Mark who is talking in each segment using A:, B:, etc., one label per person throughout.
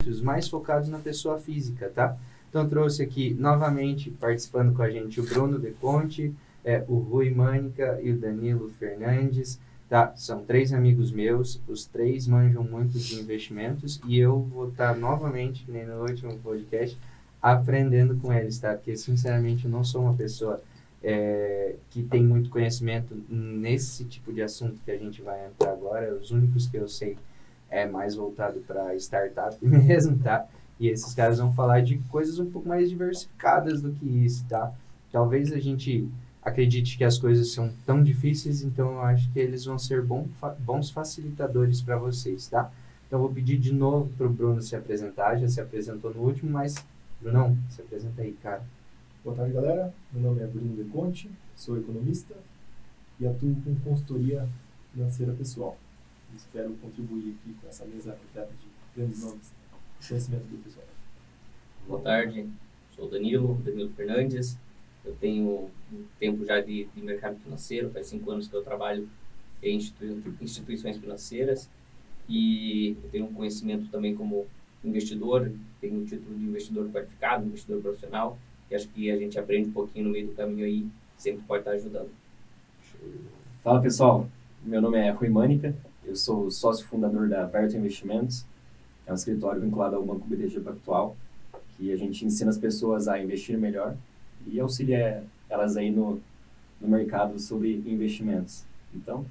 A: investimentos mais focados na pessoa física, tá? Então, trouxe aqui, novamente, participando com a gente, o Bruno De Conte, o Rui Mânica e o Danilo Fernandes, tá? São 3 amigos meus, os 3 manjam muito de investimentos e eu vou estar novamente, que nem no último podcast, aprendendo com eles, tá? Porque, sinceramente, eu não sou uma pessoa que tem muito conhecimento nesse tipo de assunto que a gente vai entrar agora. Os únicos que eu sei é mais voltado para startup mesmo, tá? E esses caras vão falar de coisas um pouco mais diversificadas do que isso, tá? Talvez a gente acredite que as coisas são tão difíceis, então eu acho que eles vão ser bons facilitadores para vocês, tá? Então eu vou pedir de novo para o Bruno se apresentar, já se apresentou no último, mas, Brunão, se apresenta aí, cara.
B: Boa tarde, galera. Meu nome é Bruno De Conte, sou economista e atuo com consultoria financeira pessoal. Espero contribuir aqui com essa mesa repleta de grandes nomes de conhecimento do pessoal.
C: Boa tarde, sou o Danilo Fernandes. Eu tenho um tempo já de mercado financeiro, faz 5 anos que eu trabalho em instituições financeiras e eu tenho um conhecimento também como investidor, tenho um título de investidor qualificado, investidor profissional, e acho que a gente aprende um pouquinho no meio do caminho aí, sempre pode estar ajudando.
D: Fala pessoal, meu nome é Rui Mânica, eu sou sócio fundador da Verto Investimentos, é um escritório vinculado ao Banco BTG Pactual, que a gente ensina as pessoas a investir melhor e auxilia elas aí no mercado sobre investimentos. Então,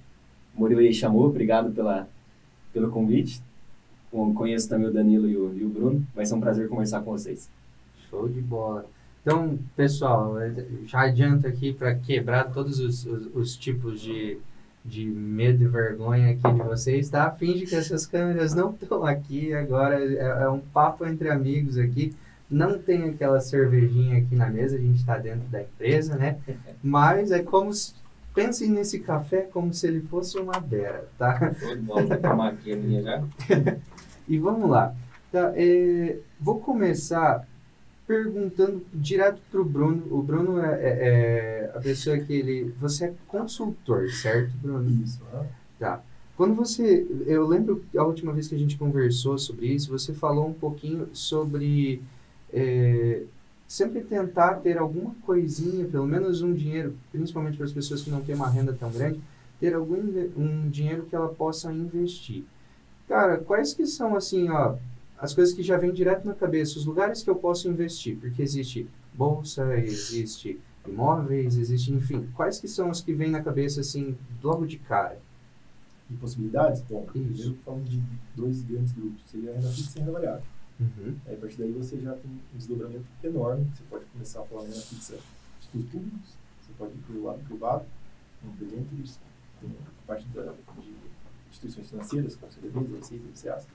D: o Murilo aí chamou, obrigado pelo convite. Conheço também o Danilo e o Bruno, vai ser um prazer conversar com vocês.
A: Show de bola. Então, pessoal, já adianto aqui para quebrar todos os tipos de medo e vergonha aqui de vocês, tá? Finge que essas câmeras não estão aqui agora, é um papo entre amigos aqui. Não tem aquela cervejinha aqui na mesa, a gente está dentro da empresa, né? Mas é como se... Pensem nesse café como se ele fosse uma beira, tá?
C: Vamos tomar aqui a minha já.
A: E vamos lá. Tá, vou começar perguntando direto para o Bruno. O Bruno é a pessoa que Você é consultor, certo, Bruno?
B: Isso.
A: Tá. Eu lembro a última vez que a gente conversou sobre isso, você falou um pouquinho sobre sempre tentar ter alguma coisinha, pelo menos um dinheiro, principalmente para as pessoas que não têm uma renda tão grande, ter um dinheiro que ela possa investir. Cara, quais que são, assim, as coisas que já vêm direto na cabeça, os lugares que eu posso investir? Porque existe bolsa, existe imóveis, enfim, quais que são as que vêm na cabeça, assim, logo de cara?
B: E possibilidades? Bom,
A: Isso.
B: primeiro falando de 2 grandes grupos, seria a renda fixa e a renda variável.
A: Uhum.
B: Aí, a partir daí você já tem um desdobramento enorme, você pode começar a falar renda fixa de estudos públicos, você pode ir para o lado privado, com debêntures, tem a parte de instituições financeiras, como CDBs, LCIs, LCAs.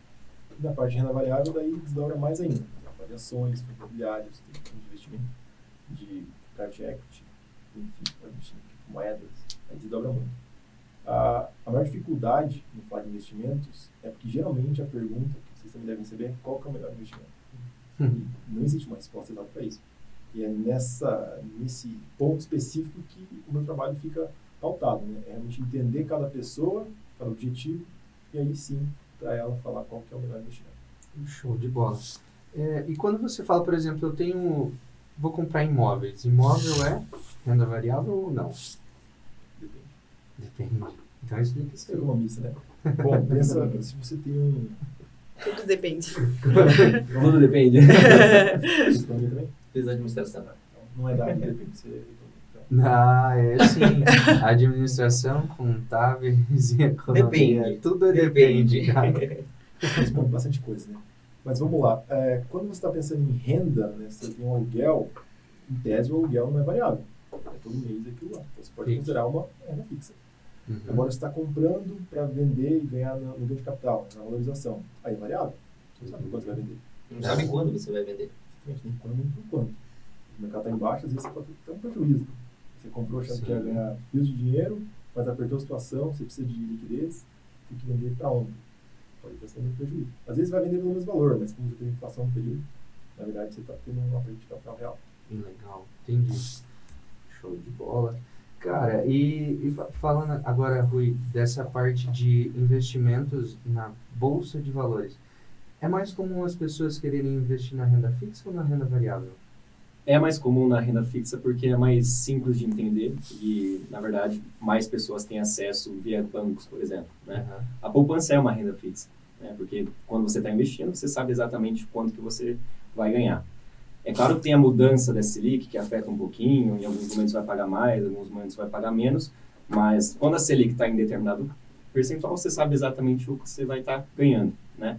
B: E na parte de renda variável, daí desdobra mais ainda. Tem de ações, fundos imobiliários, tem fundos de investimento de private equity, enfim, pode investir em moedas, aí desdobra muito. A maior dificuldade no falar de investimentos é porque geralmente a pergunta que vocês também devem saber é qual que é o melhor investimento. Não existe uma resposta exata para isso. E é nesse ponto específico que o meu trabalho fica pautado, né? É realmente entender cada pessoa, cada objetivo, e aí sim, para ela falar qual que é o melhor investimento.
A: Show de bola. E quando você fala, por exemplo, vou comprar imóveis. Imóvel é renda variável ou não? Depende. Então explica isso
B: Você é
A: aí.
B: economista, né? Bom, pensa se você tem
E: Tudo depende.
D: Tudo depende.
B: Você economia também?
C: Fiz administração.
B: Então, não é da área, depende. Você é economia.
A: É sim. Administração, contábeis e economia.
C: Depende.
A: Tudo depende, cara.
B: Responde bastante coisa, né? Mas vamos lá. Quando você está pensando em renda, né, você tem um aluguel, em tese o aluguel não é variável. É todo mês aquilo lá. Então, você pode considerar uma renda fixa.
A: Uhum.
B: Agora você está comprando para vender e ganhar no ganho de capital, na valorização. Aí é variável. Você não sabe quanto vai vender.
C: Não sabe quando você vai vender.
B: Exatamente, nem quando, nem por quanto. O mercado está embaixo, às vezes você pode ter um prejuízo. Você comprou achando que ia ganhar rios de dinheiro, mas apertou a situação, você precisa de liquidez, tem que vender para ontem. Pode estar sendo um prejuízo. Às vezes vai vender pelo mesmo valor, mas como você tem inflação no período, na verdade você está tendo uma perda de capital real.
A: Legal, entendi. Show de bola. Cara, e falando agora, Rui, dessa parte de investimentos na Bolsa de Valores, É mais comum as pessoas quererem investir na renda fixa ou na renda variável?
D: É mais comum na renda fixa porque é mais simples de entender e, na verdade, mais pessoas têm acesso via bancos, por exemplo, né?
A: Aham.
D: A poupança é uma renda fixa, né? Porque quando você está investindo, você sabe exatamente quanto que você vai ganhar. É claro que tem a mudança da Selic, que afeta um pouquinho, em alguns momentos vai pagar mais, em alguns momentos vai pagar menos, mas quando a Selic está em determinado percentual, você sabe exatamente o que você vai estar ganhando, né?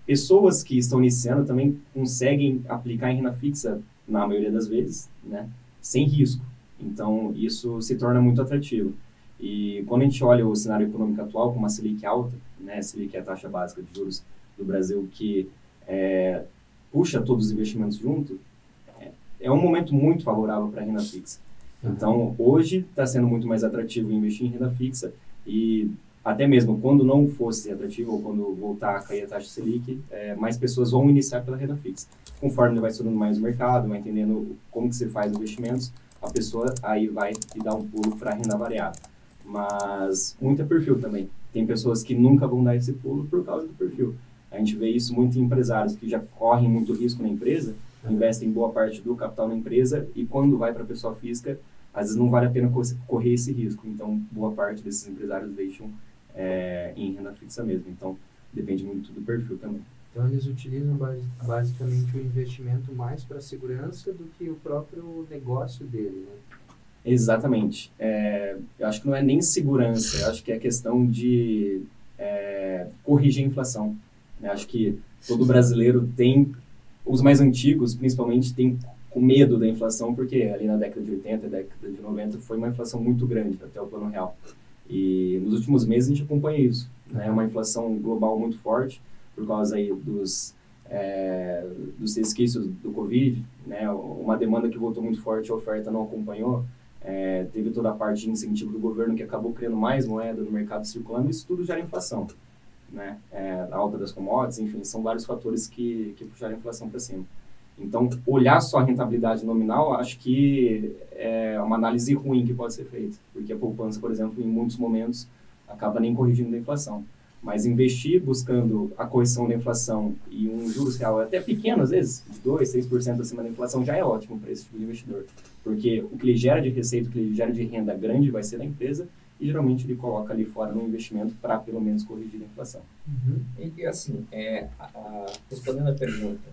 D: Pessoas que estão iniciando também conseguem aplicar em renda fixa, na maioria das vezes, né? Sem risco. Então, isso se torna muito atrativo. E quando a gente olha o cenário econômico atual, com uma Selic alta, né? A Selic é a taxa básica de juros do Brasil, que puxa todos os investimentos junto, é um momento muito favorável para a renda fixa. Então, hoje está sendo muito mais atrativo investir em renda fixa e até mesmo quando não fosse atrativo ou quando voltar a cair a taxa Selic, mais pessoas vão iniciar pela renda fixa. Conforme vai estudando mais o mercado, vai entendendo como que você faz investimentos, a pessoa aí vai e dá um pulo para a renda variável. Mas muito é perfil também. Tem pessoas que nunca vão dar esse pulo por causa do perfil. A gente vê isso muito em empresários que já correm muito risco na empresa, investem boa parte do capital na empresa e quando vai para a pessoa física, às vezes não vale a pena correr esse risco. Então, boa parte desses empresários deixam em renda fixa mesmo. Então, depende muito do perfil também.
A: Então, eles utilizam basicamente o investimento mais para segurança do que o próprio negócio dele, né?
D: Exatamente. Eu acho que não é nem segurança, eu acho que é questão de corrigir a inflação. Eu acho que todo brasileiro tem, os mais antigos principalmente, tem com medo da inflação, porque ali na década de 80, década de 90, foi uma inflação muito grande, até o Plano Real. E nos últimos meses a gente acompanha isso, né? Uma inflação global muito forte, por causa aí dos resquícios do Covid, né? Uma demanda que voltou muito forte, a oferta não acompanhou, teve toda a parte de incentivo do governo que acabou criando mais moeda no mercado circulando, isso tudo gera inflação, né? A alta das commodities, enfim, são vários fatores que puxaram a inflação para cima. Então, olhar só a rentabilidade nominal, acho que é uma análise ruim que pode ser feita, porque a poupança, por exemplo, em muitos momentos, acaba nem corrigindo a inflação. Mas investir buscando a correção da inflação e um juros real até pequeno, às vezes, de 2%, 6% acima da inflação, já é ótimo para esse tipo de investidor. Porque o que ele gera de receita, o que ele gera de renda grande vai ser da empresa e geralmente ele coloca ali fora no investimento para pelo menos corrigir a inflação.
C: E assim, respondendo a pergunta,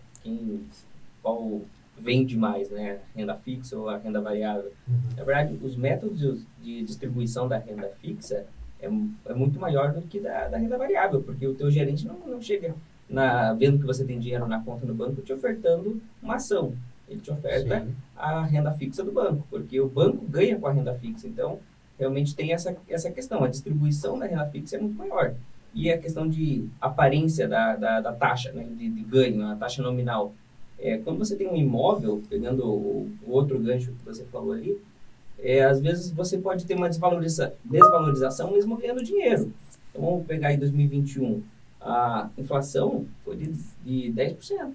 C: qual vende mais, né? Renda fixa ou a renda variável? Na verdade, os métodos de distribuição da renda fixa é muito maior do que da renda variável, porque o teu gerente não chega vendo que você tem dinheiro na conta no banco te ofertando uma ação. Ele te oferta a renda fixa do banco, porque o banco ganha com a renda fixa. Então, realmente tem essa questão. A distribuição da renda fixa é muito maior. E a questão de aparência da taxa, né, de ganho, a taxa nominal. Quando você tem um imóvel, pegando o outro gancho que você falou ali, às vezes você pode ter uma desvalorização mesmo ganhando dinheiro. Então, vamos pegar aí 2021. A inflação foi de 10%.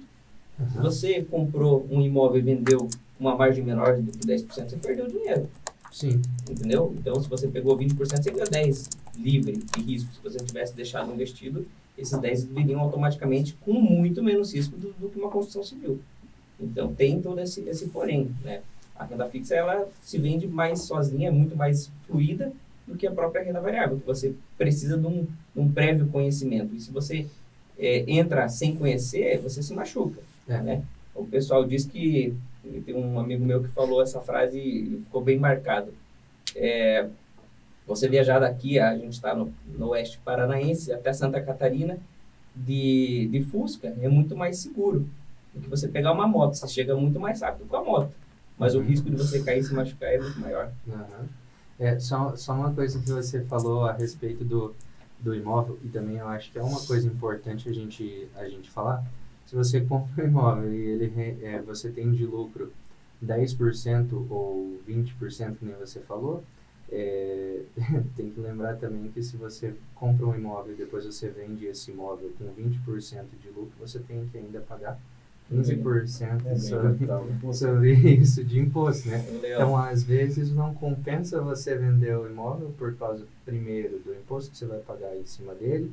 C: Se você comprou um imóvel e vendeu uma margem menor do que 10%, você perdeu dinheiro.
A: Sim.
C: Entendeu? Então, se você pegou 20%, você ganhou 10% livre de risco. Se você tivesse deixado investido, esses 10 viriam automaticamente com muito menos risco do que uma construção civil. Então, tem todo esse porém, né? A renda fixa, ela se vende mais sozinha, muito mais fluida do que a própria renda variável, que você precisa de um prévio conhecimento. E se você entra sem conhecer, você se machuca, né? O pessoal diz que... Tem um amigo meu que falou essa frase e ficou bem marcado. Você viajar daqui, a gente está no oeste paranaense, até Santa Catarina, de Fusca, é muito mais seguro do que você pegar uma moto. Você chega muito mais rápido com a moto, mas o risco de você cair e se machucar é muito maior.
A: Só uma coisa que você falou a respeito do imóvel, e também eu acho que é uma coisa importante a gente falar. Se você compra um imóvel e você tem de lucro 10% ou 20%, que nem você falou, tem que lembrar também que se você compra um imóvel e depois você vende esse imóvel com 20% de lucro, você tem que ainda pagar 15% sobre isso de imposto, né? Então, às vezes, não compensa você vender o imóvel por causa, primeiro, do imposto que você vai pagar em cima dele,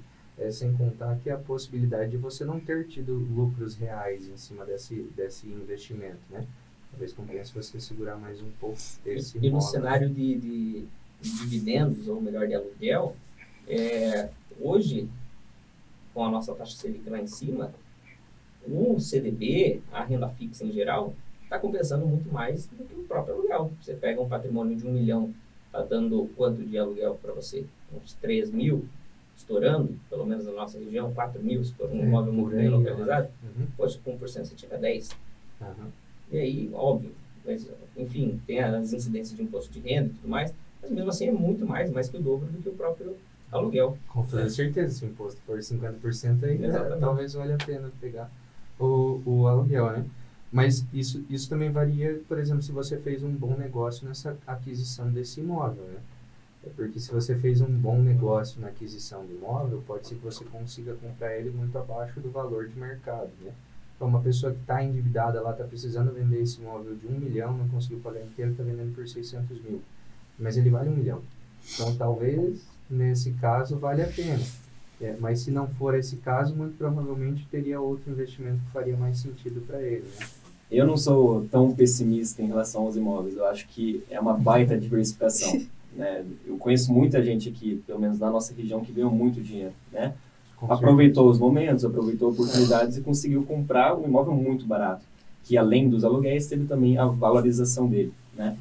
A: Sem contar que a possibilidade de você não ter tido lucros reais em cima desse investimento, né? Talvez compense você segurar mais um pouco esse
C: E no
A: imóvel.
C: cenário de dividendos, ou melhor, de aluguel, hoje, com a nossa taxa Selic lá em cima, o CDB, a renda fixa em geral, está compensando muito mais do que o próprio aluguel. Você pega um patrimônio de 1 milhão, está dando quanto de aluguel para você? Uns 3 mil, estourando, pelo menos na nossa região, 4 mil, se for um imóvel muito bem localizado. Poxa, com 1% você tira 10. E aí, óbvio, mas, enfim, tem as incidências de imposto de renda e tudo mais, mas mesmo assim é muito mais que o dobro do que o próprio aluguel.
A: Com toda certeza, se o imposto for 50% aí, talvez valha a pena pegar o aluguel, né? Mas isso também varia, por exemplo, se você fez um bom negócio nessa aquisição desse imóvel, né? Porque se você fez um bom negócio na aquisição do imóvel, pode ser que você consiga comprar ele muito abaixo do valor de mercado, né? Então, uma pessoa que está endividada lá, está precisando vender esse imóvel de 1 milhão, não conseguiu pagar inteiro, está vendendo por 600 mil. Mas ele vale 1 milhão. Então, talvez, nesse caso, vale a pena. Mas se não for esse caso, muito provavelmente teria outro investimento que faria mais sentido para ele, né?
D: Eu não sou tão pessimista em relação aos imóveis. Eu acho que é uma baita diversificação, né? Eu conheço muita gente aqui, pelo menos na nossa região, que ganhou muito dinheiro, né? Aproveitou os momentos, aproveitou oportunidades e conseguiu comprar um imóvel muito barato, que além dos aluguéis teve também a valorização dele, né?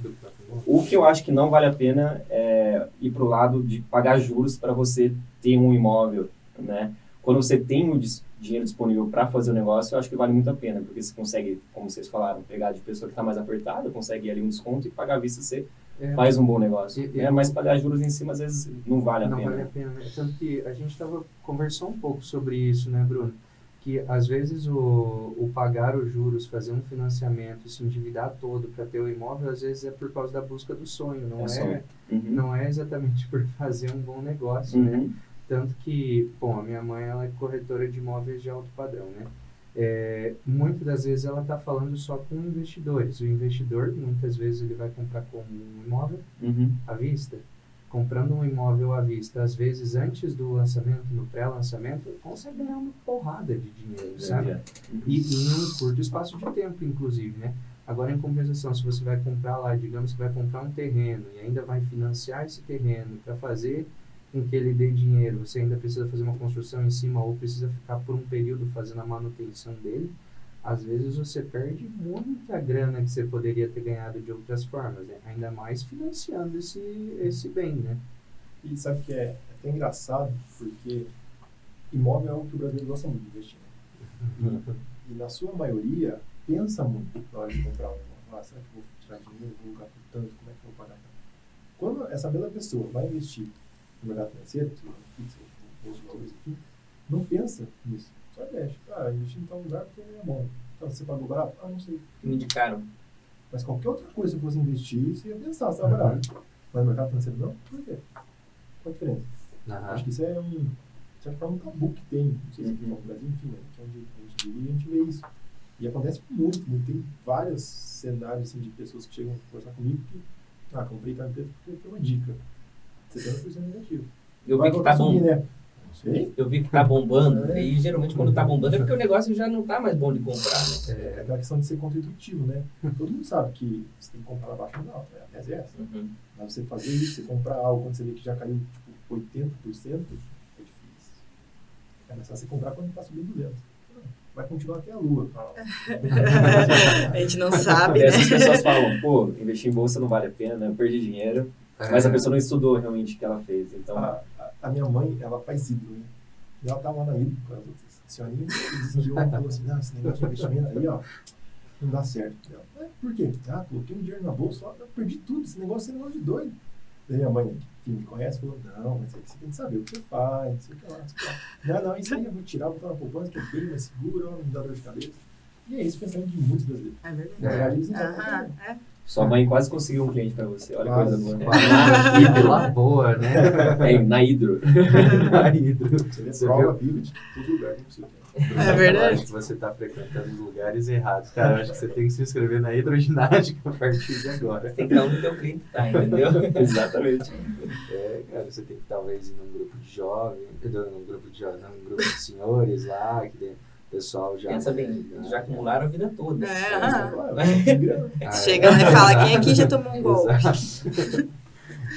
D: O que eu acho que não vale a pena é ir para o lado de pagar juros para você ter um imóvel, né? Quando você tem o dinheiro disponível para fazer o negócio, eu acho que vale muito a pena, porque você consegue, como vocês falaram, pegar de pessoa que está mais apertada, consegue ali um desconto e pagar à vista, você faz um bom negócio. Mas pagar juros em cima, às vezes, não vale a pena.
A: Não vale a pena, né? Tanto que a gente conversou um pouco sobre isso, né, Bruno? Que às vezes o pagar os juros, fazer um financiamento, se endividar todo para ter o imóvel, às vezes é por causa da busca do sonho, não é exatamente por fazer um bom negócio, né? Tanto que, bom, a minha mãe ela é corretora de imóveis de alto padrão, né? Muitas das vezes ela está falando só com investidores. O investidor, muitas vezes, ele vai comprar como um imóvel à vista. Comprando um imóvel à vista, às vezes antes do lançamento, no pré-lançamento, ele consegue ganhar uma porrada de dinheiro, sabe? E em um curto espaço de tempo, inclusive, né? Agora, em compensação, se você vai comprar lá, digamos que vai comprar um terreno e ainda vai financiar esse terreno para fazer com que ele dê dinheiro, você ainda precisa fazer uma construção em cima ou precisa ficar por um período fazendo a manutenção dele, às vezes você perde muita grana que você poderia ter ganhado de outras formas, né? Ainda mais financiando esse bem, né?
B: E sabe que é até engraçado, porque imóvel é algo que o brasileiro gosta muito de investir, né? E na sua maioria, pensa muito na hora de comprar um imóvel. Será que eu vou tirar dinheiro, vou lugar por tanto, como é que eu vou pagar? Quando essa mesma pessoa vai investir no mercado financeiro, bolsa de valores, enfim, não pensa nisso. Só investe. Investir em tal lugar porque é bom. Então, você pagou barato? Não sei.
C: Me indicaram.
B: Mas qualquer outra coisa que você investir, você ia pensar se tá barato. Mas no mercado financeiro não? Por quê? Qual a diferença? Acho que isso é de certa forma, um tabu que tem. Não sei se no Brasil, enfim, né? Que é onde a gente vive, a gente vê isso. E acontece muito. Tem vários cenários assim, de pessoas que chegam a conversar comigo que comprei tal empresa porque foi uma dica. 70% negativo.
C: Eu vi que tá bom.
B: Né?
C: Eu vi que tá bombando. E geralmente quando tá bombando é porque o negócio já não tá mais bom de comprar, né?
B: É aquela questão de ser contra-intuitivo, né? Todo mundo sabe que você tem que comprar abaixo do alto, né? A tese é essa. Mas você fazer isso, você comprar algo quando você vê que já caiu tipo 80%, é difícil. É mais fácil você comprar quando tá subindo 200. Vai continuar até a lua.
E: A gente não sabe, né?
D: Essas pessoas falam, pô, investir em bolsa não vale a pena, eu perdi dinheiro. Mas a pessoa não estudou realmente o que ela fez. Então...
B: A minha mãe, ela faz hidro, né? E ela tava lá na hidro com as outras senhorinhas e decidiu, ela falou assim, esse negócio de investimento aí, ó, não dá certo. Por quê? Coloquei um dinheiro na bolsa, eu perdi tudo, esse negócio é negócio de doido. Daí minha mãe, que me conhece, falou, não, mas aí você tem que saber o que você faz, não sei o que lá. Não, isso aí eu vou tirar, vou botar na poupança, que é bem mais seguro, não me dá dor de cabeça. E é isso o pensamento de muitos brasileiros.
E: É verdade.
B: Na verdade, eles não sabem.
D: Sua mãe quase conseguiu um cliente pra você, olha que coisa boa.
A: E pela boa, né?
D: Na Hidro.
A: Na Hidro.
B: Você vê prova viva de todo lugar, não precisa.
A: Bruno,
E: É verdade.
A: acho que você está frequentando lugares errados. Cara, eu acho que você tem que se inscrever na hidroginástica a partir de agora.
C: Tem que dar onde o teu cliente tá, entendeu?
D: Exatamente.
A: Cara, você tem que talvez ir num grupo de jovens, num grupo de senhores lá, que o pessoal já...
C: Pensa bem, já acumularam a vida toda.
E: Chega lá e fala, quem aqui já tomou um golpe?
A: Exato.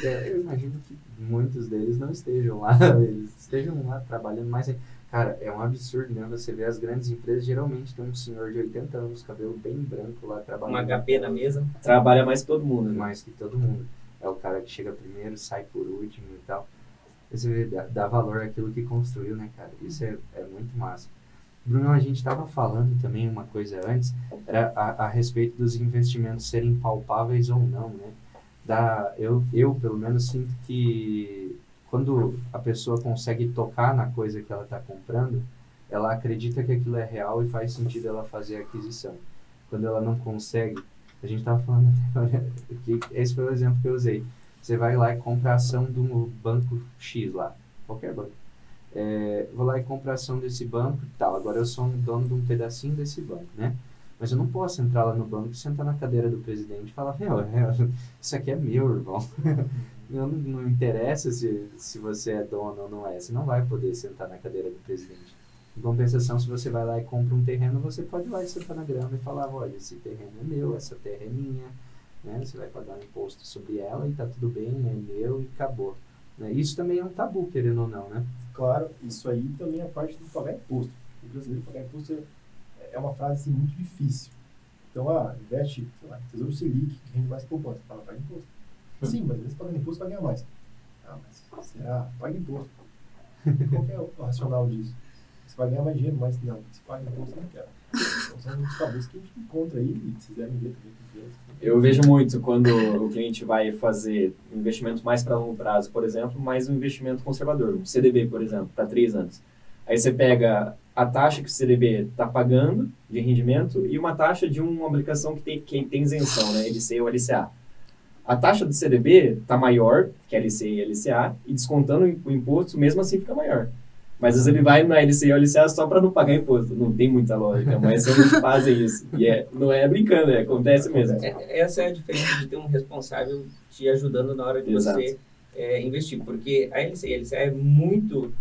A: Eu imagino que muitos deles não estejam lá, eles estejam lá trabalhando, mas, cara, é um absurdo, né? Você vê as grandes empresas, geralmente tem um senhor de 80 anos, cabelo bem branco lá, trabalhando.
C: Um HP na mesa.
D: Trabalha mais que todo mundo, né?
A: Mais que todo mundo. É o cara que chega primeiro, sai por último e tal. Você vê, dá valor àquilo que construiu, né, cara? Isso é muito massa. Bruno, a gente estava falando também uma coisa antes, era a respeito dos investimentos serem palpáveis ou não, né? Eu, pelo menos, sinto que quando a pessoa consegue tocar na coisa que ela está comprando, ela acredita que aquilo é real e faz sentido ela fazer a aquisição. Quando ela não consegue, a gente estava falando até, que esse foi o exemplo que eu usei. Você vai lá e compra a ação do banco X lá, qualquer banco. Vou lá e compro a ação desse banco e tal. Agora eu sou um dono de um pedacinho desse banco, né? Mas eu não posso entrar lá no banco, sentar na cadeira do presidente e falar, isso aqui é meu, irmão. Não interessa se você é dono ou não é. Você não vai poder sentar na cadeira do presidente. Em compensação, se você vai lá e compra um terreno, você pode ir lá e sentar na grama e falar, olha, esse terreno é meu, essa terra é minha, né? Você vai pagar um imposto sobre ela e tá tudo bem, é meu e acabou. Né? Isso também é um tabu, querendo ou não, né?
B: Claro, isso aí também é parte do pagar imposto. O brasileiro pagar imposto é uma frase assim, muito difícil. Então, investe, sei lá, Tesouro Selic, que rende mais que poupança. Fala, paga imposto. Sim, mas você pagando imposto vai ganhar mais. Mas será? Paga imposto. Qual que é o racional disso? Você vai ganhar mais dinheiro, mas não. Se paga imposto, não quero. Então, são muitos tabus que a gente encontra aí, e se quiserem ver também com clientes.
D: Eu vejo muito quando o cliente vai fazer um investimento mais para longo prazo, por exemplo, mais um investimento conservador, um CDB, por exemplo, para 3 anos. Aí você pega a taxa que o CDB está pagando de rendimento e uma taxa de uma aplicação que tem isenção, né, LC ou LCA. A taxa do CDB está maior que a LC e a LCA e descontando o imposto, mesmo assim fica maior. Mas às vezes ele vai na LC ou LCA só para não pagar imposto. Não tem muita lógica, mas eles fazem isso. E não é brincando, acontece mesmo.
C: Essa é a diferença de ter um responsável te ajudando na hora de você investir. Porque a LC e a LCA é muito...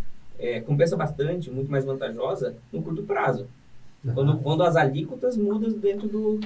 C: compensa bastante, muito mais vantajosa no curto prazo. Quando as alíquotas mudam dentro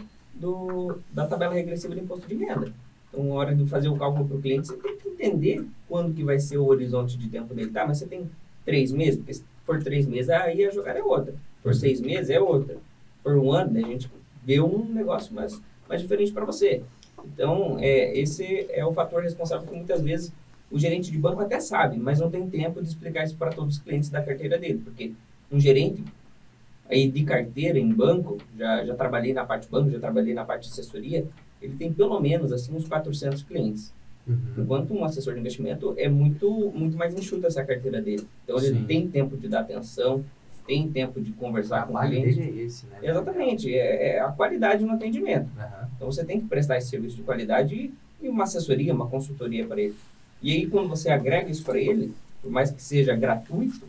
C: da tabela regressiva de imposto de renda. Então, na hora de fazer o cálculo para o cliente, você tem que entender quando que vai ser o horizonte de tempo dele. Tá, mas você tem 3 meses, porque se for 3 meses, aí a jogada é outra. Se for 6 meses, é outra. Se for 1 ano, a gente vê um negócio mais diferente para você. Então, esse é o fator responsável que muitas vezes o gerente de banco até sabe, mas não tem tempo de explicar isso para todos os clientes da carteira dele. Porque um gerente aí de carteira em banco, já trabalhei na parte de banco, já trabalhei na parte de assessoria, ele tem pelo menos assim, uns 400 clientes. Enquanto um assessor de investimento é muito, muito mais enxuta essa carteira dele. Então, ele tem tempo de dar atenção, tem tempo de conversar com o cliente.
A: Dele é esse, né?
C: Exatamente, é a qualidade no atendimento. Então, você tem que prestar esse serviço de qualidade e uma assessoria, uma consultoria para ele. E aí, quando você agrega isso para ele, por mais que seja gratuito,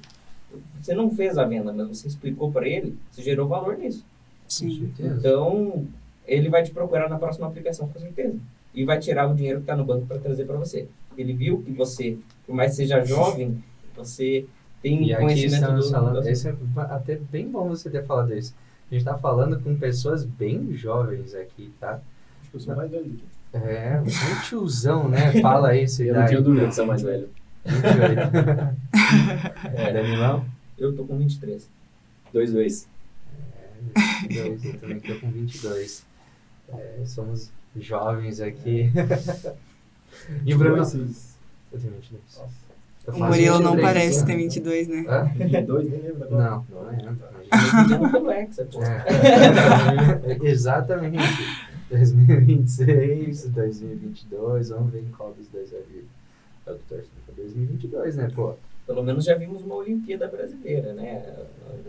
C: você não fez a venda, mas você explicou para ele, você gerou valor nisso.
E: Sim.
C: Então, ele vai te procurar na próxima aplicação, com certeza. E vai tirar o dinheiro que está no banco para trazer para você. Ele viu que você, por mais que seja jovem, você tem conhecimento do...
A: Esse é até bem bom você ter falado isso. A gente está falando com pessoas bem jovens aqui, tá?
B: Acho que eu sou mais velho aqui.
A: Um tiozão, né? Fala aí, você
D: Eu não tinha dúvida que você é mais velho.
A: 28. Danilão?
C: Eu tô com 23.
D: 22.
A: 22, eu também tô com 22. Somos jovens aqui. E o Bruno? Eu tenho 22.
E: O Murilo não parece ter 22, né?
B: 22, nem lembro agora.
A: Não lembro.
C: Entendendo pelo Hexa, pô.
A: Exatamente. 2026, 2022, vamos ver em qual dos dois vai vir. Eu tô torcendo pra 2022, né, pô?
C: Pelo menos já vimos uma Olimpíada brasileira, né?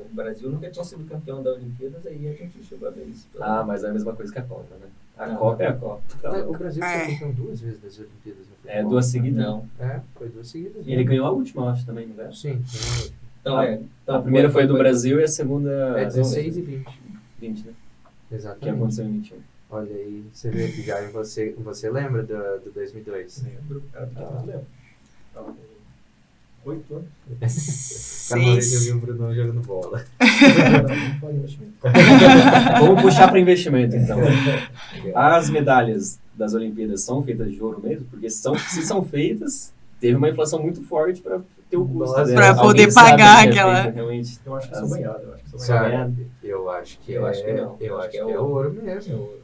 C: O Brasil nunca tinha sido campeão da Olimpíadas, aí a gente chegou a ver isso.
D: Mas é a mesma coisa que a Copa, né? A
C: Não,
D: Copa é a Copa. Então,
A: O Brasil foi campeão 2 vezes das Olimpíadas. Não foi?
D: 2 seguidas.
C: Não.
A: Foi 2 seguidas.
D: E ele ganhou a última, eu acho, também, não é?
A: Sim, ganhou.
D: A primeira foi do Brasil e a segunda...
A: É 16 e 20.
D: 20, né? Que
A: Exatamente.
D: aconteceu em 21.
A: Olha aí, você vê que já você lembra do 2002?
B: Lembro, era pequeno, mas lembro. Tava com 8 anos.
A: Cada vez eu vi o Bruno jogando bola.
B: Não foi investimento.
D: Vamos puxar para investimento, então. As medalhas das Olimpíadas são feitas de ouro mesmo? Porque se são feitas, teve uma inflação muito forte para ter o custo
A: Nossa,
D: delas.
E: pra
D: Alguém
E: poder
D: sabe
E: pagar
D: onde é
E: aquela-
D: feita realmente?
B: Eu acho que são banhadas. Eu acho que são
A: Cara,
B: banhadas.
A: eu acho que
C: Eu acho que
A: é,
C: não.
A: eu acho que é
C: ouro.
A: ouro
B: É
A: mesmo.
B: ouro.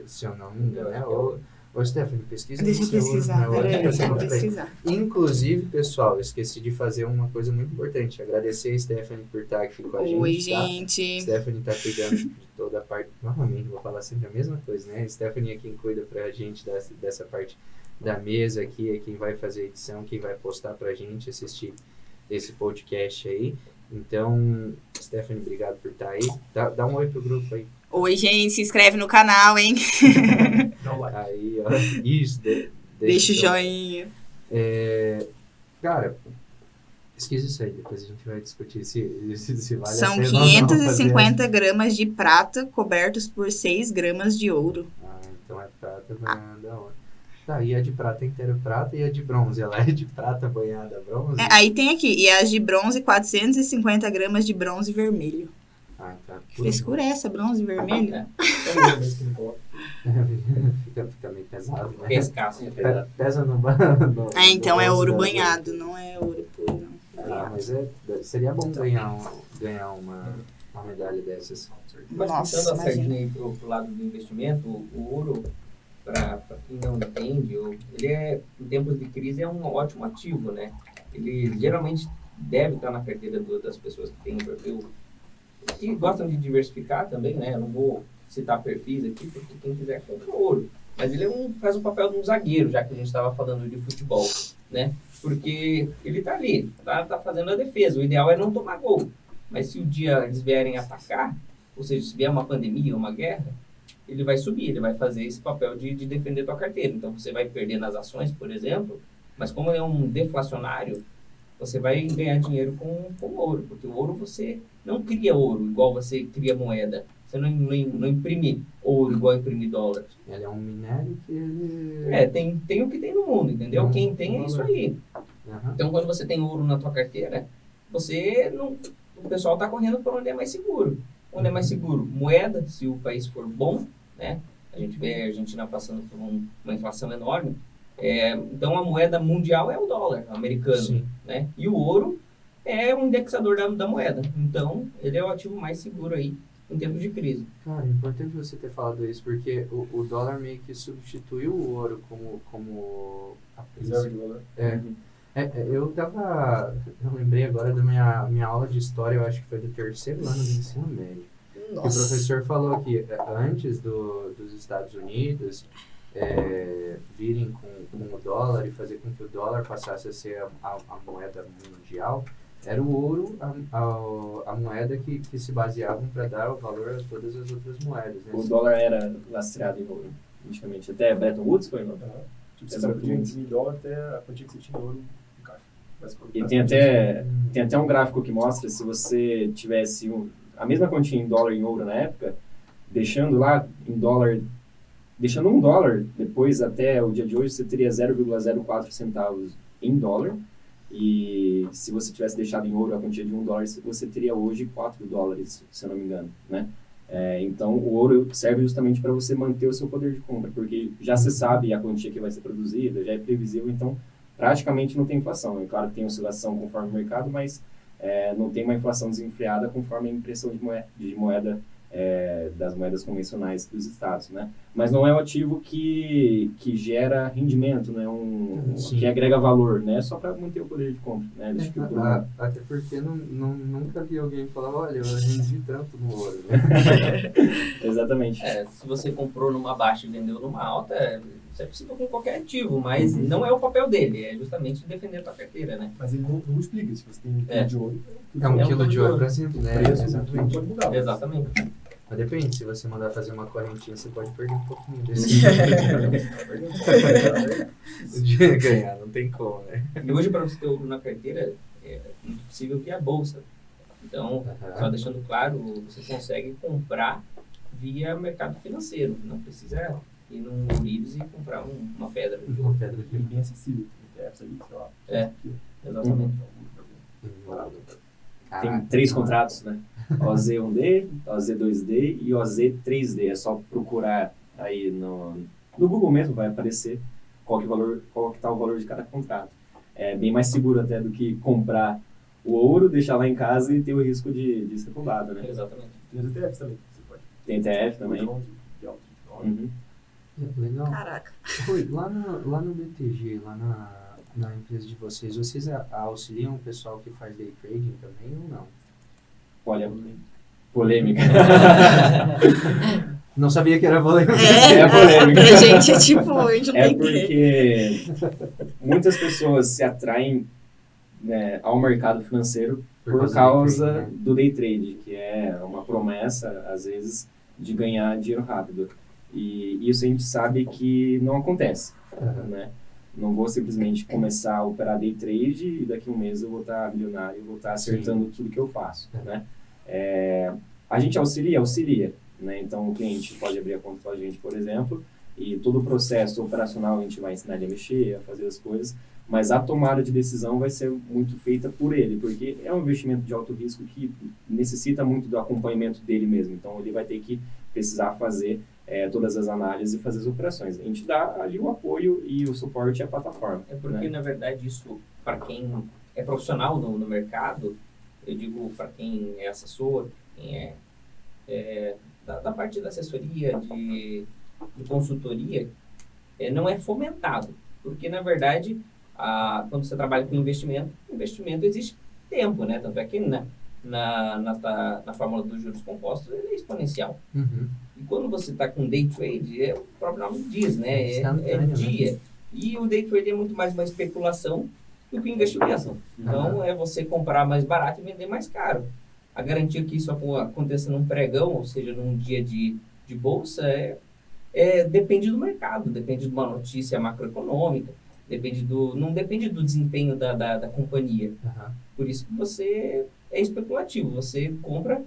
A: Se eu não me engano, é ouro. Ô, Stephanie, pesquisa.
E: Deixa eu
A: se é ouro,
E: pesquisar,
A: não é ouro.
E: peraí,
A: Depois você
E: vou
A: conta pra gente.
E: pesquisar.
A: Inclusive, pessoal, eu esqueci de fazer uma coisa muito importante. Agradecer a Stephanie por estar aqui com a gente.
E: Oi,
A: tá?
E: gente.
A: Stephanie tá cuidando de toda a parte. Novamente, vou falar sempre a mesma coisa, né? Stephanie é quem cuida pra gente dessa parte da mesa aqui, é quem vai fazer a edição, quem vai postar pra gente assistir esse podcast aí. Então, Stephanie, obrigado por estar aí. Dá um oi pro grupo aí.
E: Oi, gente. Se inscreve no canal, hein?
B: Dá um like.
A: Aí, ó. Isso,
E: Deixa o
A: então.
E: joinha.
A: Cara, esqueci isso aí, depois a gente vai discutir se vale a
E: São
A: pena ou não fazer
E: 550 gramas de prata cobertos por 6 gramas de ouro.
A: Então é prata banhada a ouro. Tá, e a de prata inteira prata e a de bronze? Ela é de prata banhada a bronze?
E: Aí tem aqui. E as de bronze, 450 gramas de bronze vermelho.
A: Ah, tá.
E: Que frescura é essa, bronze vermelho?
C: É.
B: É ouro mesmo que não coloca.
A: fica meio pesado, né?
C: Porque esse caso,
A: Pesa no
E: Então é
A: bronze
E: ouro
A: da-
E: banhado, não é ouro puro, não.
A: Ah, mas seria bom ganhar uma medalha dessas.
C: Mas
E: Nossa,
C: puxando a
E: imagina.
C: sardinha aí pro lado do investimento, o ouro, para quem não entende, ele em tempos de crise é um ótimo ativo, né? Ele geralmente deve estar na carteira das pessoas que têm um perfil, que gostam de diversificar também, né? Eu não vou citar perfis aqui, porque quem quiser compra ouro. Mas ele faz o papel de um zagueiro, já que a gente estava falando de futebol, né? Porque ele tá ali, tá fazendo a defesa. O ideal é não tomar gol. Mas se o dia eles vierem atacar, ou seja, se vier uma pandemia, uma guerra, ele vai subir, ele vai fazer esse papel de defender tua carteira. Então você vai perder nas ações, por exemplo, mas como ele é um deflacionário, você vai ganhar dinheiro com ouro, porque o ouro você não cria ouro igual você cria moeda. Você não imprime ouro igual imprime dólar.
A: Ele é um minério que ele...
C: Tem o que tem no mundo, entendeu? Quem tem é isso aí.
A: Aham.
C: Então, quando você tem ouro na tua carteira, você não... O pessoal está correndo por onde é mais seguro. Onde é mais seguro? Moeda, se o país for bom, né? A gente vê a Argentina passando por uma inflação enorme. Então, a moeda mundial é o dólar americano,
A: Sim.
C: né? E o ouro é um indexador da moeda. Então, ele é o ativo mais seguro aí em tempos de crise.
A: Cara, é importante você ter falado isso, porque o dólar meio que substituiu o ouro como a
B: Reserva
A: principal.
B: de valor.
A: Eu lembrei agora da minha aula de história, eu acho que foi do terceiro ano do ensino médio. Que o professor falou que antes dos Estados Unidos virem com o dólar e fazer com que o dólar passasse a ser a moeda mundial, era o ouro a moeda que se baseavam para dar o valor a todas as outras moedas. Né?
D: O dólar era lastreado em ouro, praticamente. Até Bretton Woods foi, não?
B: Tipo, você podia imprimir dólar até a quantia que você tinha em ouro no caixa.
D: E tem até um gráfico que mostra se você tivesse a mesma quantia em dólar e em ouro na época, deixando lá em dólar, deixando $1, depois até o dia de hoje você teria 0,04 centavos em dólar. E se você tivesse deixado em ouro a quantia de $1, você teria hoje $4, se eu não me engano, né? Então, o ouro serve justamente para você manter o seu poder de compra, porque já se sabe a quantia que vai ser produzida, já é previsível, então praticamente não tem inflação. É claro que tem oscilação conforme o mercado, mas não tem uma inflação desenfreada conforme a impressão de moeda das moedas convencionais dos estados, né? Mas não é um ativo que gera rendimento, né? Que agrega valor, né? Só para manter o poder de compra, né?
A: Até porque nunca vi alguém falar, olha, eu rendi tanto no ouro, né?
D: Exatamente.
C: Se você comprou numa baixa e vendeu numa alta, isso é possível com qualquer ativo, mas não é o papel dele, é justamente defender a tua carteira, né?
B: Mas ele não explica, se você tem um quilo de ouro...
A: É um quilo de ouro
C: ouro.
A: para sempre, né?
B: O preço
A: Exatamente.
B: pode mudar.
C: Exatamente.
A: Mas depende, se você mandar fazer uma correntinha, você pode perder um pouquinho desse. O dia ganhar, não tem como, né?
C: E hoje, para você ter ouro na carteira, é muito possível via bolsa. Então,
A: Aham.
C: só deixando claro, você consegue comprar via mercado financeiro. Não precisa ir num Urives e comprar uma pedra.
A: Uma pedra
B: E
A: aqui.
B: bem acessível. ETFs aí, sei lá.
C: É.
B: Exatamente.
D: Tem
A: Caraca.
D: 3 contratos, né? OZ1D, OZ2D e OZ3D. É só procurar aí no Google mesmo, vai aparecer qual que tá o valor de cada contrato. É bem mais seguro até do que comprar o ouro, deixar lá em casa e ter o risco de ser roubado, né?
C: Exatamente.
B: Tem os ETFs também. Você pode.
D: Tem ETF também.
B: De alto nome.
D: Uhum.
A: Legal.
E: Caraca.
A: Rui, lá no BTG, lá na empresa de vocês auxiliam o pessoal que faz day trading também ou não?
D: Olha, polêmica.
A: Não sabia que era polêmica.
D: É polêmica.
E: Pra gente é tipo, a gente não
D: É
E: tem que...
D: porque muitas pessoas se atraem, né, ao mercado financeiro por
A: causa
D: causa
A: do day trade, né?
D: do day trade, que é uma promessa, às vezes, de ganhar dinheiro rápido. E isso a gente sabe que não acontece,
A: Aham.
D: né? Não vou simplesmente começar a operar day trade e daqui a um mês eu vou estar milionário, vou estar acertando tudo que eu faço, né? A gente auxilia, né? Então o cliente pode abrir a conta com a gente, por exemplo, e todo o processo operacional a gente vai ensinar ele a mexer, a fazer as coisas, mas a tomada de decisão vai ser muito feita por ele, porque é um investimento de alto risco que necessita muito do acompanhamento dele mesmo. Então ele vai ter que precisar fazer todas as análises e fazer as operações. A gente dá ali o apoio e o suporte à plataforma.
C: É porque,
D: né?
C: na verdade, isso, para quem é profissional no mercado, eu digo para quem é assessor, quem é da parte da assessoria, de consultoria, não é fomentado. Porque, na verdade, quando você trabalha com investimento existe tempo, né? Tanto é que na fórmula dos juros compostos ele é exponencial.
A: Uhum.
C: E quando você está com day trade, o próprio nome diz, né? É
A: Instantâneo, né?
C: dia. E o day trade é muito mais uma especulação do que investimento. Então, é você comprar mais barato e vender mais caro. A garantia que isso aconteça num pregão, ou seja, num dia de bolsa, depende do mercado, depende de uma notícia macroeconômica, não depende do desempenho da companhia.
A: Aham.
C: Por isso que você é especulativo, você compra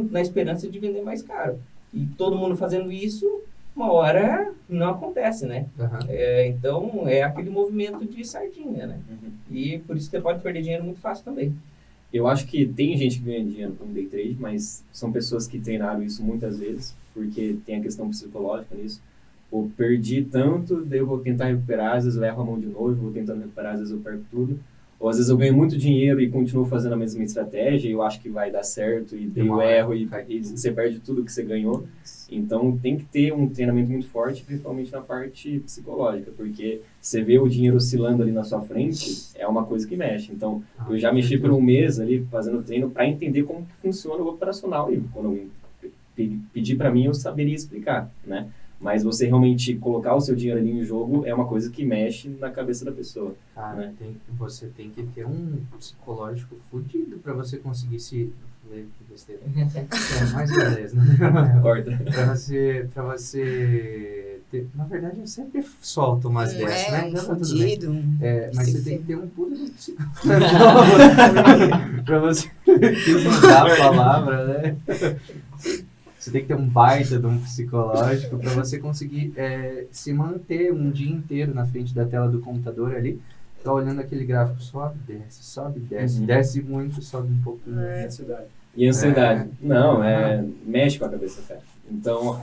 C: na esperança de vender mais caro. E todo mundo fazendo isso, uma hora não acontece, né?
A: Aham.
C: Então, é aquele movimento de sardinha, né?
D: Uhum.
C: E por isso você pode perder dinheiro muito fácil também.
D: Eu acho que tem gente que ganha dinheiro com day trade, mas são pessoas que treinaram isso muitas vezes, porque tem a questão psicológica nisso. Ou perdi tanto, daí eu vou tentar recuperar, às vezes eu erro a mão de novo, vou tentando recuperar, às vezes eu perco tudo. Ou às vezes eu ganho muito dinheiro e continuo fazendo a mesma estratégia e eu acho que vai dar certo e daí eu erro e você perde tudo que você ganhou. Então tem que ter um treinamento muito forte, principalmente na parte psicológica, porque você vê o dinheiro oscilando ali na sua frente, é uma coisa que mexe. Então eu já mexi por um mês ali fazendo treino para entender como que funciona o operacional e quando alguém pedir para mim eu saberia explicar, né? Mas você realmente colocar o seu dinheiro ali em jogo é uma coisa que mexe na cabeça da pessoa.
A: Cara,
D: né?
A: você tem que ter um psicológico fudido pra você conseguir se... Falei que besteira. Mais uma vez, né?
D: Corta.
A: Pra você ter... Na verdade, eu sempre solto umas dessas, né? Então tá tudo bem.
E: fudido.
A: Mas você tem que ter um puta de psicológico pra você usar a palavra, né? Você tem que ter um baita de um psicológico para você conseguir se manter um dia inteiro na frente da tela do computador ali, tá olhando aquele gráfico, sobe, desce,
D: Uhum.
A: desce muito, sobe um pouquinho.
B: É ansiedade.
D: E ansiedade. Não, mexe com a cabeça, cara. Então,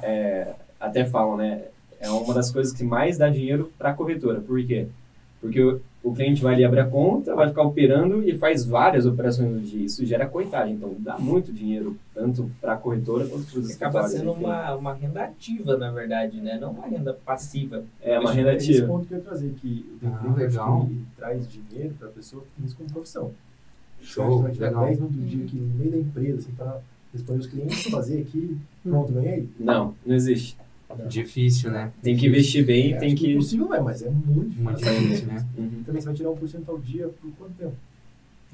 D: até falam, né? É uma das coisas que mais dá dinheiro para a corretora. Por quê? Porque o cliente vai ali abrir a conta, vai ficar operando e faz várias operações no dia. Isso gera corretagem. Então, dá muito dinheiro, tanto para a corretora quanto para os
C: Acaba
D: escritórios.
C: sendo
D: enfim.
C: uma renda ativa, na verdade, né? Não uma renda passiva.
D: É uma renda
B: Esse
D: ativa.
B: ponto que eu ia trazer, que o
A: Ah,
B: day trade
A: legal.
B: ele traz dinheiro para a pessoa que tem isso como profissão.
A: Show,
B: Você vai tirar
A: legal.
B: 10 minutos do dia aqui no meio da empresa, assim, para responder os clientes, fazer aqui, pronto, ganhei.
D: Não existe.
A: Difícil, né?
D: Tem que investir bem,
B: Acho
D: tem que...
B: Impossível é, mas é muito
A: Muito
B: difícil.
A: difícil, né?
D: Uhum.
B: Também você vai tirar 1% ao dia por quanto tempo?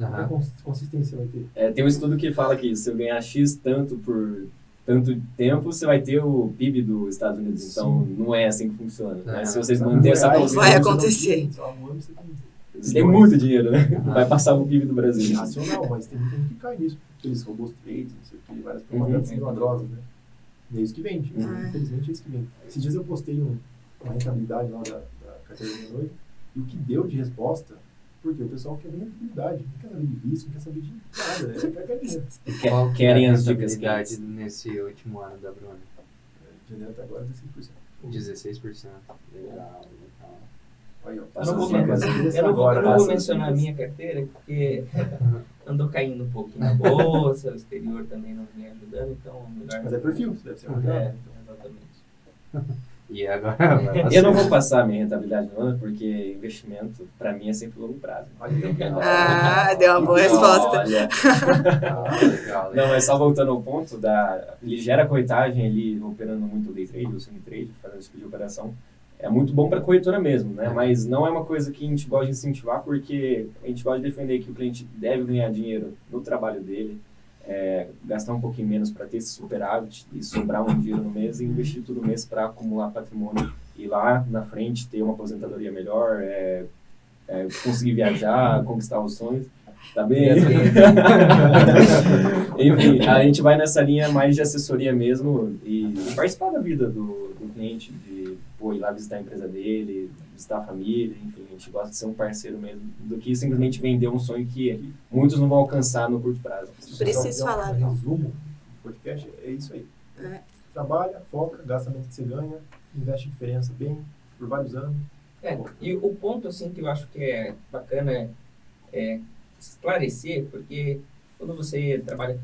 A: Aham.
B: Qual consistência vai ter?
D: Tem um estudo que fala que se eu ganhar X tanto por tanto tempo, você vai ter o PIB dos Estados Unidos. Então, não é assim que funciona. Né? Se vocês manterem essa
E: Não vai
D: consistência...
E: acontecer.
B: Sei lá, um ano você tem
D: Você tem muito dinheiro, né? Vai passar o PIB do Brasil.
B: Irracional, mas tem muita gente que cai nisso. Aqueles robôs trades, não sei o que, várias propagandas milagrosas, né? E é isso que vende. Infelizmente é isso que vende. Esses dias eu postei uma rentabilidade lá da carteira da minha noiva, e o que deu de resposta, porque o pessoal quer ver rentabilidade, não quer saber de risco, não quer saber de nada, né? Quer ganhar dinheiro.
A: Qual que
D: Querem
A: é a
D: as dicas
A: rentabilidade
D: quentes.
A: nesse último ano da Bruna?
B: De janeiro até agora, 16%.
A: 16%. Legal, legal.
B: Aí, ó,
C: Eu
D: Passa
C: não vou,
D: as dicas.
C: eu não
D: passa
C: vou
D: as
C: mencionar a
D: dicas.
C: minha carteira, porque andou caindo um pouquinho na bolsa, o exterior também não vem ajudando, então...
B: Mas é perfil, você deve ser
C: É,
B: orgânico.
C: exatamente.
A: E agora vai
D: Eu não
A: passar.
D: vou passar a minha rentabilidade no ano, porque investimento, para mim, é sempre longo prazo.
E: Ah, deu uma boa resposta.
D: Olha.
A: Legal,
D: Não, mas só voltando ao ponto da ligeira corretagem, ele operando muito o day trade, o swing trade, fazendo esse tipo de operação, é muito bom para a corretora mesmo, né? Mas não é uma coisa que a gente gosta de incentivar, porque a gente gosta de defender que o cliente deve ganhar dinheiro no trabalho dele, gastar um pouquinho menos para ter esse superávit e sobrar um dinheiro no mês e investir todo mês para acumular patrimônio e lá na frente ter uma aposentadoria melhor, conseguir viajar, conquistar os sonhos. Tá bem? Enfim, a gente vai nessa linha mais de assessoria mesmo e participar da vida do cliente, de ir lá visitar a empresa dele, visitar a família, enfim, a gente gosta de ser um parceiro mesmo, do que simplesmente vender um sonho que muitos não vão alcançar no curto prazo.
E: Preciso falar.
B: Um resumo do podcast é isso aí. Trabalha, foca, gasta menos que você ganha, investe em diferença bem, por vários anos.
C: E o ponto assim que eu acho que é bacana é esclarecer, porque quando você trabalha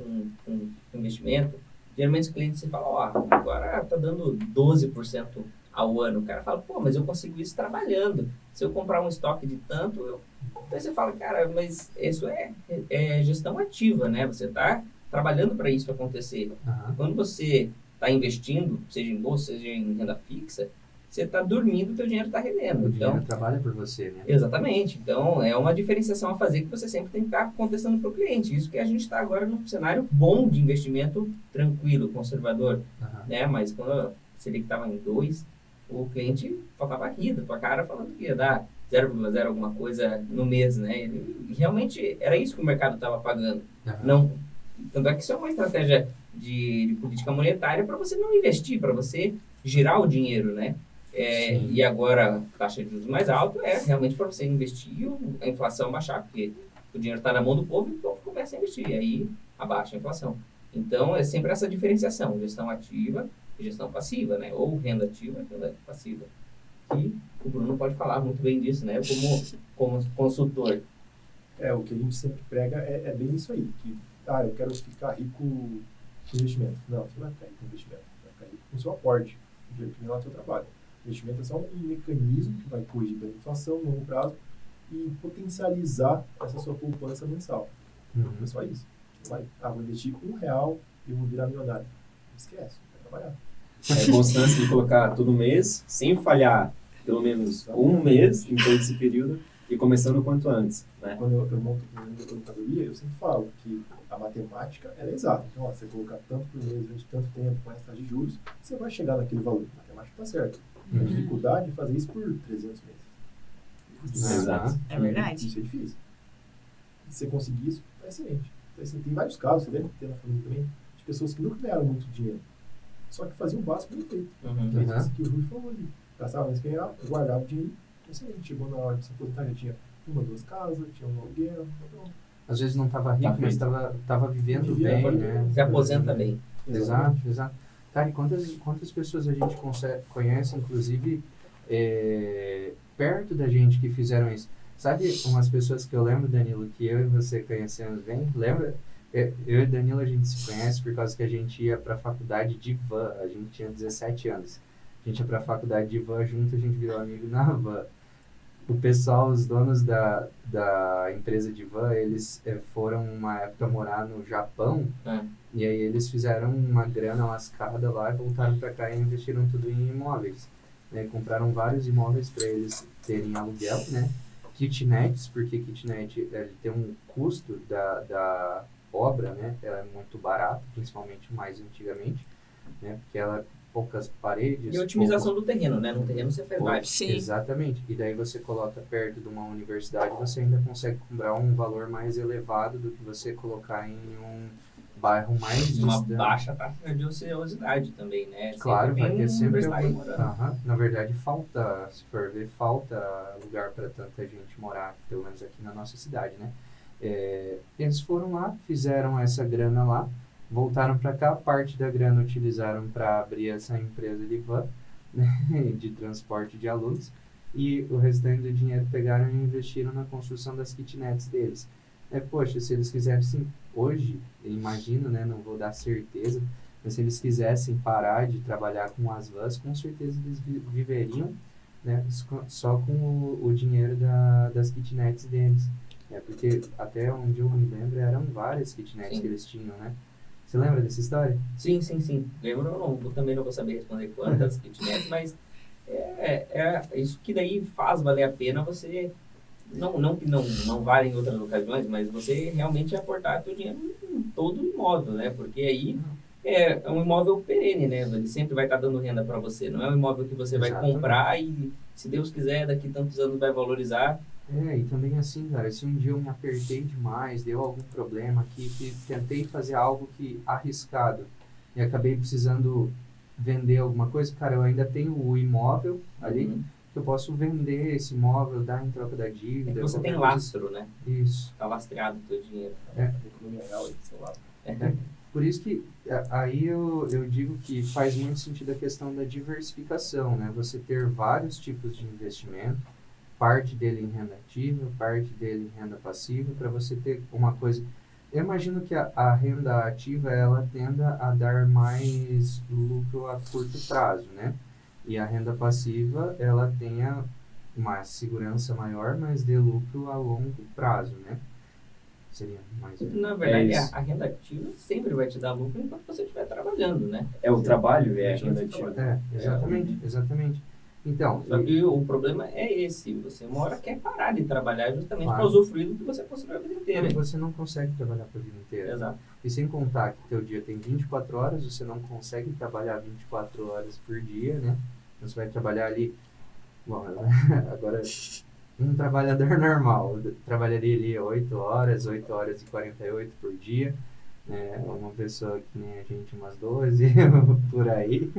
C: com investimento, geralmente os clientes você fala, agora tá dando 12% ao ano. O cara fala, pô, mas eu consigo isso trabalhando. Se eu comprar um estoque de tanto, Aí você fala, cara, mas isso é gestão ativa, né? Você tá trabalhando para isso acontecer. Quando você está investindo, seja em bolsa, seja em renda fixa, você está dormindo, o teu dinheiro está rendendo.
A: O dinheiro trabalha por você, né?
C: Exatamente. Então, é uma diferenciação a fazer que você sempre tem que estar contestando para o cliente. Isso que a gente está agora num cenário bom de investimento tranquilo, conservador. Né? Mas quando a Selic estava em 2, o cliente faltava rir da tua cara falando que ia dar 0,0 alguma coisa no mês, né? E realmente era isso que o mercado estava pagando. Não, tanto é que isso é uma estratégia de política monetária para você não investir, para você girar o dinheiro, né? E agora a taxa de juros mais alta é realmente para você investir e a inflação baixar, porque o dinheiro está na mão do povo e o povo começa a investir, e aí abaixa a inflação. Então é sempre essa diferenciação, gestão ativa e gestão passiva, né? Ou renda ativa e renda passiva. E o Bruno pode falar muito bem disso, né? Como consultor.
B: O que a gente sempre prega é bem isso aí, que eu quero ficar rico com investimento. Não, você não vai ficar rico com investimento, você vai ficar rico com o seu aporte, o dinheiro que vem lá do seu trabalho. Investimento é só um mecanismo que vai corrigir a inflação no longo prazo e potencializar essa sua poupança mensal. É só isso. Vou investir R$1 e eu vou virar milionário. Esquece, vai trabalhar.
D: É constância de colocar todo mês, sem falhar pelo menos um mês em todo esse período e começando o quanto antes. Né?
B: Quando eu monto a minha aposentadoria, eu sempre falo que a matemática é exata. Então, você colocar tanto por mês durante tanto tempo com essa taxa de juros, você vai chegar naquele valor. A matemática está certa. A dificuldade é fazer isso por 300 meses.
D: Exato.
E: É verdade.
B: Isso é difícil. Se você conseguir isso, tá excelente. Tem vários casos, você deve ter na família também, de pessoas que nunca ganharam muito dinheiro, só que faziam o básico bem feito. Isso que o Rui falou ali. Gastava mais que ganhava, guardava o dinheiro, excelente. Chegou na hora de se aposentar, já tinha 1, 2 casas, tinha um aluguel. Então,
A: às vezes não estava rico, mas estava vivendo bem, né?
C: Se aposenta bem.
A: Exato. Cara, e quantas pessoas a gente conhece, inclusive, perto da gente que fizeram isso? Sabe umas pessoas que eu lembro, Danilo, que eu e você conhecemos bem? Lembra? Eu e Danilo, a gente se conhece por causa que a gente ia para a faculdade de van. A gente tinha 17 anos. A gente ia para a faculdade de van junto, a gente virou amigo na van. O pessoal, os donos da empresa de van, eles foram uma época morar no Japão. E aí eles fizeram uma grana lascada lá e voltaram para cá e investiram tudo em imóveis. Né? Compraram vários imóveis para eles terem aluguel, né? Kitnets, porque kitnet tem um custo da obra, né? Ela é muito barata, principalmente mais antigamente, né? Porque ela poucas paredes.
C: E a otimização do terreno, né? No terreno você faz
A: pouco-
C: vários.
E: Sim.
A: Exatamente. E daí você coloca perto de uma universidade, você ainda consegue cobrar um valor mais elevado do que você colocar em um bairro mais
C: Uma
A: distante.
C: baixa taxa de ociosidade também, né?
A: Claro,
C: Sempre
A: vai
C: tem
A: ter
C: um
A: sempre
C: universitário
A: algum...
C: morando.
A: Aham. Na verdade, falta, se for ver, falta lugar para tanta gente morar, pelo menos aqui na nossa cidade, né? Eles foram lá, fizeram essa grana lá, voltaram para cá, parte da grana utilizaram para abrir essa empresa de van, né, de transporte de alunos, e o restante do dinheiro pegaram e investiram na construção das kitnets deles. Poxa, se eles quisessem hoje, eu imagino, né, não vou dar certeza, mas se eles quisessem parar de trabalhar com as vans, com certeza eles viveriam, né, só com o dinheiro das kitnets deles. Porque até onde eu me lembro eram várias kitnets
C: Sim.
A: que eles tinham, né? Você lembra dessa história?
C: Sim, sim, sim. Lembro, eu também não vou saber responder quantas kitnets, mas é isso que daí faz valer a pena você, não que não vale em outras ocasiões, mas você realmente aportar seu dinheiro em todo o imóvel, né? Porque aí é um imóvel perene, né? Ele sempre vai estar dando renda para você. Não é um imóvel que você vai
A: Exatamente.
C: comprar e, se Deus quiser, daqui a tantos anos vai valorizar.
A: E também assim, cara, se um dia eu me apertei demais, deu algum problema aqui, que tentei fazer algo que arriscado e acabei precisando vender alguma coisa, cara, eu ainda tenho o imóvel ali,
C: Uhum.
A: que eu posso vender esse imóvel, dar em troca da
C: É
A: dívida.
C: que você tem
A: qualquer coisa.
C: lastro, né?
A: Isso.
C: Tá lastreado o teu dinheiro.
B: Economia real aí do seu lado.
A: Por isso que aí eu digo que faz muito sentido a questão da diversificação, né? Você ter vários tipos de investimento, parte dele em renda ativa, parte dele em renda passiva, para você ter uma coisa. Eu imagino que a renda ativa ela tenda a dar mais lucro a curto prazo, né? E a renda passiva ela tenha uma segurança maior, mas dê lucro a longo prazo, né? Seria mais ou menos.
C: Na verdade,
D: isso.
C: a renda ativa sempre vai te dar lucro enquanto você estiver trabalhando, né?
D: É o trabalho, é a renda ativa.
A: Exatamente. Então,
C: Só que o problema é esse. Você uma hora quer parar de trabalhar justamente
A: Claro.
C: para usufruir do que você construiu a vida inteira.
A: você não consegue trabalhar para a vida inteira.
C: Exato.
A: E sem contar que teu dia tem 24 horas, você não consegue trabalhar 24 horas por dia, né? Você vai trabalhar ali... Bom, agora, um trabalhador normal trabalharia ali 8 horas e 48 por dia. Uma pessoa que nem a gente, umas 12, por aí.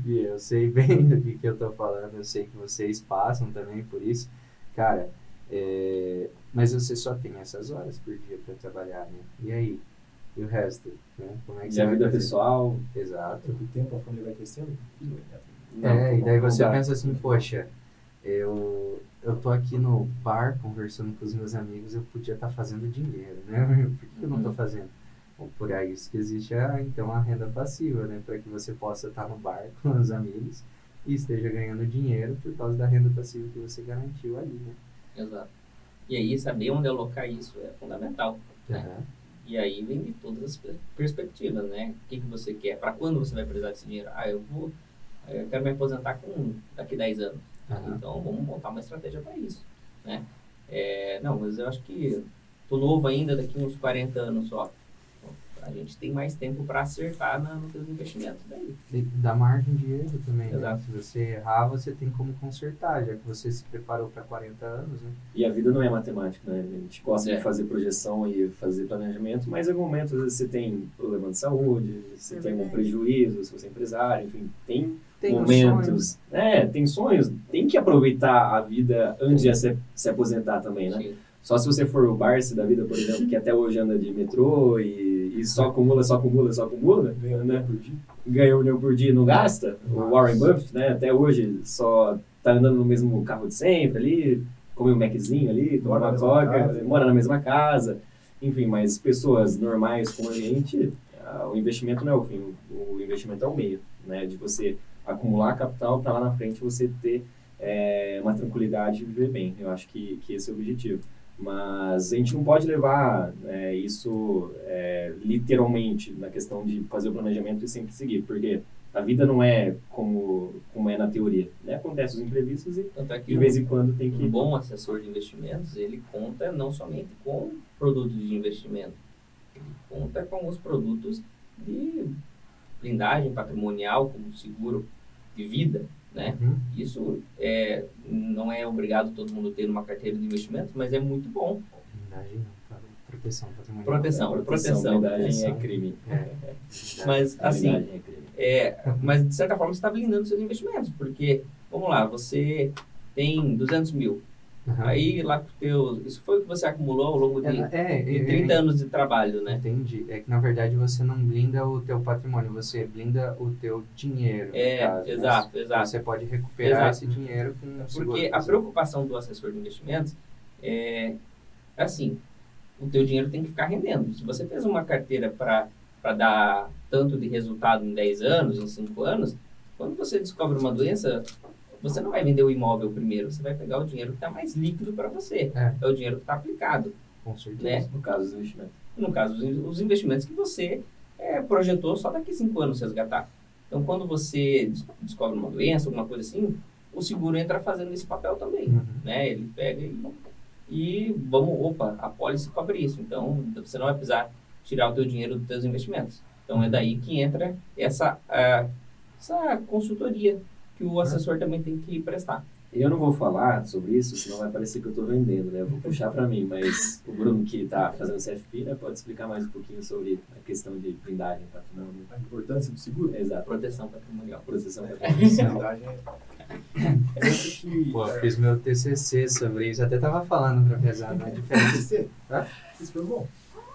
A: E eu sei bem do que eu tô falando, eu sei que vocês passam também por isso. Cara, mas você só tem essas horas por dia para trabalhar, né? E aí? E o resto? Né? Como é que
D: E
A: você
D: a
A: vai
D: vida
A: fazer?
D: pessoal.
A: Exato.
B: Com o tempo a família vai crescendo, filho vai
A: E daí
D: não
A: você
D: dá.
A: pensa assim, poxa, eu tô aqui no bar conversando com os meus amigos, eu podia estar fazendo dinheiro, né? Por que eu não tô fazendo? Bom, por aí isso que existe então a renda passiva, né? Para que você possa estar no bar com os amigos e esteja ganhando dinheiro por causa da renda passiva que você garantiu ali, né?
C: Exato. E aí, saber onde alocar isso é fundamental.
A: Aham.
C: E aí vem de todas as perspectivas, né? O que você quer? Para quando você vai precisar desse dinheiro? Eu quero me aposentar daqui a 10 anos.
A: Aham.
C: Então, vamos montar uma estratégia para isso, né? Não, mas eu acho que tô novo ainda, daqui uns 40 anos só. A gente tem mais tempo para acertar nos seus investimentos daí.
A: E dá margem de erro também, né?
C: Exato.
A: Se você errar, você tem como consertar, já que você se preparou para 40 anos, né?
D: E a vida não é matemática, né? A gente gosta
C: É.
D: de fazer projeção e fazer planejamento, mas em algum momento, às vezes, você tem problema de saúde, você tem algum prejuízo, se você é empresário, enfim, tem
A: Tem
D: momentos. Tem sonhos, tem que aproveitar a vida antes de se aposentar também, né?
C: Sim.
D: Só se você for o Barça da vida, por exemplo, que até hoje anda de metrô e só acumula, né?
B: por dia.
D: Ganha 1 milhão por dia e não gasta. O
A: Nossa.
D: Warren Buffett, né? Até hoje só tá andando no mesmo carro de sempre ali, come um Maczinho ali, toma
B: Mora
D: uma
B: na mesma
D: coca,
B: casa.
D: mora na mesma casa. Enfim, mas pessoas normais como a gente, o investimento não é o fim, o investimento é o meio, né? De você acumular capital para lá na frente você ter uma tranquilidade e viver bem. Eu acho que esse é o objetivo. Mas a gente não pode levar isso literalmente na questão de fazer o planejamento e sempre seguir, porque a vida não é como é na teoria, né? Acontecem os imprevistos e
C: Tanto é que
D: de vez em quando tem que...
C: um bom assessor de investimentos, ele conta não somente com produtos de investimento, ele conta com os produtos de blindagem patrimonial como seguro de vida, né?
A: Uhum.
C: Isso não é obrigado todo mundo ter uma carteira de investimentos, mas é muito bom.
A: Blindagem não, tá? Proteção patrimonial.
C: Proteção.
D: Blindagem é crime.
C: Mas, assim,
D: Blindagem é crime.
C: mas de certa forma você está blindando seus investimentos, porque, vamos lá, você tem 200 mil,
A: Uhum.
C: aí lá com isso foi o que você acumulou ao longo de
A: É,
C: 30 anos de trabalho, né?
A: Entendi. É que, na verdade, você não blinda o teu patrimônio, você blinda o teu dinheiro, no caso, né?
C: Exato.
A: Você pode recuperar
C: Exato.
A: esse dinheiro com o seguro.
C: Porque a preocupação do assessor de investimentos é assim, o teu dinheiro tem que ficar rendendo. Se você fez uma carteira para dar tanto de resultado em 10 anos, em 5 anos, quando você descobre uma doença, você não vai vender o imóvel primeiro, você vai pegar o dinheiro que está mais líquido para você. É o dinheiro que está aplicado.
A: Com certeza.
C: Né?
D: No caso dos investimentos.
C: No caso, os investimentos que você projetou só daqui 5 anos resgatar. Então, quando você descobre uma doença, alguma coisa assim, o seguro entra fazendo esse papel também.
A: Uhum.
C: Né? Ele pega e a pólice cobre isso. Então, você não vai precisar tirar o teu dinheiro dos teus investimentos. Então, é daí que entra essa consultoria que o assessor também tem que prestar.
D: Eu não vou falar sobre isso, senão vai parecer que eu estou vendendo, né? Eu vou puxar para mim, mas o Bruno, que está fazendo CFP, né, pode explicar mais um pouquinho sobre a questão de blindagem patrimonial.
B: A importância do seguro?
D: Exato.
C: Proteção patrimonial.
D: Proteção
B: A
D: patrimonial.
B: blindagem é isso que...
A: Pô, eu fiz meu TCC sobre isso, até tava falando pra pesar, não é diferente.
B: TCC?
A: Hã?
B: Isso foi bom.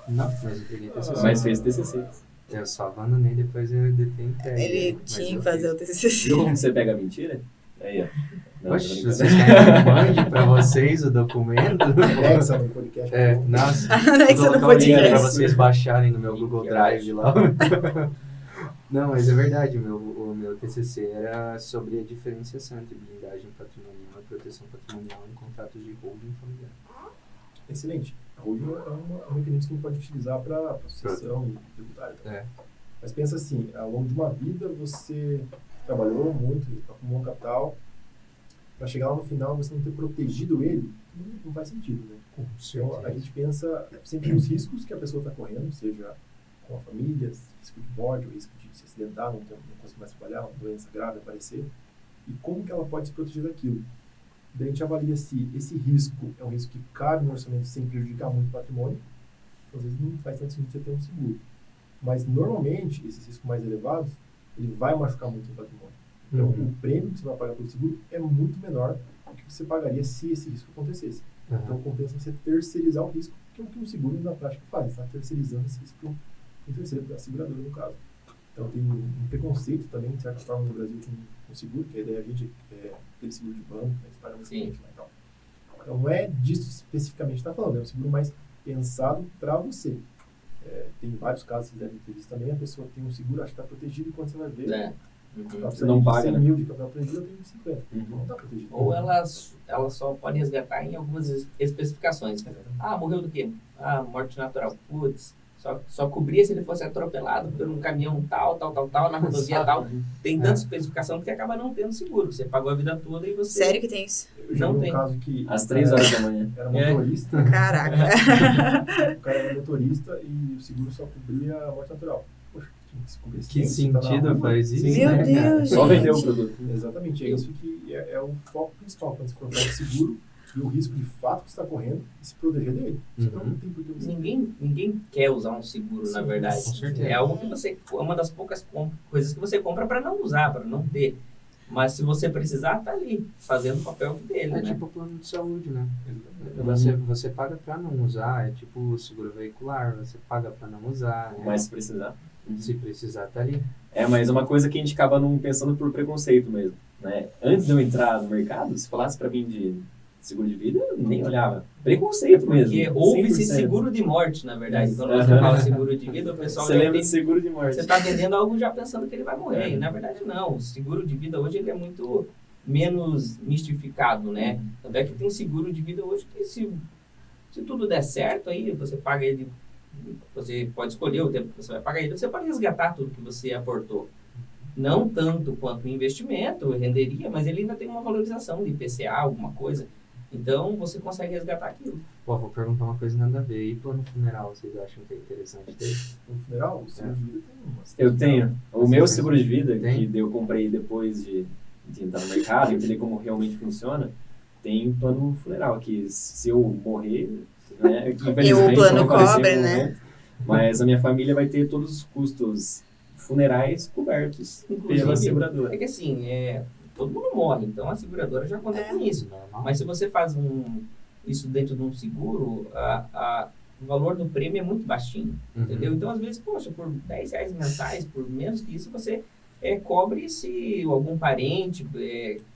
A: Não, mas eu peguei TCC.
D: Mas fez TCC.
A: Eu só abandonei, depois eu detei entregue.
E: Ele
A: Mas
E: tinha
A: eu
E: que fazer o
A: fiz.
E: TCC.
D: Viu como você pega a mentira? Aí, ó. Não,
A: Oxe,
D: tô
A: vocês
D: brincando.
A: querem que eu mande pra vocês o documento?
B: Anexa no podcast.
A: Nossa.
E: Anexa no
A: Vou colocar o link pra
E: podcast.
A: vocês baixarem no meu Google
C: Que
A: Drive lá. Não, mas é verdade, o meu TCC era sobre a diferenciação entre blindagem patrimonial e proteção patrimonial em contratos de holding familiar.
B: Excelente. A holding é um mecanismo que a gente pode utilizar para sucessão e tributário. Mas pensa assim, ao longo de uma vida você trabalhou muito, acumulou um capital, para chegar lá no final você não ter protegido ele, não faz sentido, né? Então a gente pensa sempre nos riscos que a pessoa está correndo, seja com a família, risco de morte, o risco de se acidentar, não conseguir mais trabalhar, uma doença grave aparecer, e como que ela pode se proteger daquilo. Daí a gente avalia se esse risco é um risco que cabe no orçamento sem prejudicar muito o patrimônio, às vezes não faz tanto sentido você ter um seguro. Mas normalmente, esses riscos mais elevados, ele vai machucar muito o patrimônio. Então, o prêmio que você vai pagar pelo seguro é muito menor do que você pagaria se esse risco acontecesse. Então, compensa você terceirizar o risco, que é o que um seguro na prática faz, está terceirizando esse risco para um terceiro, para a seguradora, no caso. Então, tem um preconceito também, de certa forma, no Brasil com o seguro, que a ideia é aquele seguro de banco, né, você paga mais cliente lá e tal. Então, não é disso especificamente que está falando, é um seguro mais pensado para você. Tem vários casos que devem ter visto também, a pessoa tem um seguro, acha que está protegido, e quando você vai ver,
D: Você não paga,
B: 100
D: né?
B: mil de capital protegido, eu tenho 50. Não está protegido.
C: Ou ela só pode resgatar em algumas especificações. Morreu do quê? Morte natural. Putz, só cobria se ele fosse atropelado por um caminhão tal, na rodovia tal. Tem tanta especificação que você acaba não tendo seguro. Você pagou a vida toda e você...
E: Sério que tem isso?
B: Eu já
C: Não
B: vi
C: tem.
B: um caso que
D: Às 3 horas da manhã.
B: era motorista,
E: Caraca.
B: o cara era motorista e o seguro só cobria a morte natural. Poxa, tinha que se cobrir
A: Que
B: acidente, você tá na
A: sentido
B: rua.
A: faz isso,
E: Meu
A: né, cara?
E: Deus,
D: Só
E: gente.
D: vendeu o produto.
B: Exatamente, é isso que é o foco principal. Quando você for fazer seguro, e o risco de fato que você está correndo e se proteger dele. Senão não tem por que você...
C: Ninguém quer usar um seguro, na verdade.
A: com certeza.
C: É algo que uma das poucas coisas que você compra para não usar, para não ter. Mas se você precisar, tá ali, fazendo o papel dele,
A: É
C: né?
A: tipo plano de saúde, né?
B: Exatamente.
A: Você paga pra não usar, é tipo seguro veicular, você paga pra não usar, né?
D: Mas se precisar.
A: Se precisar, tá ali.
D: Mas é uma coisa que a gente acaba não pensando por preconceito mesmo, né? Antes de eu entrar no mercado, se falasse pra mim de seguro de vida, eu nem olhava. Preconceito mesmo.
C: Porque houve-se
D: 100%.
C: seguro de morte, na verdade. Quando
D: Uhum.
C: você fala seguro de vida, o pessoal
D: Você
C: já
D: lembra
C: tem...
D: de seguro de morte.
C: Você está vendendo algo já pensando que ele vai morrer. E, na verdade, não. O seguro de vida hoje ele é muito menos mistificado, né? Tanto é que tem um seguro de vida hoje que se tudo der certo, aí você paga ele, você pode escolher o tempo que você vai pagar ele, você pode resgatar tudo que você aportou. Não tanto quanto o investimento renderia, mas ele ainda tem uma valorização de IPCA, alguma coisa. Então, você consegue resgatar aquilo.
A: Pô, vou perguntar uma coisa nada a ver. E plano funeral, vocês acham que é interessante ter?
B: No funeral, o seguro de vida tem umas.
D: Eu tenho. O meu seguro de vida,
A: Tem?
D: que eu comprei depois de entrar no mercado, entender como realmente funciona, tem plano funeral, que se eu morrer, né, que infelizmente
E: plano
D: não vai aparecer
E: cobre,
D: no
E: né?
D: momento, mas a minha família vai ter todos os custos funerais cobertos
C: Inclusive,
D: pela seguradora.
C: É que assim, todo mundo morre, então a seguradora já conta com isso.
A: Normal.
C: Mas se você faz isso dentro de um seguro, o valor do prêmio é muito baixinho, entendeu? Então, às vezes, poxa, por R$10 mensais, por menos que isso, você cobre se algum parente,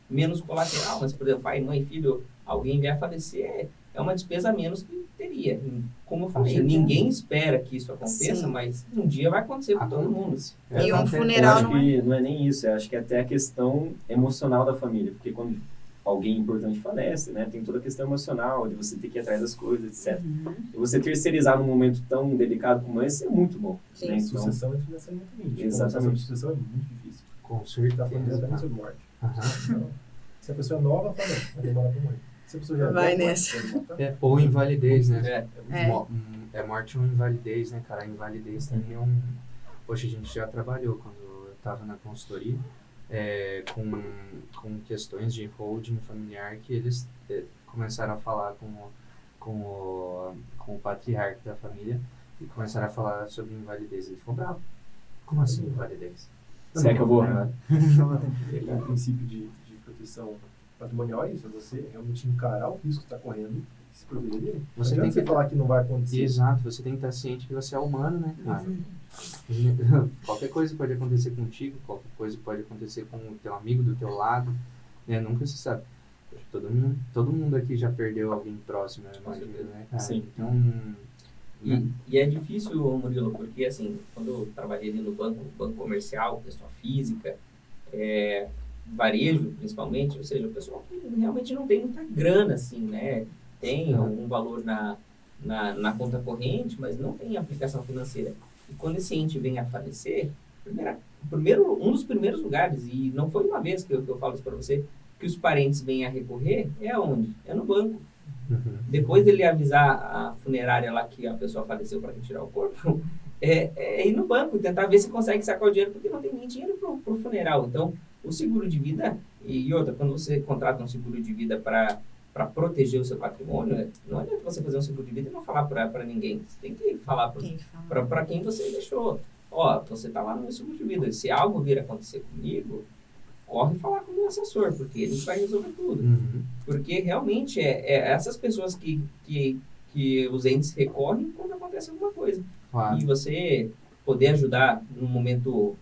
C: menos colateral. Mas, por exemplo, pai, mãe, filho, alguém vier a falecer, é uma despesa a menos que teria. Como eu falei,
A: certeza.
C: ninguém espera que isso aconteça,
E: Sim.
C: mas um dia vai acontecer com todo mundo.
E: E um
A: Acontece.
D: Eu
E: funeral
D: acho
E: não é.
D: que não é nem isso, eu acho que é até a questão emocional da família, porque quando alguém importante falece, né, tem toda a questão emocional de você ter que ir atrás das coisas, etc. E você terceirizar num momento tão delicado como esse é muito bom.
E: Sim.
D: Né? Então,
B: Sucessão entre nessa é muito limite.
D: Exatamente.
B: Conversação de sucessão é muito difícil.
A: Com
B: Tá falando
A: certeza.
B: exatamente sobre morte.
A: Aham.
B: Então, se a pessoa é nova, fala, vai demorar pra morrer. Se a pessoa já
E: Vai
B: velha,
E: nessa.
B: vai matar.
A: Ou invalidez, né?
E: É.
A: É morte ou invalidez, né, cara? A invalidez também é um... Poxa, a gente já trabalhou quando eu estava na consultoria com questões de holding familiar que eles começaram a falar com o patriarca da família e começaram a falar sobre invalidez. Ele ficou bravo. Como assim invalidez?
D: será que eu vou?
B: E o princípio de proteção patrimonial é isso, é você realmente encarar o risco que está correndo e se proteger dele.
A: Você
B: Não
A: tem
B: adianta você
A: que-
B: falar que não vai acontecer.
A: Exato, você tem que estar ciente que você é humano, né, cara? Qualquer coisa pode acontecer contigo, qualquer coisa pode acontecer com o teu amigo do teu lado, né? Nunca se sabe. Todo mundo aqui já perdeu alguém próximo, eu imagino, né, cara?
D: Sim.
A: Então,
C: E é difícil, Murilo, porque assim, quando eu trabalhei ali no banco comercial, pessoa física, varejo principalmente, ou seja, o pessoal que realmente não tem muita grana, assim, né? Tem algum valor na conta corrente, mas não tem aplicação financeira. E quando esse ente vem a falecer, um dos primeiros lugares, e não foi uma vez que eu falo isso para você, que os parentes vêm a recorrer, é aonde? É no banco. Depois dele avisar a funerária lá que a pessoa faleceu para retirar o corpo, é ir no banco e tentar ver se consegue sacar o dinheiro, porque não tem nem dinheiro pro funeral. Então, o seguro de vida, e outra, quando você contrata um seguro de vida para proteger o seu patrimônio, não adianta você fazer um seguro de vida e não falar para ninguém. Você tem que falar
E: Tem que falar.
C: para quem você deixou. Ó, você tá lá no meu seguro de vida. Se algo vir a acontecer comigo, corre falar com o meu assessor, porque ele vai resolver tudo. Porque realmente essas pessoas que os entes recorrem quando acontece alguma coisa.
A: claro.
C: E você poder ajudar num momento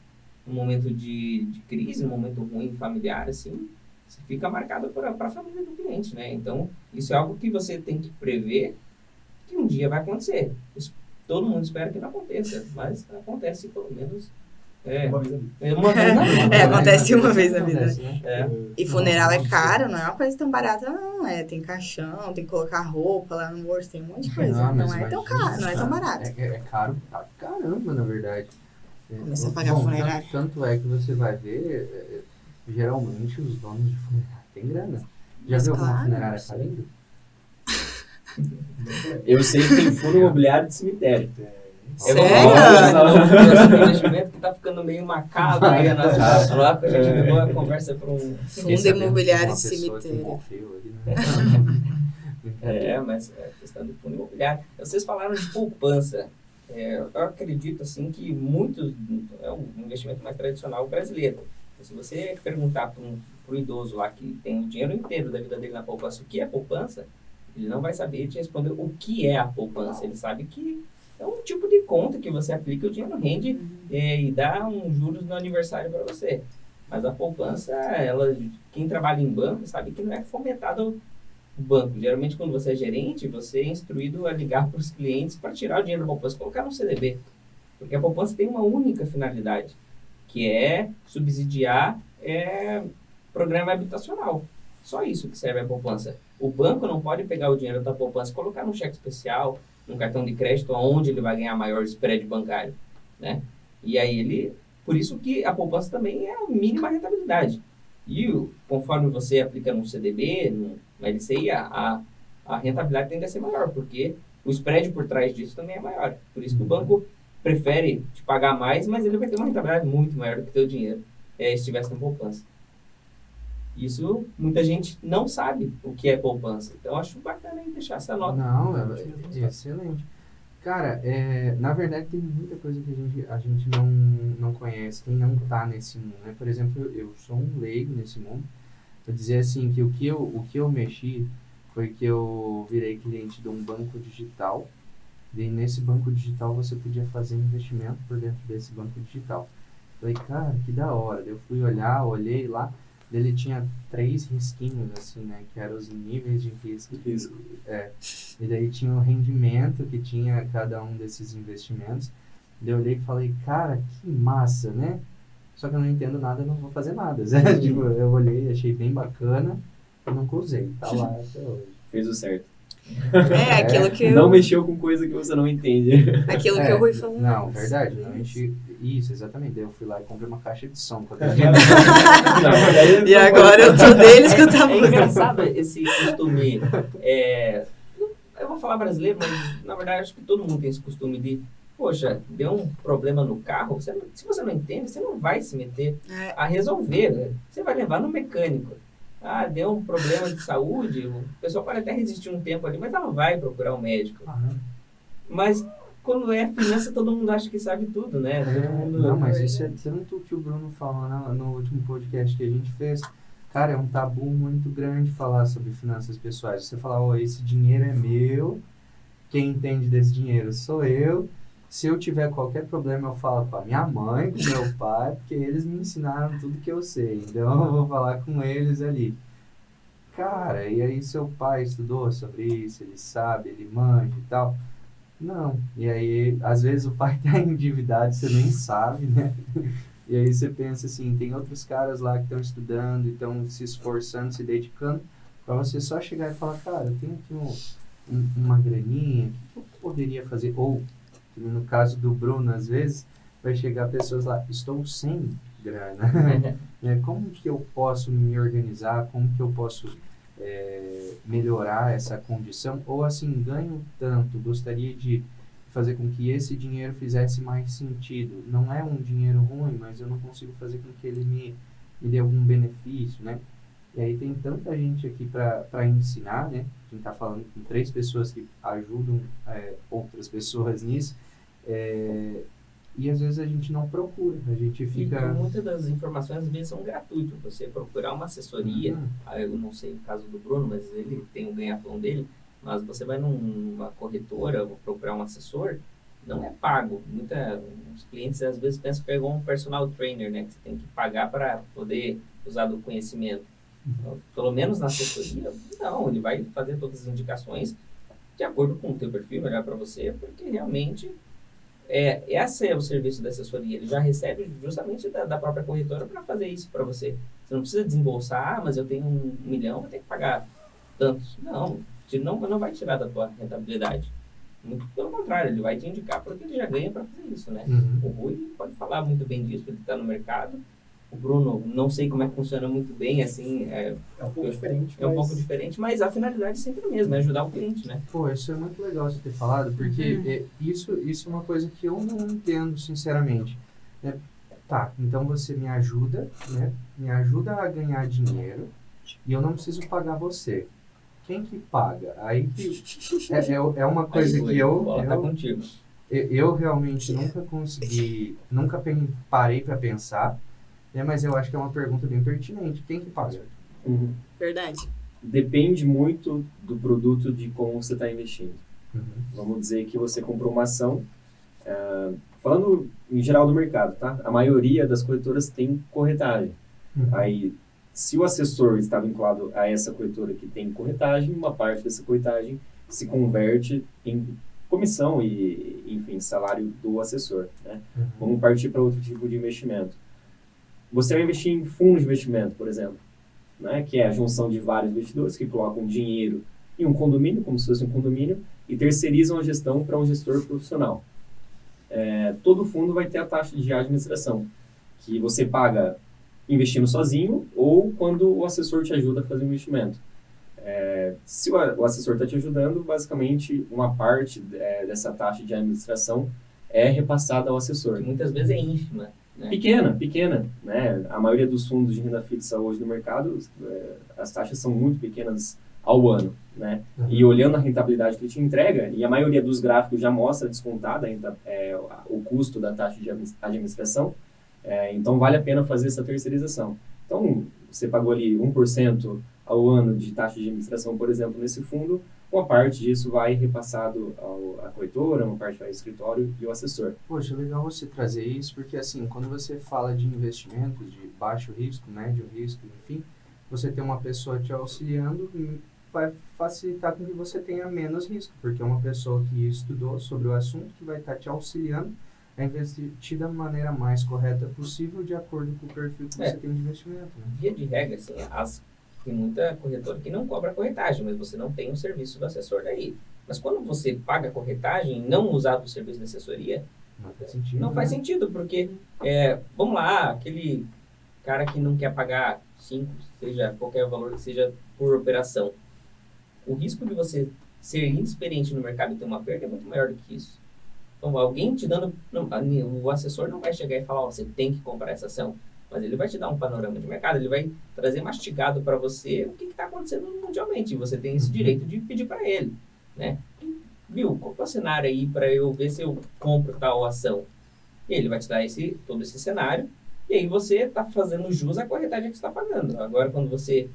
C: de crise, num momento ruim familiar, assim, você fica marcado para a família do cliente, né? Então, isso é algo que você tem que prever que um dia vai acontecer. Isso, todo mundo espera que não aconteça, mas acontece pelo menos
B: Uma vez a vida.
C: uma vez na vida.
E: Acontece uma vez na vida.
A: Acontece, né?
E: E funeral é caro, não é uma coisa tão barata, não. Tem caixão, tem que colocar roupa lá no morto, tem um monte de coisa.
A: mas
E: Não é tão
A: imagina,
E: caro, não é tão
A: cara,
E: barato.
A: É caro pra caramba, na verdade.
E: Começar a pagar
A: Bom,
E: funerário.
A: Tanto é que você vai ver, geralmente os donos de funerária têm grana. Já
E: Mas
A: viu alguma
E: claro,
A: funerária
E: sim.
A: falindo?
D: Eu sei que tem fundo imobiliário de cemitério.
E: Sério?
C: Esse investimento que tá ficando meio macabro aí a nossa troca, a gente levou a conversa para um...
E: Fundo imobiliário de
A: Uma pessoa que
E: cemitério.
A: morreu ali, né?
C: Mas é questão do fundo imobiliário. Vocês falaram de poupança. Eu acredito, assim, que muitos... É um investimento mais tradicional brasileiro. Se você perguntar para um idoso lá que tem o dinheiro inteiro da vida dele na poupança, o que é poupança, ele não vai saber te responder o que é a poupança. Ele sabe que é um tipo de conta que você aplica, o dinheiro rende e dá um juros no aniversário para você. Mas a poupança, quem trabalha em banco sabe que não é fomentado o banco. Geralmente, quando você é gerente, você é instruído a ligar para os clientes para tirar o dinheiro da poupança e colocar no CDB. Porque a poupança tem uma única finalidade, que é subsidiar programa habitacional. Só isso que serve a poupança. O banco não pode pegar o dinheiro da poupança e colocar num cheque especial, num cartão de crédito, onde ele vai ganhar maior spread bancário, né? E aí por isso que a poupança também é a mínima rentabilidade. E conforme você aplica no CDB, no LCI, a a rentabilidade tende a ser maior, porque o spread por trás disso também é maior. Por isso que o banco prefere te pagar mais, mas ele vai ter uma rentabilidade muito maior do que o teu dinheiro se estivesse na poupança. Isso, muita gente não sabe o que é poupança. Então, acho bacana aí deixar essa nota.
A: Não, é excelente. Cara, na verdade tem muita coisa que a gente não conhece, quem não tá nesse mundo, né? Por exemplo, eu sou um leigo nesse mundo. Vou dizer assim, que o que eu mexi foi que eu virei cliente de um banco digital. E nesse banco digital você podia fazer investimento por dentro desse banco digital. Falei, cara, que da hora. Eu fui olhei lá, ele tinha 3 risquinhos, assim, né? Que eram os níveis de risco. E daí tinha o rendimento que tinha cada um desses investimentos. Daí eu olhei e falei, cara, que massa, né? Só que eu não entendo nada, não vou fazer nada. Tipo, eu olhei, achei bem bacana, eu nunca usei. Tá lá até hoje.
D: Fez o certo.
E: Aquilo que
D: Não mexeu com coisa que você não entende.
E: Aquilo que o Rui falou.
A: Não, verdade. Não enchi... Isso, exatamente. Daí eu fui lá e comprei uma caixa de som.
E: E agora eu tô deles que eu
C: É
E: tava
C: engraçado esse costume. Eu vou falar brasileiro, mas na verdade acho que todo mundo tem esse costume de, poxa, deu um problema no carro, se você não entende, você não vai se meter a resolver, né? Você vai levar no mecânico. Deu um problema de saúde, o pessoal pode até resistir um tempo ali, mas ela vai procurar um médico. Mas quando é finança, todo mundo acha que sabe tudo, né? Todo mundo...
A: Não, mas isso é tanto o que o Bruno falou no último podcast que a gente fez. Cara, é um tabu muito grande falar sobre finanças pessoais. Você falar, esse dinheiro é meu, quem entende desse dinheiro sou eu. Se eu tiver qualquer problema, eu falo com a minha mãe, com meu pai, porque eles me ensinaram tudo que eu sei. Então, eu vou falar com eles ali. Cara, e aí seu pai estudou sobre isso, ele sabe, ele manja e tal? Não. E aí, às vezes o pai tá endividado, você nem sabe, né? E aí você pensa assim, tem outros caras lá que estão estudando, estão se esforçando, se dedicando, para você só chegar e falar, cara, eu tenho aqui uma graninha, o que eu poderia fazer? Ou, no caso do Bruno, às vezes, vai chegar pessoas lá, estou sem grana. Como que eu posso me organizar? Como que eu posso melhorar essa condição? Ou assim, ganho tanto, gostaria de fazer com que esse dinheiro fizesse mais sentido. Não é um dinheiro ruim, mas eu não consigo fazer com que ele me dê algum benefício, né? E aí tem tanta gente aqui para ensinar, né? A gente está falando com 3 pessoas que ajudam outras pessoas nisso. E às vezes a gente não procura, a gente fica...
C: E muitas das informações às vezes são gratuitas. Você procurar uma assessoria, eu não sei o caso do Bruno, mas ele tem o ganha-pão dele, mas você vai numa corretora, procurar um assessor, não é pago. Os clientes às vezes pensam que é igual um personal trainer, né? Que você tem que pagar para poder usar do conhecimento. Então, pelo menos na assessoria, não, ele vai fazer todas as indicações de acordo com o teu perfil, melhor para você, porque realmente esse é o serviço da assessoria. Ele já recebe justamente da própria corretora para fazer isso para você. Você não precisa desembolsar, mas eu tenho 1 milhão, vou ter que pagar tantos. Não vai tirar da tua rentabilidade. Muito pelo contrário, ele vai te indicar porque ele já ganha para fazer isso, né? O Rui pode falar muito bem disso, ele está no mercado. O Bruno, não sei como é que funciona muito bem, assim... É
B: um pouco diferente.
C: Um pouco diferente, mas a finalidade é sempre a mesma, é ajudar o cliente, né?
A: Pô, isso é muito legal você ter falado, porque isso é uma coisa que eu não entendo, sinceramente. Tá, então você me ajuda, né? Me ajuda a ganhar dinheiro e eu não preciso pagar você. Quem que paga? Aí que é uma coisa
C: aí,
A: que eu
C: tá contigo.
A: Eu realmente nunca parei para pensar, né, mas eu acho que é uma pergunta bem pertinente. Quem que paga?
E: Verdade.
D: Depende muito do produto, de como você está investindo. Vamos dizer que você comprou uma ação, falando em geral do mercado, tá? A maioria das corretoras tem corretagem. Aí, se o assessor está vinculado a essa corretora que tem corretagem, uma parte dessa corretagem se converte em comissão e, enfim, salário do assessor, né? Vamos partir para outro tipo de investimento. Você vai investir em fundo de investimento, por exemplo, né? Que é a junção de vários investidores que colocam dinheiro em um condomínio, como se fosse um condomínio, e terceirizam a gestão para um gestor profissional. Todo fundo vai ter a taxa de administração, que você paga investindo sozinho ou quando o assessor te ajuda a fazer o investimento. Se o assessor está te ajudando, basicamente uma parte dessa taxa de administração é repassada ao assessor.
C: Que muitas vezes é ínfima, né?
D: Pequena, né? A maioria dos fundos de renda fixa hoje no mercado, as taxas são muito pequenas ao ano, né? E olhando a rentabilidade que ele te entrega, e a maioria dos gráficos já mostra descontada ainda o custo da taxa de administração, então vale a pena fazer essa terceirização. Então, você pagou ali 1% ao ano de taxa de administração, por exemplo, nesse fundo, uma parte disso vai repassado à corretora, uma parte vai ao escritório e ao assessor.
A: Poxa, legal você trazer isso, porque assim, quando você fala de investimentos de baixo risco, médio risco, enfim, você tem uma pessoa te auxiliando, vai facilitar com que você tenha menos risco, porque é uma pessoa que estudou sobre o assunto que vai estar te auxiliando a investir da maneira mais correta possível, de acordo com o perfil que você tem de investimento. Né?
C: Via de regra, assim, tem muita corretora que não cobra corretagem, mas você não tem o serviço do assessor daí. Mas quando você paga a corretagem e não usar o serviço de assessoria,
A: Não faz sentido.
C: não faz sentido, porque, vamos lá, aquele cara que não quer pagar 5, seja qualquer valor que seja por operação, o risco de você ser inexperiente no mercado e ter uma perda é muito maior do que isso. Então, alguém te dando... o assessor não vai chegar e falar, você tem que comprar essa ação. Mas ele vai te dar um panorama de mercado, ele vai trazer mastigado para você o que está acontecendo mundialmente. E você tem esse direito de pedir para ele, né? Viu, qual é o cenário aí para eu ver se eu compro tal ação? E ele vai te dar todo esse cenário, e aí você está fazendo jus à corretagem que você está pagando. Agora, quando você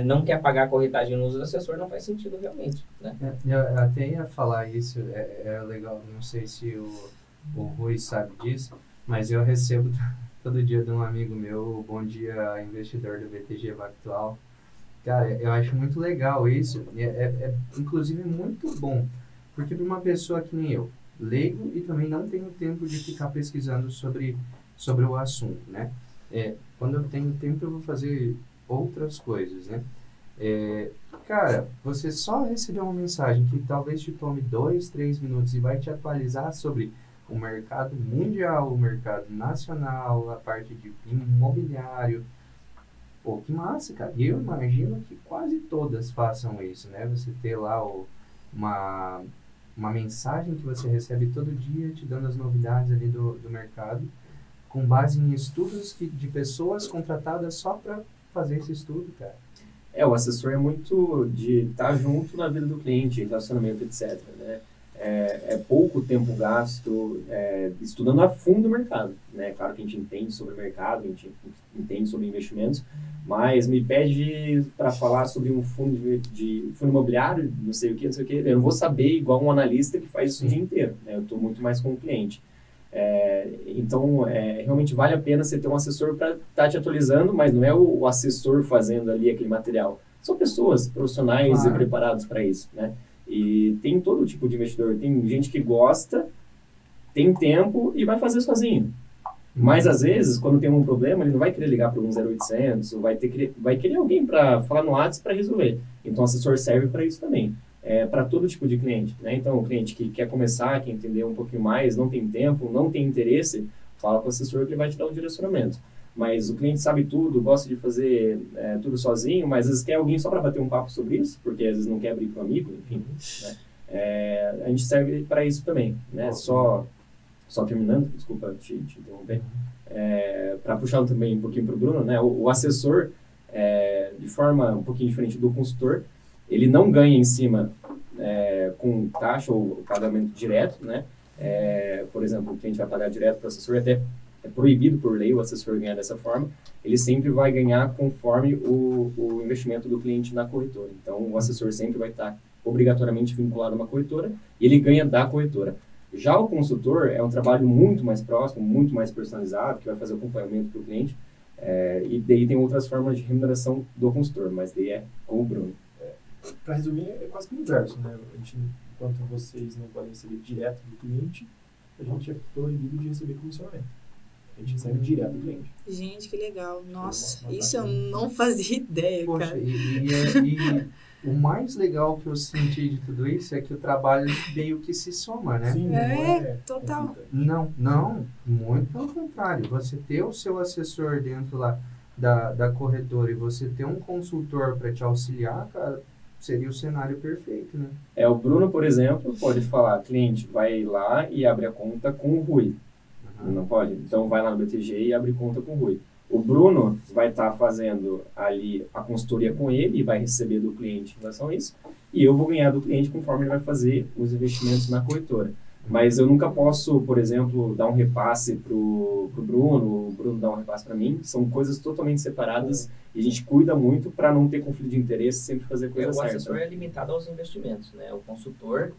C: não quer pagar a corretagem no uso do assessor, não faz sentido realmente, né?
A: Eu até ia falar isso, é legal, não sei se o Rui sabe disso, mas eu recebo todo dia de um amigo meu, bom dia, investidor do BTG Pactual. Cara, eu acho muito legal isso, inclusive muito bom, porque para uma pessoa que nem eu, leigo e também não tenho tempo de ficar pesquisando sobre o assunto, né? Quando eu tenho tempo eu vou fazer outras coisas, né? Cara, você só receber uma mensagem que talvez te tome 2, 3 minutos e vai te atualizar sobre o mercado mundial, o mercado nacional, a parte de imobiliário. Pô, que massa, cara. E eu imagino que quase todas façam isso, né? Você ter lá uma mensagem que você recebe todo dia, te dando as novidades ali do mercado, com base em estudos de pessoas contratadas só para fazer esse estudo, cara.
D: O assessor é muito de estar junto na vida do cliente, relacionamento, etc, né? É pouco tempo gasto estudando a fundo o mercado, né? Claro que a gente entende sobre o mercado, a gente entende sobre investimentos, mas me pede para falar sobre um fundo fundo imobiliário, não sei o que, eu não vou saber igual um analista que faz isso o dia inteiro, né? Eu estou muito mais com o cliente. Então, realmente vale a pena você ter um assessor para estar te atualizando, mas não é o assessor fazendo ali aquele material. São pessoas profissionais e preparados para isso, né? E tem todo tipo de investidor. Tem gente que gosta, tem tempo e vai fazer sozinho. Mas, às vezes, quando tem um problema, ele não vai querer ligar para um 0800, ou vai querer alguém para falar no WhatsApp para resolver. Então, o assessor serve para isso também. Para todo tipo de cliente, né? Então, o cliente que quer começar, quer entender um pouquinho mais, não tem tempo, não tem interesse, fala com o assessor que ele vai te dar um direcionamento. Mas o cliente sabe tudo, gosta de fazer tudo sozinho, mas às vezes quer alguém só para bater um papo sobre isso, porque às vezes não quer abrir para um amigo, enfim, né? A gente serve para isso também, né? Só terminando, desculpa te interromper, para puxar também um pouquinho para o Bruno, né? O assessor, de forma um pouquinho diferente do consultor, ele não ganha em cima com taxa ou pagamento direto, né? Por exemplo, o cliente vai pagar direto para o assessor, até é proibido por lei o assessor ganhar dessa forma, ele sempre vai ganhar conforme o investimento do cliente na corretora. Então, o assessor sempre vai estar obrigatoriamente vinculado a uma corretora e ele ganha da corretora. Já o consultor é um trabalho muito mais próximo, muito mais personalizado, que vai fazer acompanhamento para o cliente, e daí tem outras formas de remuneração do consultor, mas daí é com o Bruno.
B: Para resumir, é quase que o inverso, né? Enquanto vocês não podem receber direto do cliente, a gente é proibido de receber comissionamento. A gente recebe direto do cliente.
E: Gente, que legal. Nossa, isso eu não fazia ideia,
A: Poxa,
E: cara.
A: e o mais legal que eu senti de tudo isso é que o trabalho meio que se soma, né?
B: Sim,
E: total.
A: Não, muito pelo contrário. Você ter o seu assessor dentro lá da corretora e você ter um consultor para te auxiliar, cara, seria o cenário perfeito, né?
D: O Bruno, por exemplo, pode falar, cliente, vai lá e abre a conta com o Rui. Não pode? Então vai lá no BTG e abre conta com o Rui. O Bruno vai estar fazendo ali a consultoria com ele e vai receber do cliente em relação a isso. E eu vou ganhar do cliente conforme ele vai fazer os investimentos na corretora. Mas eu nunca posso, por exemplo, dar um repasse pro Bruno, o Bruno dar um repasse para mim. São coisas totalmente separadas e a gente cuida muito para não ter conflito de interesse, sempre fazer coisa
C: O
D: certa.
C: assessor é limitado aos investimentos, né? O consultor,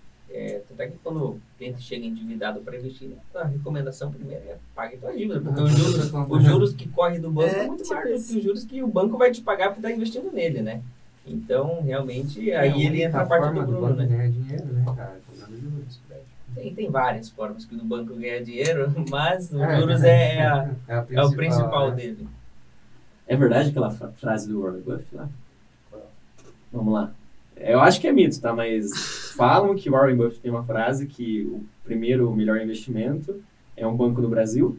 C: até que quando o cliente chega endividado para investir, a recomendação primeiro é pague tua dívida, porque os juros que correm do banco é muito
E: tipo
C: maior do
E: isso.
C: que os juros que o banco vai te pagar por estar investindo nele, né? Então, realmente, aí ele entra a parte do Bruno, né?
A: Ganhar dinheiro, né, cara? Fazendo juros.
C: Tem várias formas que o banco ganha dinheiro, mas os juros é o principal
A: né?
C: dele.
D: É verdade aquela frase do Warren Buffett lá? Vamos lá. Eu acho que é mito, tá? Mas falam que o Warren Buffett tem uma frase que o primeiro melhor investimento é um banco no Brasil,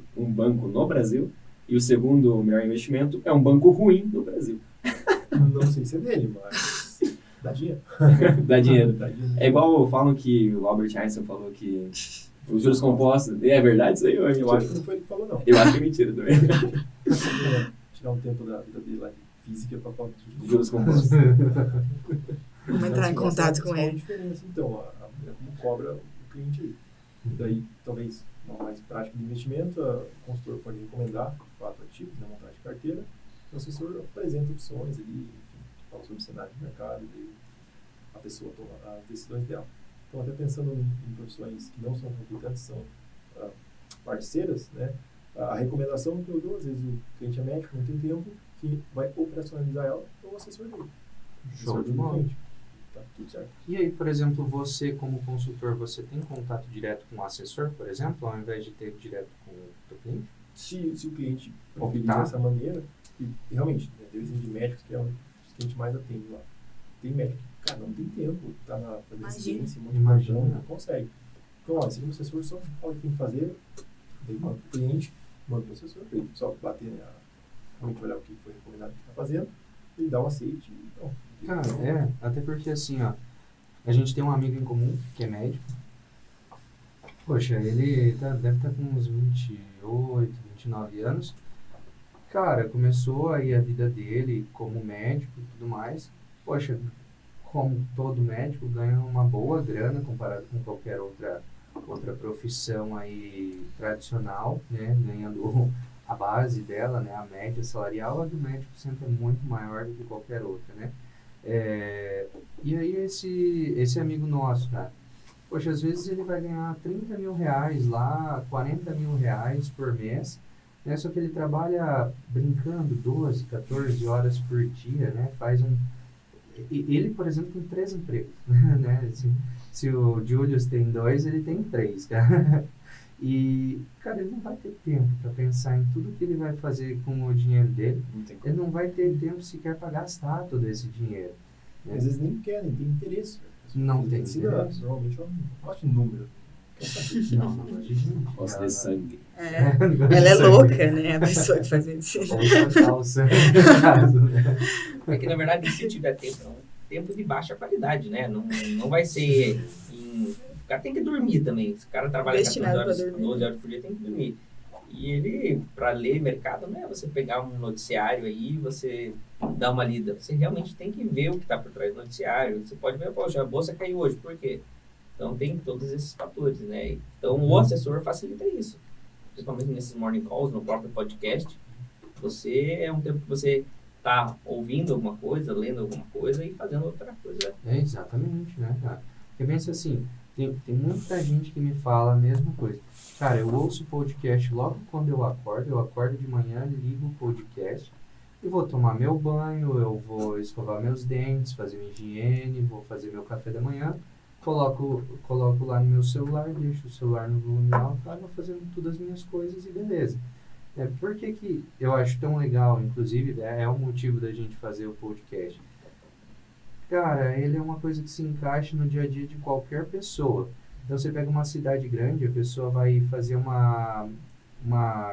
D: e o segundo melhor investimento é um banco ruim no Brasil.
B: Não sei se é dele, mas dá dinheiro.
D: Dá dinheiro.
B: Dá dinheiro.
D: É igual falam que o Albert Einstein falou que os juros compostos... É verdade isso aí?
B: Eu acho que não foi ele que falou, não.
D: Eu acho que é mentira também.
B: Tirar um tempo da vida dele lá de física para falar de
D: Juros compostos.
E: Vamos entrar em contato com
B: Qual a
E: ele.
B: diferença, então, como cobra o cliente aí. Daí, talvez, uma mais prática de investimento, o consultor pode recomendar, de fato, ativos, né, montagem de carteira, o assessor apresenta opções ali, enfim, fala sobre o cenário de mercado, e a pessoa toma as decisões dela. Então, até pensando em profissões que não são conflitantes, são parceiras, né, a recomendação que eu dou, às vezes o cliente é médico, não tem tempo, que vai operacionalizar ela, é o assessor dele.
A: Show de bola.
B: Tá tudo certo.
A: E aí, por exemplo, você como consultor, você tem contato direto com o assessor, por exemplo, ao invés de ter direto com o teu cliente?
B: Se o cliente preferir
A: Optar.
B: dessa maneira, e realmente, né, deu exemplo de médicos, que é um dos que a gente mais atende lá. Tem médico que, cara, não tem tempo, tá fazendo
E: Imagina.
B: residência, um monte de
A: Imagina.
B: plantão, não consegue. Então, ó, se o assessor só fala o que tem que fazer, daí manda o cliente, manda o assessor, ele só bater, né, realmente olhar o que foi recomendado que está fazendo, ele dá um aceite e pronto.
A: Cara, até porque assim, ó, a gente tem um amigo em comum que é médico. Poxa, ele deve estar com uns 28, 29 anos. Cara, começou aí a vida dele como médico e tudo mais. Poxa, como todo médico, ganha uma boa grana comparado com qualquer outra profissão aí tradicional, né? Ganhando a base dela, né? A média salarial, a do médico sempre é muito maior do que qualquer outra, né? E aí esse amigo nosso, cara, poxa, às vezes ele vai ganhar 30 mil reais lá, 40 mil reais por mês, né? Só que ele trabalha brincando 12, 14 horas por dia, né? Ele, por exemplo, tem 3 empregos, né? Se o Julius tem 2, ele tem 3, cara. E, cara, ele não vai ter tempo para pensar em tudo que ele vai fazer com o dinheiro dele.
D: Não tem como.
A: Ele não vai ter tempo sequer para gastar todo esse dinheiro. Né?
B: Às vezes nem querem, tem interesse.
A: Não tem
B: Medicina,
A: interesse.
B: normalmente, eu não gosto de número. Quer saber?
A: Não gosto de gente.
D: Gosto de sangue.
E: Ela é louca, né? A pessoa que faz medicina.
A: Ou sangue, no caso, né?
C: É que, na verdade, se tiver tempo, é um tempo de baixa qualidade, né? Não vai ser... O cara tem que dormir também. Se o cara trabalha 14
E: Destinado
C: horas,
E: pra dormir.
C: 12 horas por dia, tem que dormir. E ele, para ler mercado, não é você pegar um noticiário aí e você dar uma lida. Você realmente tem que ver o que está por trás do noticiário. Você pode ver, poxa, a bolsa caiu hoje, por quê? Então, tem todos esses fatores, né? Então, o assessor facilita isso. Principalmente nesses morning calls, no próprio podcast. É um tempo que você está ouvindo alguma coisa, lendo alguma coisa e fazendo outra coisa.
A: Exatamente, né, cara? Porque pensa assim, tem muita gente que me fala a mesma coisa. Cara, eu ouço o podcast logo quando eu acordo de manhã, ligo o podcast e vou tomar meu banho, eu vou escovar meus dentes, fazer minha higiene, vou fazer meu café da manhã, coloco lá no meu celular, deixo o celular no volume alto, vou fazendo todas as minhas coisas e beleza. Por que eu acho tão legal, inclusive, é o motivo da gente fazer o podcast? Cara, ele é uma coisa que se encaixa no dia a dia de qualquer pessoa. Então, você pega uma cidade grande, a pessoa vai fazer uma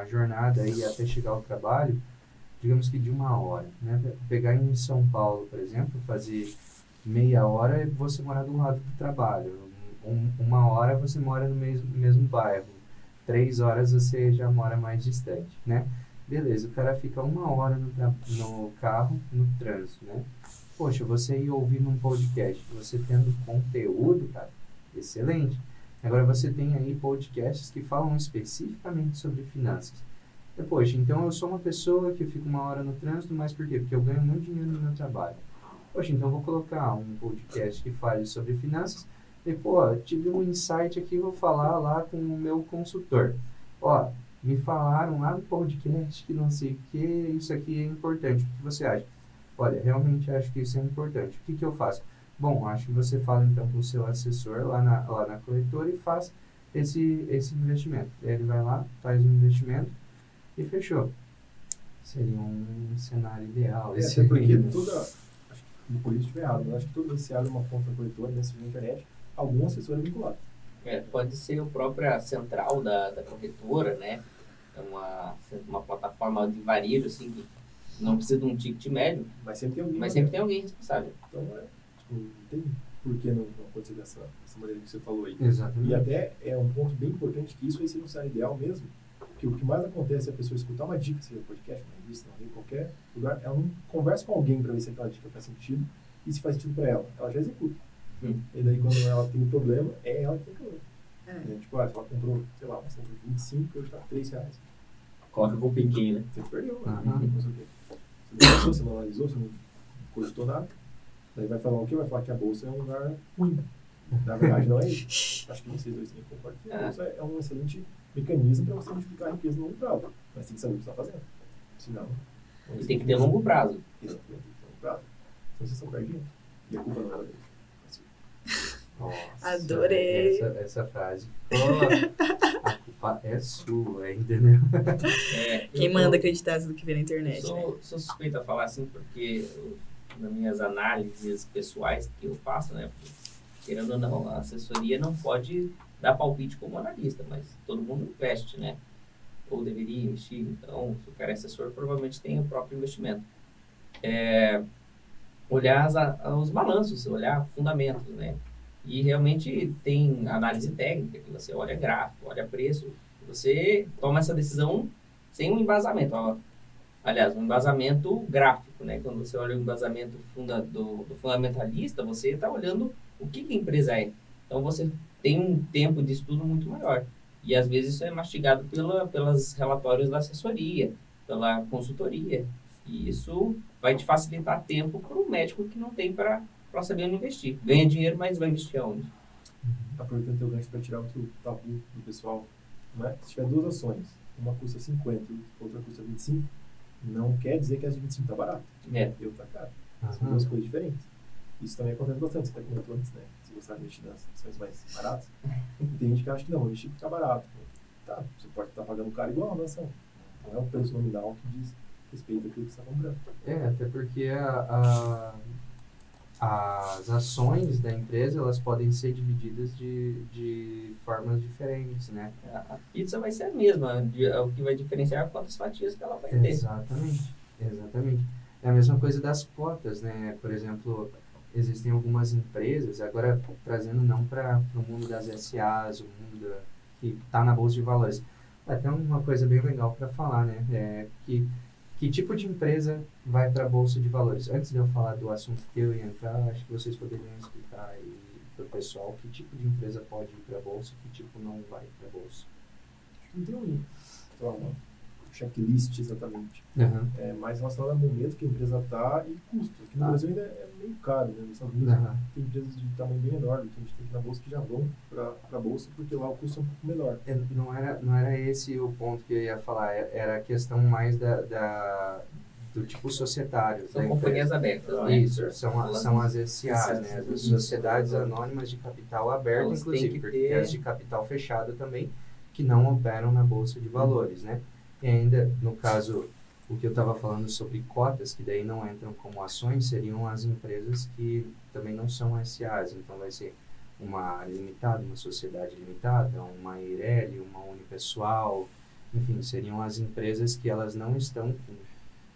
A: jornada aí até chegar ao trabalho, digamos que de 1 hora, né? Pegar em São Paulo, por exemplo, fazer meia hora é você morar do lado do trabalho, uma hora você mora no mesmo bairro, 3 horas você já mora mais distante, né? Beleza, o cara fica uma hora no carro, no trânsito, né? Poxa, você ir ouvindo um podcast, você tendo conteúdo, cara, excelente. Agora você tem aí podcasts que falam especificamente sobre finanças. E, poxa, então eu sou uma pessoa que fica uma hora no trânsito, mas por quê? Porque eu ganho muito dinheiro no meu trabalho. Poxa, então eu vou colocar um podcast que fale sobre finanças e, pô, tive um insight aqui, vou falar lá com o meu consultor. Ó, me falaram lá no podcast que não sei o que, isso aqui é importante. O que você acha? Olha, realmente acho que isso é importante. O que eu faço? Bom, acho que você fala então com o seu assessor lá na corretora e faz esse investimento. Ele vai lá, faz o investimento e fechou. Seria um cenário ideal.
B: Até porque acho que no político estiver errado, mas acho que toda vez que você abre uma conta corretora, né, seja na internet, algum assessor é vinculado.
C: Pode ser a própria central da corretora, né? É uma plataforma de varejo, assim, que não precisa de um ticket médio,
B: Mas sempre tem alguém.
C: mas sempre tem alguém responsável.
B: Então, não tem por que não acontecer dessa maneira que você falou aí.
A: Exatamente.
B: E até é um ponto bem importante que isso aí seria um cenário ideal mesmo, porque o que mais acontece é a pessoa escutar uma dica, seja podcast, uma revista, em qualquer lugar, ela não conversa com alguém para ver se aquela dica faz sentido e se faz sentido para ela. Ela já executa. E daí, quando ela tem um problema, é ela que tem problema. Tipo, se ela comprou, sei lá, uma compra 25 e hoje está R$3.
D: Coloca com o pinguim, né?
B: Você perdeu,
A: Aham.
B: não sei o quê. Você não pensou, você não analisou, você não cogitou nada. Daí vai falar o quê? Vai falar que a bolsa é um lugar ruim. Na verdade, não é isso. Acho que vocês dois também concordam que a bolsa é um excelente mecanismo para você multiplicar a riqueza no longo prazo. Mas tem que saber o que você está fazendo. Senão...
C: E tem que ter longo prazo.
B: Exatamente, tem que ter longo prazo. Senão vocês estão perdendo. E a culpa não é deles.
A: Nossa,
E: Adorei.
A: Essa frase. A culpa é sua, entendeu?
E: Quem manda acreditar tudo que vê na internet, né?
C: Sou suspeito a falar assim porque nas minhas análises pessoais que eu faço, né? Porque, querendo ou não, a assessoria não pode dar palpite como analista, mas todo mundo investe, né? Ou deveria investir. Então, se o cara é assessor, provavelmente tem o próprio investimento. Olhar os balanços, olhar fundamentos, né? E realmente tem análise técnica, que você olha gráfico, olha preço, você toma essa decisão sem um embasamento. Aliás, um embasamento gráfico, né? Quando você olha o embasamento do fundamentalista, você está olhando o que a empresa é. Então, você tem um tempo de estudo muito maior. E, às vezes, isso é mastigado pelos relatórios da assessoria, pela consultoria. E isso vai te facilitar tempo para o médico que não tem para saber onde investir. Ganha dinheiro, mas vai investir aonde?
B: Aproveitando teu gancho para tirar outro tabu do pessoal, né? Se tiver duas ações, uma custa 50 e outra custa 25, não quer dizer que as de 25 está barato. Eu tá caro. São duas coisas diferentes. Isso também acontece bastante, você até comentou antes, né? Se você vai investir nas ações mais baratas. Tem gente que acha que não, investir porque está barato. Tá, você pode estar pagando caro igual na ação. Não é o preço nominal que diz respeito àquilo que você está comprando.
A: Até porque as ações da empresa, elas podem ser divididas de formas diferentes, né?
C: A pizza vai ser a mesma. O que vai diferenciar é quantas fatias que ela vai ter.
A: Exatamente. É a mesma coisa das cotas, né? Por exemplo, existem algumas empresas, agora trazendo não para o mundo das SAs, o mundo que está na Bolsa de Valores. Até uma coisa bem legal para falar, né? Que tipo de empresa vai para a Bolsa de Valores? Antes de eu falar do assunto que eu ia entrar, acho que vocês poderiam explicar aí para o pessoal que tipo de empresa pode ir para a Bolsa e que tipo não vai para a Bolsa.
B: Acho que não tem um checklist exatamente. É mais relacionado ao momento que a empresa está e custo. Aqui no Brasil ainda é meio caro, né? Nos Estados Unidos tem empresas de tamanho bem menor do que a gente tem aqui na Bolsa que já vão para a Bolsa porque lá o custo é um pouco menor.
A: Não era esse o ponto que eu ia falar, era a questão mais do tipo societário.
C: São companhias abertas, né?
A: Isso, são as SAs, né? As Sociedades Anônimas de Capital Aberto,
C: Elas
A: inclusive,
C: têm que
A: porque
C: ter...
A: as de capital fechado também, que não operam na Bolsa de Valores, né? E ainda, no caso, o que eu estava falando sobre cotas, que daí não entram como ações, seriam as empresas que também não são SAs. Então, vai ser uma limitada, uma sociedade limitada, uma Eireli, uma unipessoal, enfim, seriam as empresas que elas não estão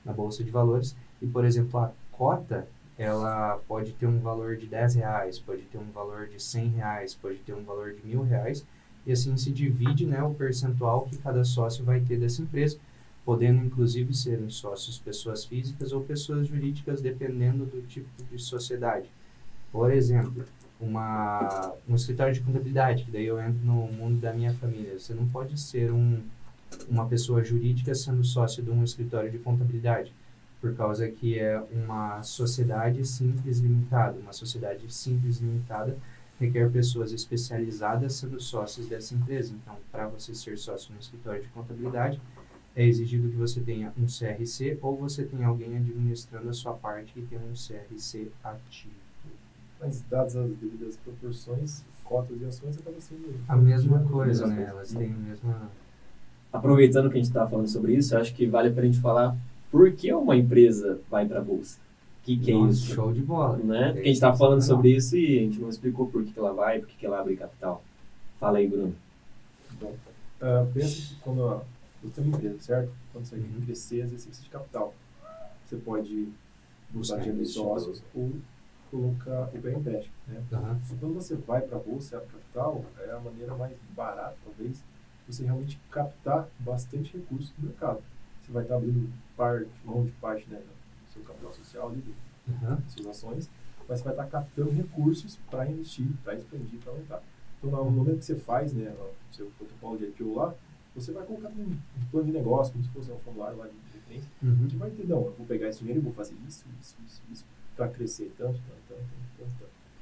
A: na Bolsa de Valores. E, por exemplo, a cota ela pode ter um valor de R$ 10, pode ter um valor de R$ 100, pode ter um valor de R$ 1.000, e assim se divide, né, o percentual que cada sócio vai ter dessa empresa, podendo inclusive serem sócios pessoas físicas ou pessoas jurídicas, dependendo do tipo de sociedade. Por exemplo, um escritório de contabilidade, que daí eu entro no mundo da minha família. Você não pode ser uma pessoa jurídica sendo sócio de um escritório de contabilidade, por causa que é uma sociedade simples limitada. Uma sociedade simples limitada requer pessoas especializadas sendo sócios dessa empresa. Então, para você ser sócio no escritório de contabilidade, é exigido que você tenha um CRC ou você tenha alguém administrando a sua parte que tem um CRC ativo.
B: Mas dadas as devidas proporções, cotas e ações acaba sendo
A: A mesma coisa, né? Elas têm a mesma...
D: Aproveitando que a gente está falando sobre isso, eu acho que vale para a gente falar por que uma empresa vai para a bolsa. O que é
A: Nossa,
D: isso?
A: show de bola.
D: Né? Porque a gente está falando sobre isso e a gente não explicou por que ela vai, por que ela abre capital. Fala aí, Bruno.
B: Bom, pensa que quando você tem uma empresa, certo? Quando você quer crescer, às vezes você precisa de capital. Você pode buscar dinheiro de sócios ou colocar o bem empréstimo, né?
A: Uhum.
B: Quando você vai para a bolsa e abre capital, é a maneira mais barata, talvez, de você realmente captar bastante recursos do mercado. Você vai estar abrindo mão de parte, né, do seu capital social, ali, das suas ações, mas você vai estar captando recursos para investir, para expandir, para aumentar. Então, no momento que você faz, né, o seu protocolo de IPO lá, você vai colocar um plano de negócio, como se fosse um formulário lá de referência, que vai ter, não, eu vou pegar esse dinheiro e vou fazer isso, para crescer tanto.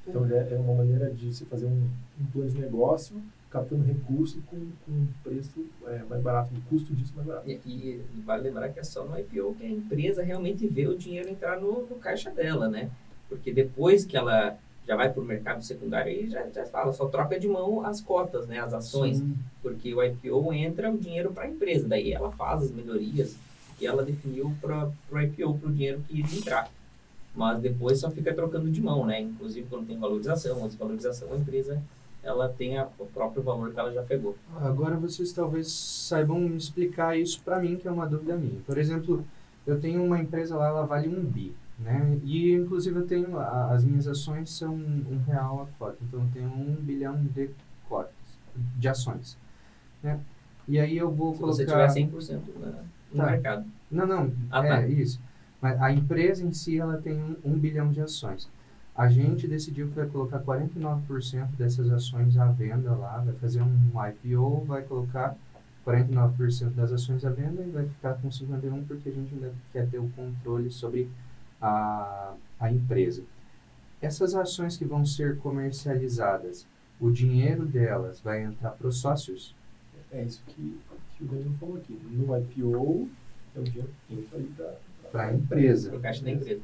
B: Então, é uma maneira de você fazer um plano de negócio, captando recurso com um preço mais barato, um custo disso mais barato.
C: E vale lembrar que é só no IPO que a empresa realmente vê o dinheiro entrar no caixa dela, né? Porque depois que ela já vai para o mercado secundário, aí já fala, só troca de mão as cotas, né, as ações.
A: Sim.
C: Porque o IPO entra o dinheiro para a empresa, daí ela faz as melhorias que ela definiu para o IPO, para o dinheiro que iria entrar. Mas depois só fica trocando de mão, né? Inclusive quando tem valorização ou desvalorização, a empresa ela tem o próprio valor que ela já pegou.
A: Agora vocês talvez saibam me explicar isso para mim, que é uma dúvida minha. Por exemplo, eu tenho uma empresa lá, ela vale 1 bi, né? E inclusive eu tenho, as minhas ações são R$ 1 a cota, então eu tenho 1 bilhão de cotas, de ações, né? E aí eu vou colocar...
C: Se você tiver 100% no mercado.
A: Não,
C: tá.
A: Isso. Mas a empresa em si, ela tem 1 bilhão de ações. A gente decidiu que vai colocar 49% dessas ações à venda lá, vai fazer um IPO, vai colocar 49% das ações à venda e vai ficar com 51% porque a gente ainda quer ter o controle sobre a empresa. Essas ações que vão ser comercializadas, o dinheiro delas vai entrar para os sócios?
B: É isso que o Danilo falou aqui. No IPO, é o dinheiro que entra aí para
A: a empresa.
C: Para o caixa da empresa.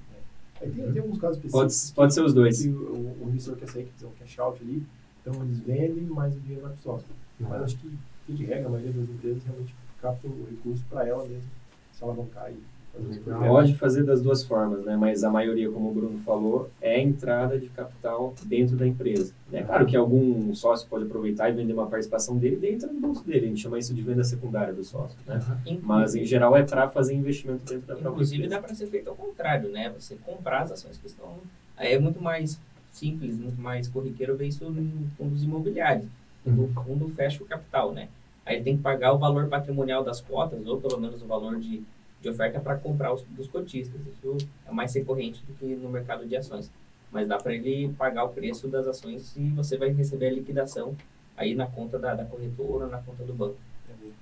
B: Aí tem alguns casos específicos.
D: Pode ser os dois.
B: Que o emissor quer sair, quer fazer um cash out ali, então eles vendem, mas o dinheiro vai para o sócio. Mas acho que, de regra, a maioria das empresas realmente capta o recurso para ela mesmo, se alavancar e fazer os projetos.
D: Pode fazer das duas formas, né? Mas a maioria, como o Bruno falou, é a entrada de capital dentro da empresa. É claro que algum sócio pode aproveitar e vender uma participação dele dentro do bolso dele. A gente chama isso de venda secundária do sócio, né? Mas, em geral, é para fazer investimento dentro da própria
C: Inclusive,
D: empresa.
C: dá para ser feito ao contrário, né? Você comprar as ações que estão... Aí é muito mais simples, muito mais corriqueiro ver isso em fundos imobiliários. O fundo fecha o capital, né? Aí ele tem que pagar o valor patrimonial das cotas, ou pelo menos o valor de oferta para comprar dos cotistas. Isso é mais recorrente do que no mercado de ações. Mas dá para ele pagar o preço das ações e você vai receber a liquidação aí na conta da corretora, na conta do banco.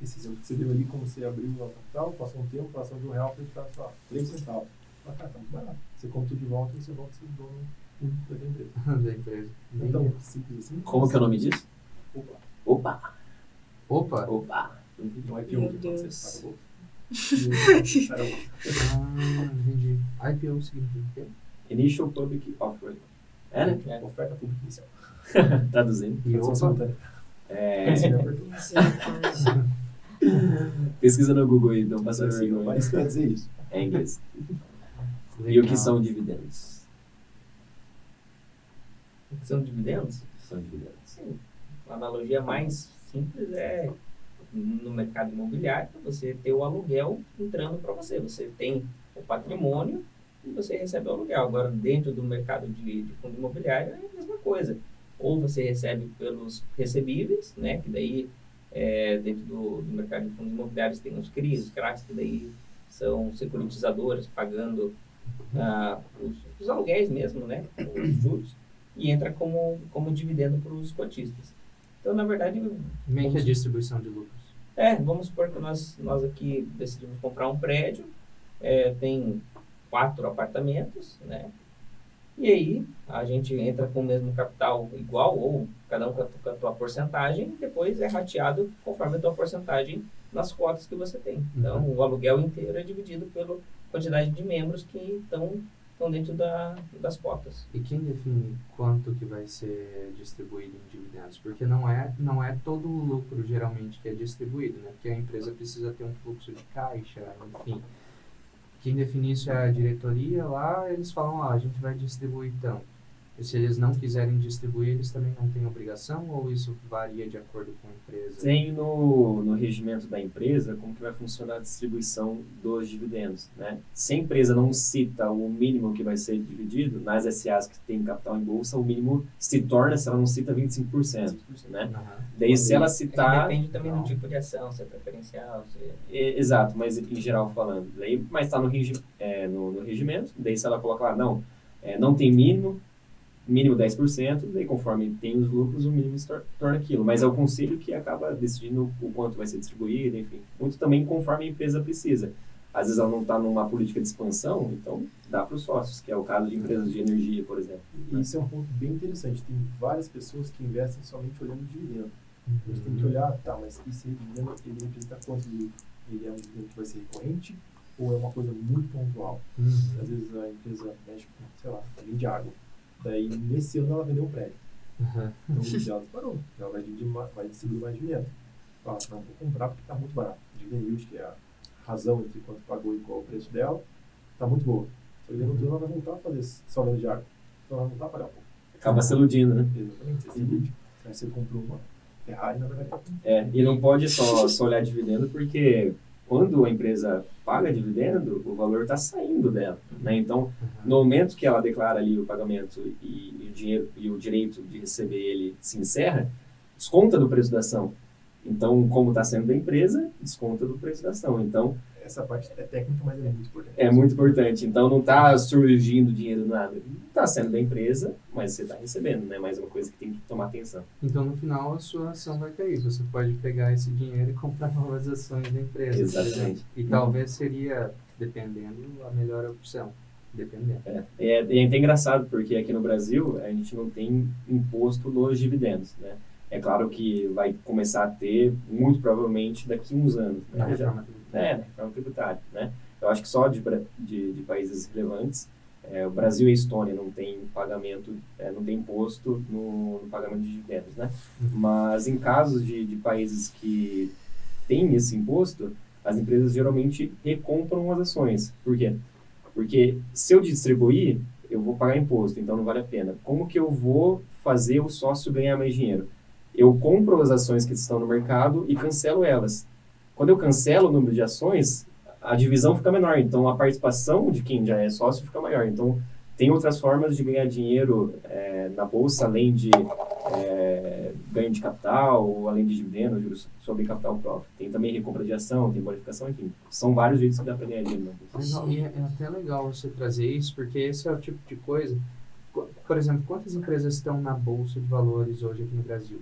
B: Esse exemplo que você deu ali, como você abriu o capital, passou um tempo, passou de R$1 para ele estar 3 centavos. Mas, cara, tá muito barato. Você compra tudo de volta e você volta a ser dono único da empresa.
A: Da empresa.
B: Então, simples assim.
D: Como que é o nome disso?
B: Opa.
D: Opa!
B: Um IPO
E: Meu
B: que
E: Deus.
B: você paga a
A: Entendi. IPO significa o quê?
D: Initial Public Offering. É, né?
B: Oferta pública inicial.
D: Traduzindo.
A: E
B: Tradução
A: opa.
B: simultânea.
D: É,
B: Me apertou.
E: Misericórdia.
D: pesquisa no Google aí, não passa
B: Assim,
D: vergonha.
B: mas quer dizer isso.
D: É em inglês. E o que são dividendos?
C: São dividendos?
D: São dividendos.
C: Sim. A analogia mais simples é no mercado imobiliário, você ter o aluguel entrando para você. Você tem o patrimônio e você recebe o aluguel. Agora, dentro do mercado de fundo imobiliário, é a mesma coisa. Ou você recebe pelos recebíveis, né, que daí, dentro do mercado de fundos imobiliários, tem os CRIs, os CRAs, que daí são securitizadoras pagando os aluguéis mesmo, né, os juros, e entra como dividendo para os cotistas. Então, na verdade...
A: Meio que a distribuição de lucros.
C: Vamos supor que nós aqui decidimos comprar um prédio, tem 4 apartamentos, né? E aí a gente entra com o mesmo capital igual, ou cada um com a tua porcentagem, e depois é rateado conforme a tua porcentagem nas cotas que você tem. Então, o aluguel inteiro é dividido pela quantidade de membros que estão dentro das cotas.
A: E quem define quanto que vai ser distribuído em dividendos? Porque não é todo o lucro geralmente que é distribuído, né? Porque a empresa precisa ter um fluxo de caixa, enfim. Quem define isso é a diretoria lá, eles falam, a gente vai distribuir tanto. E se eles não quiserem distribuir, eles também não têm obrigação, ou isso varia de acordo com a empresa?
D: Tem no regimento da empresa como que vai funcionar a distribuição dos dividendos, né? Se a empresa não cita o mínimo que vai ser dividido, nas SAs que têm capital em bolsa, o mínimo se torna, se ela não cita, 25%, né? Daí se ela citar...
C: Depende também do tipo de ação, se é preferencial, se
D: Exato, mas em geral falando. Daí, mas está no regimento, daí se ela coloca lá, não tem mínimo 10%, daí conforme tem os lucros, o mínimo se torna aquilo. Mas é o conselho que acaba decidindo o quanto vai ser distribuído, enfim. Muito também conforme a empresa precisa. Às vezes ela não está numa política de expansão, então dá para os sócios, que é o caso de empresas de energia, por exemplo.
B: E isso é um ponto bem interessante. Tem várias pessoas que investem somente olhando o dividendo. Você tem que olhar, mas esse dividendo, ele representa quanto de lucro? Ele é um dividendo que vai ser recorrente ou é uma coisa muito pontual? Às vezes a empresa mexe com, sei lá, vende água. Daí, nesse ano, ela vendeu um prédio. Então, ela disparou. Ela vai distribuir mais dividendo. Fala, não, vou comprar porque está muito barato. Dividend yield, que é a razão entre quanto pagou e qual é o preço dela, está muito boa. Só que no outro ano, ela vai voltar a fazer só venda de água. Então, ela vai voltar a pagar um pouco.
D: Acaba se iludindo, né?
B: Exatamente. Você se ilude. Aí você comprou uma Ferrari, na verdade, está
D: E não pode só olhar dividendo, porque quando a empresa paga dividendo, o valor está saindo dela, né? Então, no momento que ela declara ali o pagamento e o dinheiro e o direito de receber ele se encerra, desconta do preço da ação. Então, como está sendo da empresa, desconta do preço da ação. Então,
B: essa parte é técnica, mas é muito importante.
D: é muito importante. Então, não está surgindo dinheiro do nada. Está sendo da empresa, mas você está recebendo, né? Mais uma coisa que tem que tomar atenção.
A: Então, no final, a sua ação vai cair. Você pode pegar esse dinheiro e comprar novas ações da empresa.
D: Exatamente.
A: E talvez seria, dependendo, a melhor opção. Dependendo.
D: É até engraçado, porque aqui no Brasil, a gente não tem imposto nos dividendos, né? É claro que vai começar a ter, muito provavelmente, daqui a uns anos. Né?
A: Na reforma tributária.
D: Na reforma tributária, né? Eu acho que só de países relevantes, o Brasil e a Estônia não tem pagamento, não tem imposto no pagamento de dividendos, né? Mas em casos de países que têm esse imposto, as empresas geralmente recompram as ações. Por quê? Porque se eu distribuir, eu vou pagar imposto, então não vale a pena. Como que eu vou fazer o sócio ganhar mais dinheiro? Eu compro as ações que estão no mercado e cancelo elas. Quando eu cancelo o número de ações, a divisão fica menor. Então, a participação de quem já é sócio fica maior. Então, tem outras formas de ganhar dinheiro na bolsa, além de ganho de capital, ou além de dividendos, juros sobre capital próprio. Tem também recompra de ação, tem bonificação, enfim. São vários jeitos que dá para ganhar dinheiro na bolsa.
A: Legal. E é até legal você trazer isso, porque esse é o tipo de coisa... Por exemplo, quantas empresas estão na Bolsa de Valores hoje aqui no Brasil?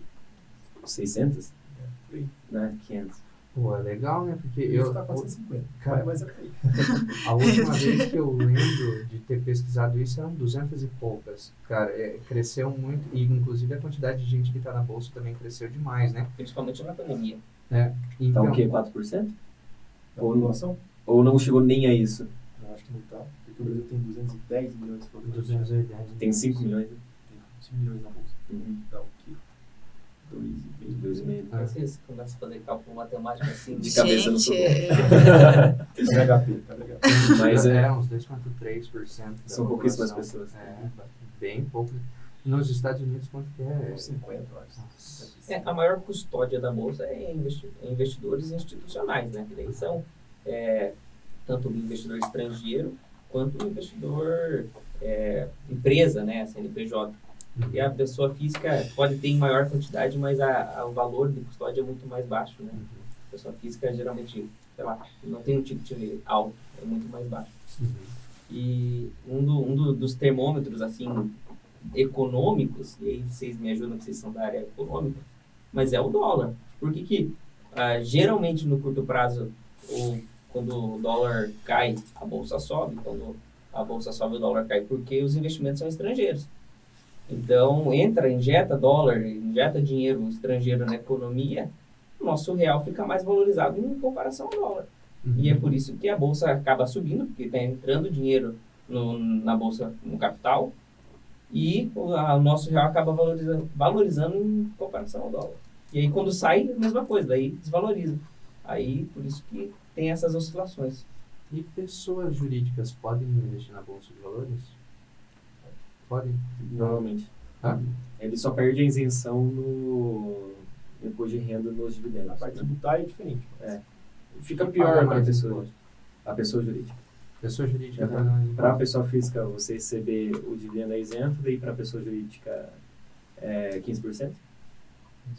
D: 600? Né? 500.
A: Pô, é legal, né? Porque
B: Eu está 450.
A: Cara,
B: Mas é aí.
A: A última vez que eu lembro de ter pesquisado isso eram 200 e poucas. Cara, cresceu muito. E, inclusive, a quantidade de gente que está na Bolsa também cresceu demais, né?
C: Principalmente na pandemia.
D: Então, o quê? 4%?
B: Ou
D: não chegou nem a isso?
B: Eu acho que não está. Porque o Brasil tem 210 milhões de flotas.
A: 210.
D: Tem 5 milhões.
B: Tem 5 milhões na bolsa. Então, aqui,
D: 2,5.
C: Aí vocês começam a fazer cálculo matemático assim,
D: De cabeça no sou.
B: KHP.
D: Mas
A: uns 2,3%.
D: São pouquíssimas pessoas.
A: Bem pouco. Nos Estados Unidos, quanto que é?
B: 50, eu acho.
C: A maior custódia da bolsa é investidores institucionais, né? Que daí são tanto o investidor estrangeiro quanto o investidor empresa, né, CNPJ. E a pessoa física pode ter em maior quantidade, mas o valor de custódia é muito mais baixo, né? A pessoa física geralmente, sei lá, não tem um ticket alto, é muito mais baixo. E dos termômetros, assim, econômicos, e aí vocês me ajudam, que vocês são da área econômica, mas é o dólar. Por que geralmente no curto prazo, quando o dólar cai, a bolsa sobe, quando a bolsa sobe, o dólar cai, porque os investimentos são estrangeiros. Então, injeta dólar, injeta dinheiro estrangeiro na economia, o nosso real fica mais valorizado em comparação ao dólar. E é por isso que a bolsa acaba subindo, porque está entrando dinheiro na bolsa, no capital, e o nosso real acaba valorizando em comparação ao dólar. E aí, quando sai, a mesma coisa, daí desvaloriza. Aí, por isso que tem essas oscilações.
A: E pessoas jurídicas podem investir na Bolsa de Valores? Podem?
D: Normalmente.
A: Ah?
D: Ele só perde a isenção no imposto de renda nos dividendos.
B: A parte tributária é diferente.
D: Fica
A: Quem
D: pior
A: paga
D: para
A: mais
D: pessoa,
A: imposto?
D: a pessoa jurídica.
A: Pessoa jurídica
D: Uhum.
A: paga mais imposto?
D: Para a pessoa física, você receber o dividendo é isento, daí para a pessoa jurídica é 15%.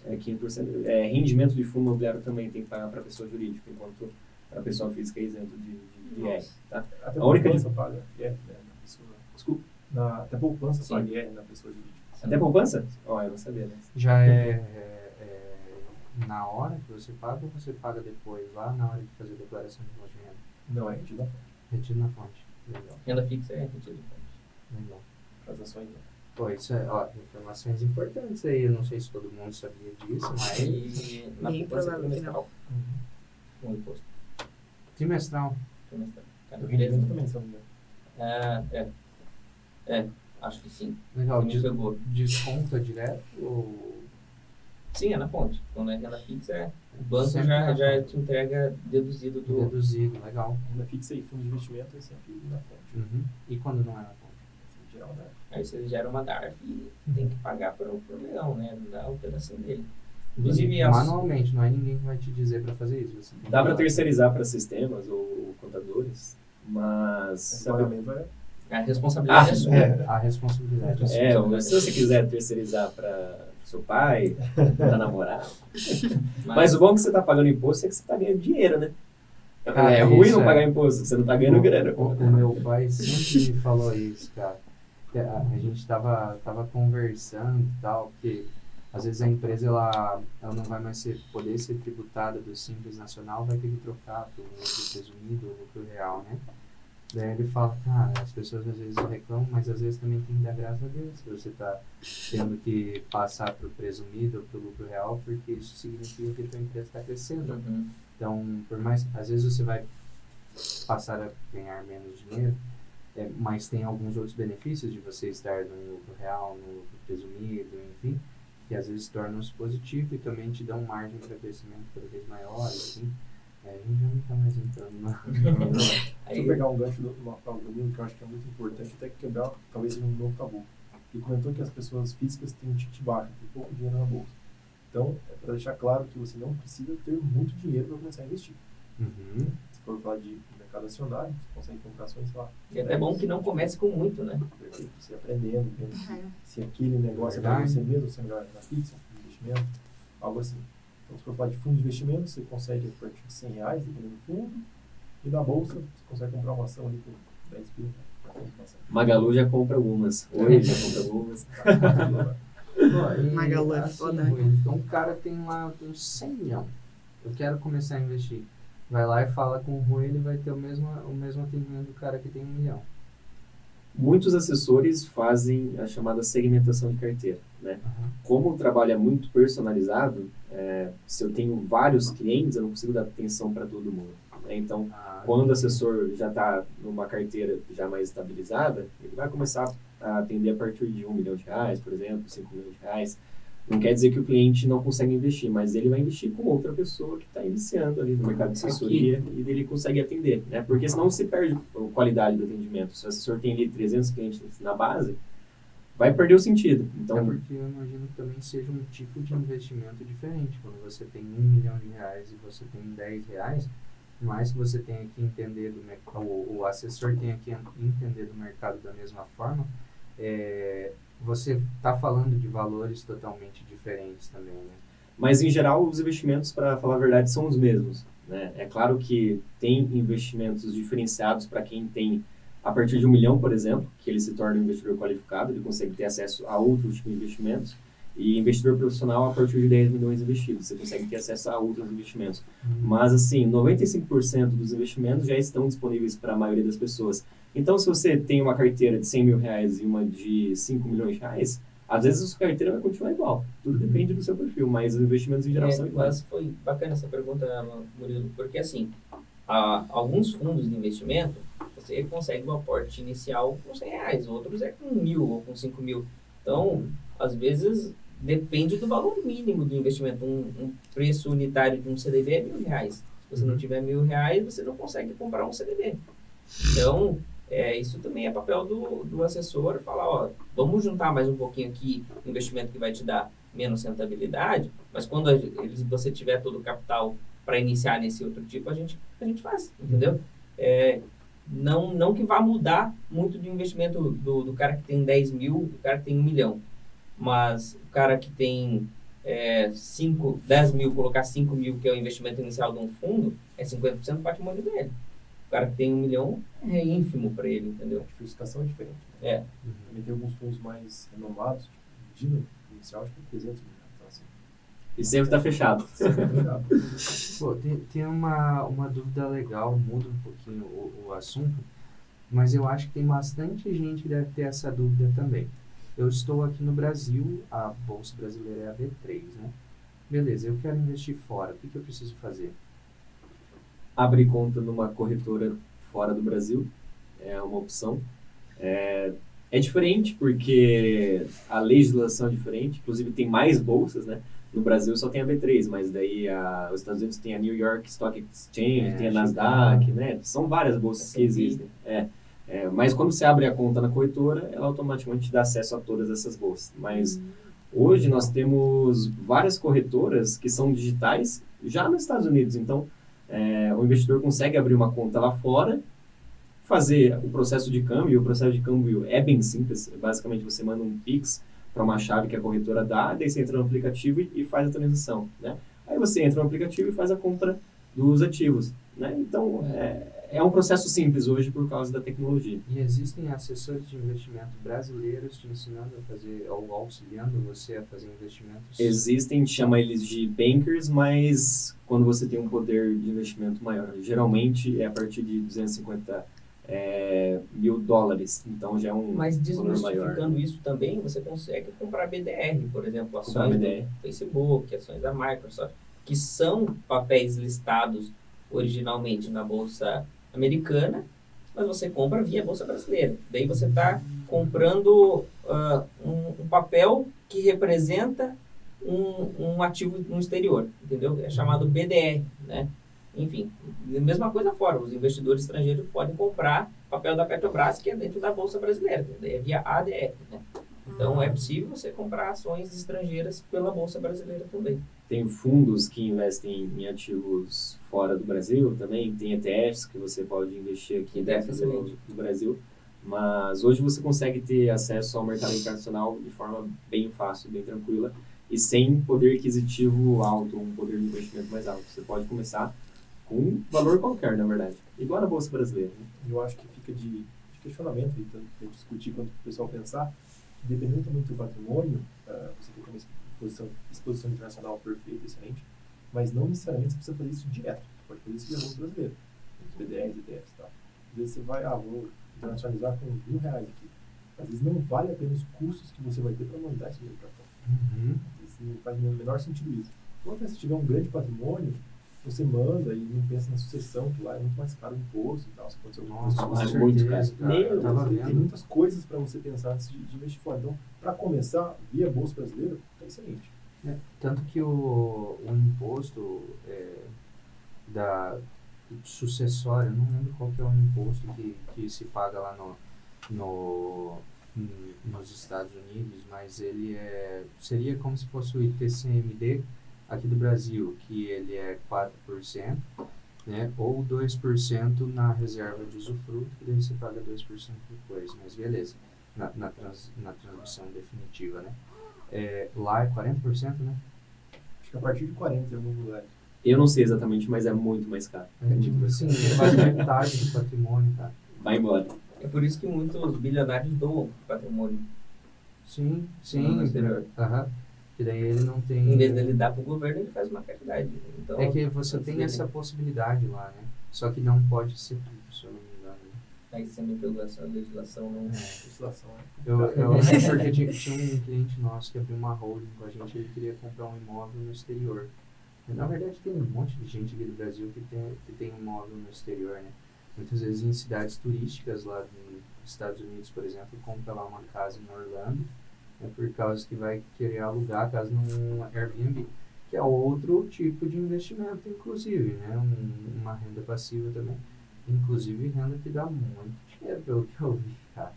D: É 15%. Rendimento de fundo imobiliário também tem que pagar para a pessoa jurídica, enquanto para a pessoa física é isento de IR. Tá?
B: Até
D: A única
B: poupança paga IR, né, na pessoa.
D: Desculpa.
B: Até poupança
C: Sim.
B: paga IR na pessoa jurídica.
D: Até poupança? Ó, eu não sabia, né?
A: Já é na hora que você paga ou você paga depois, lá na hora de fazer a declaração de imposto de renda?
B: Não, é retido da fonte.
A: Retido na fonte. Legal.
C: Renda fixa é retido de fonte.
A: Legal.
B: Transações, né?
A: Pô, isso informações importantes aí. Eu não sei se todo mundo sabia disso, mas
C: E na
E: Bem
C: poupança
E: provável que
C: trimestral, o imposto
A: trimestral.
C: trimestral. Cada
B: O rendimento
C: empresa.
B: também, se eu não me engano.
C: Acho que sim.
A: Legal.
C: Você me pegou.
A: Desconta direto ou...
C: Sim, é na fonte. Quando é renda fixa, o banco
A: Sempre na
C: já
A: fonte.
C: te entrega deduzido do...
A: Reduzido, legal.
B: Renda fixa e fundo de investimento é sempre na fonte.
A: Uhum. E quando não é na fonte?
B: Em geral, né?
C: Aí você gera uma DARF e tem que pagar por leão, né? Dá o pedacinho dele. Inclusive,
A: Manualmente, não é ninguém que vai te dizer para fazer isso. Você tem
D: Dá
A: que
D: para
A: ir lá.
D: terceirizar para sistemas ou contadores, mas...
B: Esse pagamento é
C: a responsabilidade é sua.
A: A responsabilidade é sua.
D: Se você quiser terceirizar para seu pai, para namorado. Mas o bom é que você está pagando imposto é que você está ganhando dinheiro, né?
A: Cara,
D: É ruim
A: isso
D: não
A: é.
D: pagar imposto, você não está ganhando grana.
A: O meu pai sempre me falou isso, cara. Que a gente tava conversando e tal, que às vezes a empresa ela não vai mais poder ser tributada do Simples Nacional, vai ter que trocar para o lucro presumido ou lucro real, né? Daí ele fala, cara, as pessoas às vezes reclamam, mas às vezes também tem que dar graças a Deus se você tá tendo que passar para o presumido ou para o lucro real, porque isso significa que a tua empresa está crescendo.
C: Uhum.
A: Então, por mais, às vezes você vai passar a ganhar menos dinheiro, mas tem alguns outros benefícios de você estar no lucro real, no lucro presumido, enfim, que às vezes tornam-se positivo e também te dão margem para crescimento cada vez maior, assim. A gente já não está mais entrando na...
B: Deixa eu
C: Aí,
B: pegar um gancho do fala do Danilo, que eu acho que é muito importante, até que quebrar, talvez seja um novo tabu. Ele comentou que as pessoas físicas têm um ticket baixo, tem pouco dinheiro na bolsa. Então, é para deixar claro que você não precisa ter muito dinheiro para começar a investir.
A: Uhum.
B: Se for falar de mercado acionário, você consegue comprar ações, sei lá.
C: é até bom que não comece com muito, né?
B: Perfeito. Você aprendendo, vendo se aquele negócio é
A: Verdade.
B: para você mesmo, se é melhor na fixa, investimento, algo assim. Então, se for falar de fundo de investimento, você consegue a partir de R$100, dependendo do fundo, e na bolsa, você consegue comprar uma ação ali por 10 mil.
D: Magalu já compra algumas. Oi, já compra algumas.
E: Magalu é foda, né?
A: Então o cara tem lá, eu tenho 100 milhões, eu quero começar a investir. Vai lá e fala com o Rui, ele vai ter o mesmo atendimento do cara que tem 1 milhão.
D: Muitos assessores fazem a chamada segmentação de carteira, né?
A: Uhum.
D: Como o trabalho é muito personalizado, se eu tenho vários clientes, eu não consigo dar atenção para todo mundo, né? Então, quando o assessor já está numa carteira já mais estabilizada, ele vai começar a atender a partir de R$1 milhão, por exemplo, R$5 milhões. Não quer dizer que o cliente não consegue investir, mas ele vai investir com outra pessoa que está iniciando ali no mercado de assessoria e ele consegue atender, né? Porque senão se perde a qualidade do atendimento. Se o assessor tem ali 300 clientes na base, vai perder o sentido. Então,
A: porque eu imagino que também seja um tipo de investimento diferente. Quando você tem R$1 milhão e você tem R$10, mais que você tenha que entender o assessor tenha que entender do mercado da mesma forma, você está falando de valores totalmente diferentes também, né?
D: Mas, em geral, os investimentos, para falar a verdade, são os mesmos, né? É claro que tem investimentos diferenciados para quem tem a partir de 1 milhão, por exemplo, que ele se torna um investidor qualificado, ele consegue ter acesso a outros tipos de investimentos, e investidor profissional a partir de 10 milhões investidos, você consegue ter acesso a outros investimentos. Mas, assim, 95% dos investimentos já estão disponíveis para a maioria das pessoas. Então, se você tem uma carteira de 100 mil reais e uma de 5 milhões de reais, às vezes a sua carteira vai continuar igual. Tudo depende do seu perfil, mas os investimentos em geral são iguais.
C: Mas foi bacana essa pergunta, Murilo, porque assim, alguns fundos de investimento, você consegue um aporte inicial com 100 reais, outros é com 1.000 ou com 5 mil. Então, às vezes, depende do valor mínimo do investimento. Um preço unitário de um CDB é 1.000 reais. Se você não tiver 1.000 reais, você não consegue comprar um CDB. Então, isso também é papel do assessor, falar, ó, vamos juntar mais um pouquinho aqui, investimento que vai te dar menos rentabilidade, mas quando você tiver todo o capital para iniciar nesse outro tipo, a gente faz, entendeu? Não que vá mudar muito do investimento do cara que tem 10 mil, do cara que tem 1 milhão, mas o cara que tem 10 mil, colocar 5 mil, que é o investimento inicial de um fundo, é 50% do patrimônio dele. O cara que tem 1 milhão é ínfimo para ele, entendeu?
B: A diversificação é diferente. Né? Também tem alguns fundos mais renomados, tipo, Dino, inicial, acho que é 300 mil. Então, assim,
D: E sempre está fechado.
B: sempre tá fechado.
A: Pô, tem uma dúvida legal, muda um pouquinho o assunto, mas eu acho que tem bastante gente que deve ter essa dúvida também. Eu estou aqui no Brasil, a Bolsa Brasileira é a B3, né? Beleza, eu quero investir fora, o que eu preciso fazer?
D: Abrir conta numa corretora fora do Brasil é uma opção. É diferente porque a legislação é diferente, inclusive tem mais bolsas, né? No Brasil só tem a B3, mas daí os Estados Unidos tem a New York Stock Exchange, tem a Nasdaq, né? São várias bolsas que existem. Mas quando você abre a conta na corretora, ela automaticamente dá acesso a todas essas bolsas. Mas hoje nós temos várias corretoras que são digitais já nos Estados Unidos. Então, o investidor consegue abrir uma conta lá fora, fazer o processo de câmbio, e o processo de câmbio é bem simples. Basicamente, você manda um Pix para uma chave que a corretora dá, daí você entra no aplicativo e faz a transação, né? Aí você entra no aplicativo e faz a compra dos ativos, né? Então, é um processo simples hoje por causa da tecnologia.
A: E existem assessores de investimento brasileiros te ensinando a fazer, ou auxiliando você a fazer investimentos?
D: Existem, chama eles de bankers, mas quando você tem um poder de investimento maior, geralmente é a partir de 250 mil dólares, então já é um
C: Mas
D: valor maior.
C: desmistificando isso também, você consegue comprar BDR, por exemplo,
D: Comprar
C: ações
D: BDR.
C: do Facebook, ações da Microsoft, que são papéis listados originalmente na Bolsa Americana, mas você compra via Bolsa Brasileira. Daí você está comprando um papel que representa um ativo no exterior, entendeu? É chamado BDR, né? Enfim, mesma coisa fora, os investidores estrangeiros podem comprar papel da Petrobras, que é dentro da Bolsa Brasileira, é via ADR, né? Então, é possível você comprar ações estrangeiras pela Bolsa Brasileira também.
D: Tem fundos que investem em ativos fora do Brasil também, tem ETFs que você pode investir aqui dentro do Brasil, mas hoje você consegue ter acesso ao mercado internacional de forma bem fácil, bem tranquila, e sem poder aquisitivo alto, um poder de investimento mais alto. Você pode começar com um valor qualquer, na verdade, igual na Bolsa Brasileira. Né?
B: Eu acho que fica de questionamento aí, tanto para discutir quanto para o pessoal pensar, dependendo também do seu patrimônio, você tem uma exposição internacional perfeita, excelente, mas não necessariamente você precisa fazer isso direto. Você pode fazer isso via Bolsa Brasileira, os BDRs, ETFs e tal. Às vezes você vai, vou internacionalizar com R$1.000 aqui. Às vezes não vale a pena os custos que você vai ter para mandar esse dinheiro para fora. Às vezes não faz o menor sentido isso. Quando você tiver um grande patrimônio, você manda e não pensa na sucessão, que lá é muito mais caro o imposto e tal. Se acontecer alguma coisa,
A: Com
D: vale muito, cara.
A: certeza,
B: tem muitas coisas para você pensar antes de investir fora. Então, para começar, via Bolsa Brasileira, é excelente.
A: Tanto que o imposto sucessório, não lembro qual que é o imposto que se paga lá nos Estados Unidos, mas ele seria como se fosse o ITCMD aqui do Brasil, que ele é 4%, né? Ou 2% na reserva de usufruto, que daí você paga 2% depois, mas beleza, na transmissão definitiva, né? Lá é 40%, né?
B: Acho que a partir de 40 é o novo leque.
D: Eu não sei exatamente, mas é muito mais caro.
A: Sim, é quase metade do patrimônio, tá?
D: Vai embora.
C: É por isso que muitos bilionários doam patrimônio
A: Sim,
C: no exterior.
A: aham. Que daí ele não tem...
C: Em vez dele dar para o governo, ele faz uma caridade. Então,
A: É que você
C: antes
A: tem
C: dele-
A: essa possibilidade lá, né? Só que não pode ser tudo, se eu não me engano. Né?
C: Aí você me pegou essa legislação, não.
B: Legislação, né?
A: Eu lembro porque tinha um cliente nosso que abriu uma holding com a gente, ele queria comprar um imóvel no exterior. Na verdade, tem um monte de gente aqui do Brasil que tem imóvel no exterior, né? Muitas vezes em cidades turísticas lá nos Estados Unidos, por exemplo, compra lá uma casa em Orlando, né, por causa que vai querer alugar a casa num Airbnb, que é outro tipo de investimento, inclusive, né? Uma renda passiva também. Inclusive, renda que dá muito dinheiro, pelo que eu vi, cara.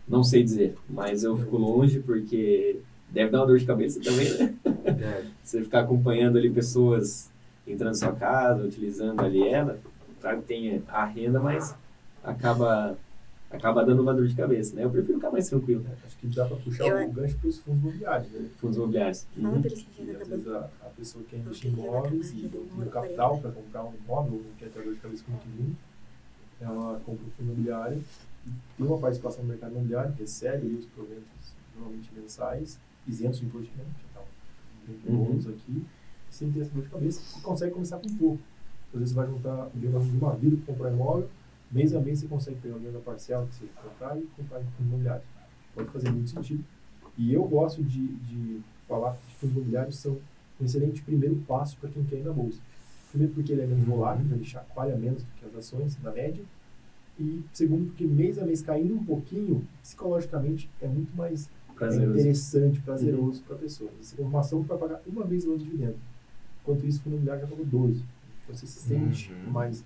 D: Não sei dizer, mas eu fico longe porque deve dar uma dor de cabeça também, né? Você ficar acompanhando ali pessoas entrando na sua casa, utilizando ali ela, claro que tem a renda, mas acaba dando uma dor de cabeça, né? Eu prefiro ficar mais tranquilo.
B: Acho que dá para puxar o gancho para os fundos imobiliários, né?
D: Fundos imobiliários.
E: Fala pra eles que
B: E
E: já
B: às
E: acabou.
B: vezes a pessoa quer investir em imóveis e tem o capital para comprar um imóvel, ou não quer ter dor de cabeça com o inquilino, ela compra um fundo imobiliário e tem uma participação no mercado imobiliário, recebe ali os proventos normalmente mensais, isentos de imposto de renda, que tá um bônus aqui, sem ter essa dor de cabeça, e consegue começar com pouco. Às vezes você vai juntar o dinheiro de uma vida para comprar imóvel, mês a mês você consegue pegar o dinheiro da parcela que você comprar e comprar em fundo imobiliário. Pode fazer muito sentido. E eu gosto de falar que fundos imobiliários são um excelente primeiro passo para quem quer ir na bolsa. Primeiro porque ele é menos volátil, ele chacoalha menos do que as ações, na média. E segundo porque mês a mês caindo um pouquinho, psicologicamente é muito mais interessante, prazeroso para a pessoa. Você tem uma ação que vai pagar uma vez o ano de dividendo. Enquanto isso, o fundo imobiliário já pagou 12. Então você se sente mais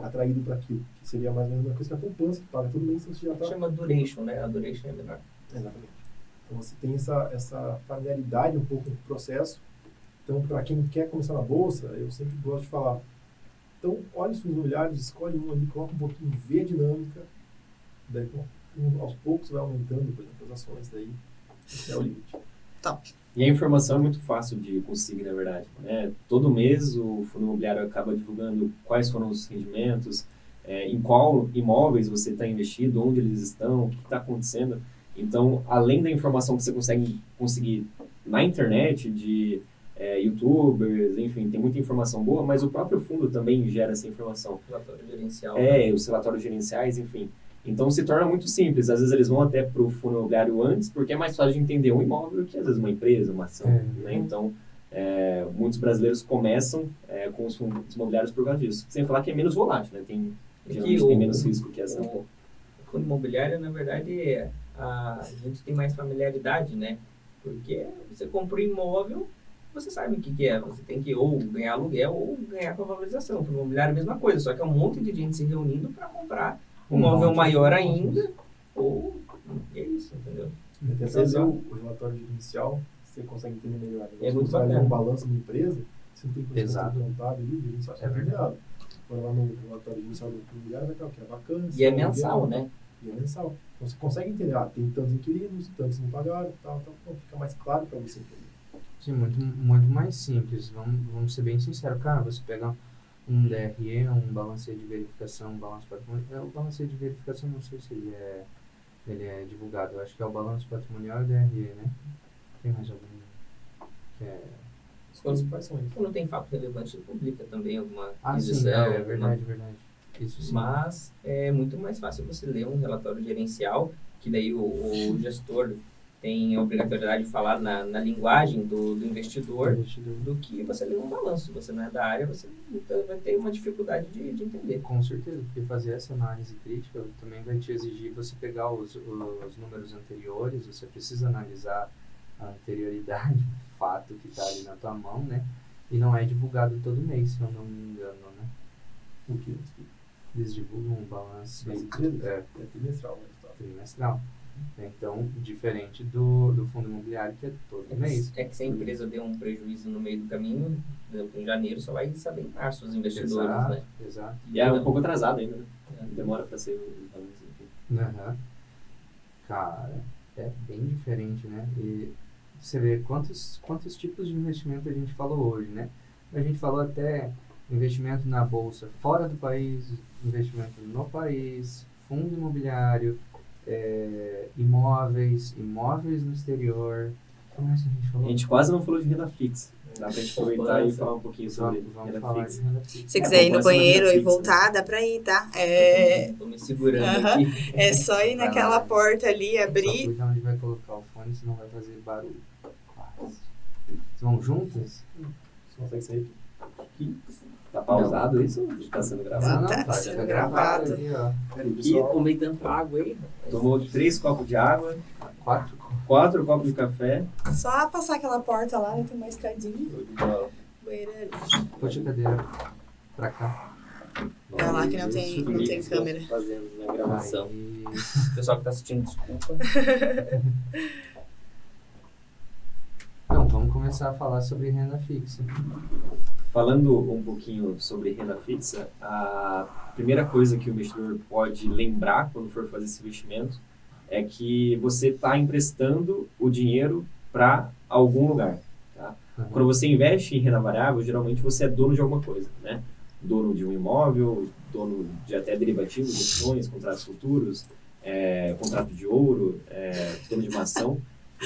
B: atraído para aquilo. Que seria mais ou menos uma coisa que a poupança, que paga todo mês, você já está...
C: Chama duration, né? A duration é menor.
B: Exatamente. Então você tem essa familiaridade um pouco com o processo. Então, para quem quer começar na bolsa, eu sempre gosto de falar. Então, olha os fundos imobiliários, escolhe um ali, coloca um pouquinho, vê a dinâmica. Daí, aos poucos, vai aumentando, por exemplo, as ações. Daí, esse é o limite.
E: Top.
D: E a informação é muito fácil de conseguir, na verdade. Né? Todo mês o fundo imobiliário acaba divulgando quais foram os rendimentos, em qual imóveis você está investido, onde eles estão, o que está acontecendo. Então, além da informação que você consegue conseguir na internet, de youtubers, enfim, tem muita informação boa, mas o próprio fundo também gera essa informação.
C: Relatório gerencial.
D: Os relatórios gerenciais, enfim. Então se torna muito simples. Às vezes eles vão até para o fundo imobiliário antes, porque é mais fácil de entender um imóvel que às vezes uma empresa, uma ação. Né? Então, muitos brasileiros começam com os fundos imobiliários por causa disso. Sem falar que é menos volátil, né? Geralmente tem menos risco que a ação.
C: O fundo imobiliário, na verdade, a gente tem mais familiaridade, né? Porque você compra um imóvel, você sabe o que é. Você tem que ou ganhar aluguel ou ganhar com a valorização. O fundo imobiliário é a mesma coisa, só que é um monte de gente se reunindo para comprar um imóvel maior ainda, ou é isso, entendeu?
B: Até fazer o relatório gerencial, você consegue entender melhor.
C: É muito
B: você vai ler
C: bacana.
B: um balanço de uma empresa, você não tem
A: Exato.
B: conhecimento contábil ali, gerencial, você
A: É
B: não tem
A: verdade.
B: nada. Agora lá no relatório gerencial do fundo imobiliário vai estar o que? A vacância.
C: E é mensal, né?
B: E é mensal. Então você consegue entender, tem tantos inquilinos, tantos não pagaram, tal, então fica mais claro para você entender.
A: Sim, muito mais simples. Vamos ser bem sinceros. Cara, você pega um DRE, um balanceio de verificação, um balanço patrimonial. O balanceio de verificação, não sei se ele é divulgado. Eu acho que é o balanço patrimonial e o DRE, né? Tem mais algum que é...
B: As principais são isso.
C: Quando tem fato relevante, ele publica também alguma
A: sim,
C: aquisição,
A: é verdade. Isso sim.
C: Mas é muito mais fácil você ler um relatório gerencial, que daí o gestor tem a obrigatoriedade de falar na linguagem do investidor, do que você ler um balanço. Se você não é da área, você vai ter uma dificuldade de entender.
A: Com certeza, porque fazer essa análise crítica também vai te exigir você pegar os números anteriores, você precisa analisar a anterioridade do fato que está ali na tua mão, né? E não é divulgado todo mês, se eu não me engano, né?
B: O quê?
A: Eles divulgam um balanço
B: Das empresas?
A: é
B: É trimestral, né?
A: trimestral. Então, diferente do fundo imobiliário, que é todo mês.
C: É que se a empresa deu um prejuízo no meio do caminho, em janeiro, só vai saber em março os investidores,
A: Exato,
C: né?
A: exato.
D: E é um pouco atrasado ainda, né? Demora para ser
A: Aham. Cara, é bem diferente, né? E você vê quantos tipos de investimento a gente falou hoje, né? A gente falou até investimento na bolsa fora do país, investimento no país, fundo imobiliário, imóveis no exterior. O que mais que a gente
D: A
A: falou?
D: gente quase não falou de renda fixa. Dá pra gente aproveitar e
C: Poupança.
D: falar um pouquinho sobre
A: Vamos
D: renda
A: falar
D: fixa.
A: de renda fixa.
E: Se quiser ir no
D: poupança é uma
E: banheiro
D: renda
E: e
D: fixa,
E: voltar, dá pra ir, tá?
C: Tô me segurando
E: Aham.
C: aqui.
E: É só ir
A: Vai
E: naquela
A: lá.
E: porta ali,
A: Só
E: abrir.
A: cuida onde vai colocar o fone, senão vai fazer barulho. Quase. Vocês vão juntas?
B: Você consegue sair aqui?
D: Tá pausado isso ou tá sendo gravado?
E: Tá sendo gravado.
A: Ali, ó.
B: Peraí,
C: E
B: pessoal.
C: tomei tanta água aí.
D: Tomou 3 copos de água,
A: 4.
D: 4 copos de café.
E: Só passar aquela porta lá, né? Tem uma escadinha.
B: Então,
E: Banheiro ali.
A: Puxa a cadeira pra cá.
E: Vai lá que não tem
C: Isso que eu
E: câmera.
C: tô fazendo na gravação.
A: Aí.
C: O pessoal que tá assistindo, desculpa.
A: Então, vamos começar a falar sobre renda fixa.
D: Falando um pouquinho sobre renda fixa, a primeira coisa que o investidor pode lembrar quando for fazer esse investimento é que você está emprestando o dinheiro para algum lugar. Tá? Quando você investe em renda variável, geralmente você é dono de alguma coisa, né? Dono de um imóvel, dono de até derivativos, opções, contratos futuros, contrato de ouro, dono de uma ação.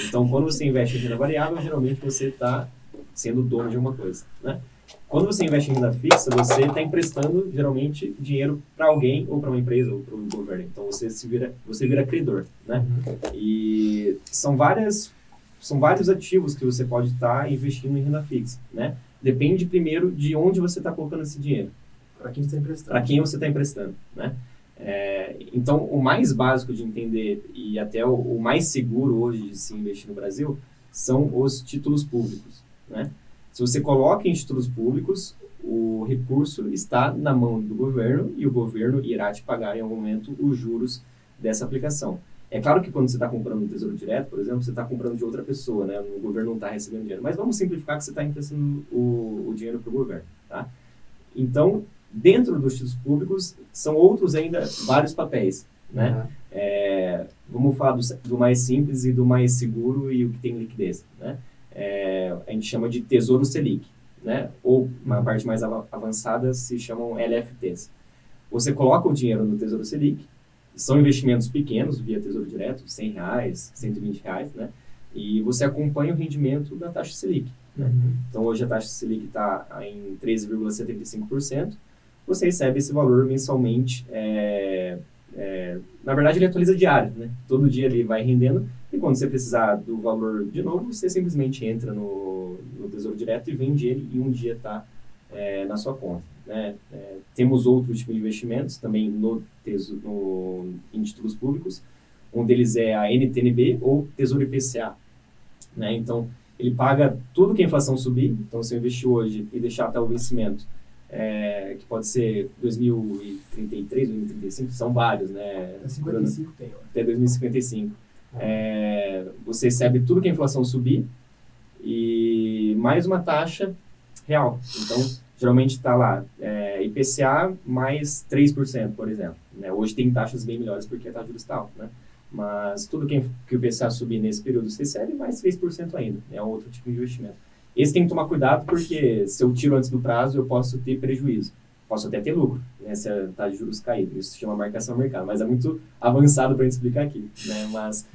D: Então, quando você investe em renda variável, geralmente você está sendo dono de alguma coisa, né? Quando você investe em renda fixa, você está emprestando, geralmente, dinheiro para alguém, ou para uma empresa, ou para o governo. Então, você vira credor, né? E são vários ativos que você pode estar investindo em renda fixa, né? Depende, primeiro, de onde você está colocando esse dinheiro.
B: para quem você está emprestando?
D: Para quem você está emprestando, né? Então, o mais básico de entender e até o mais seguro hoje de se investir no Brasil são os títulos públicos, né? Se você coloca em títulos públicos, o recurso está na mão do governo e o governo irá te pagar em algum momento os juros dessa aplicação. É claro que quando você está comprando no Tesouro Direto, por exemplo, você está comprando de outra pessoa, né? O governo não está recebendo dinheiro. Mas vamos simplificar que você está emprestando o dinheiro para o governo, tá? Então, dentro dos títulos públicos, são outros ainda vários papéis, né? Vamos falar do mais simples e do mais seguro e o que tem liquidez, né? A gente chama de Tesouro Selic, né? Ou uma parte mais avançada se chamam LFTs. Você coloca o dinheiro no Tesouro Selic, são investimentos pequenos via Tesouro Direto, R$100, R$120, né? E você acompanha o rendimento da taxa Selic, né? Então hoje a taxa Selic está em 13,75%, você recebe esse valor mensalmente, na verdade ele atualiza diário, né? Todo dia ele vai rendendo, e quando você precisar do valor de novo, você simplesmente entra no Tesouro Direto e vende ele e um dia está na sua conta, né? Temos outros tipos de investimentos também em títulos públicos, um deles é a NTNB ou Tesouro IPCA, né? Então, ele paga tudo que a inflação subir, então se eu investir hoje e deixar até o vencimento, que pode ser 2033, 2035, são vários, né?
B: Até 55 tem, ó.
D: Até 2055. Você recebe tudo que a inflação subir e mais uma taxa real. Então, geralmente está lá IPCA mais 3%, por exemplo, né? Hoje tem taxas bem melhores porque a taxa de juros está alta, né? Mas tudo que o IPCA subir nesse período você recebe mais 3% ainda. É um outro tipo de investimento. Esse tem que tomar cuidado porque se eu tiro antes do prazo, eu posso ter prejuízo. Posso até ter lucro, né, se a taxa de juros cair. Isso se chama marcação ao mercado, mas é muito avançado para a gente explicar aqui, né? Mas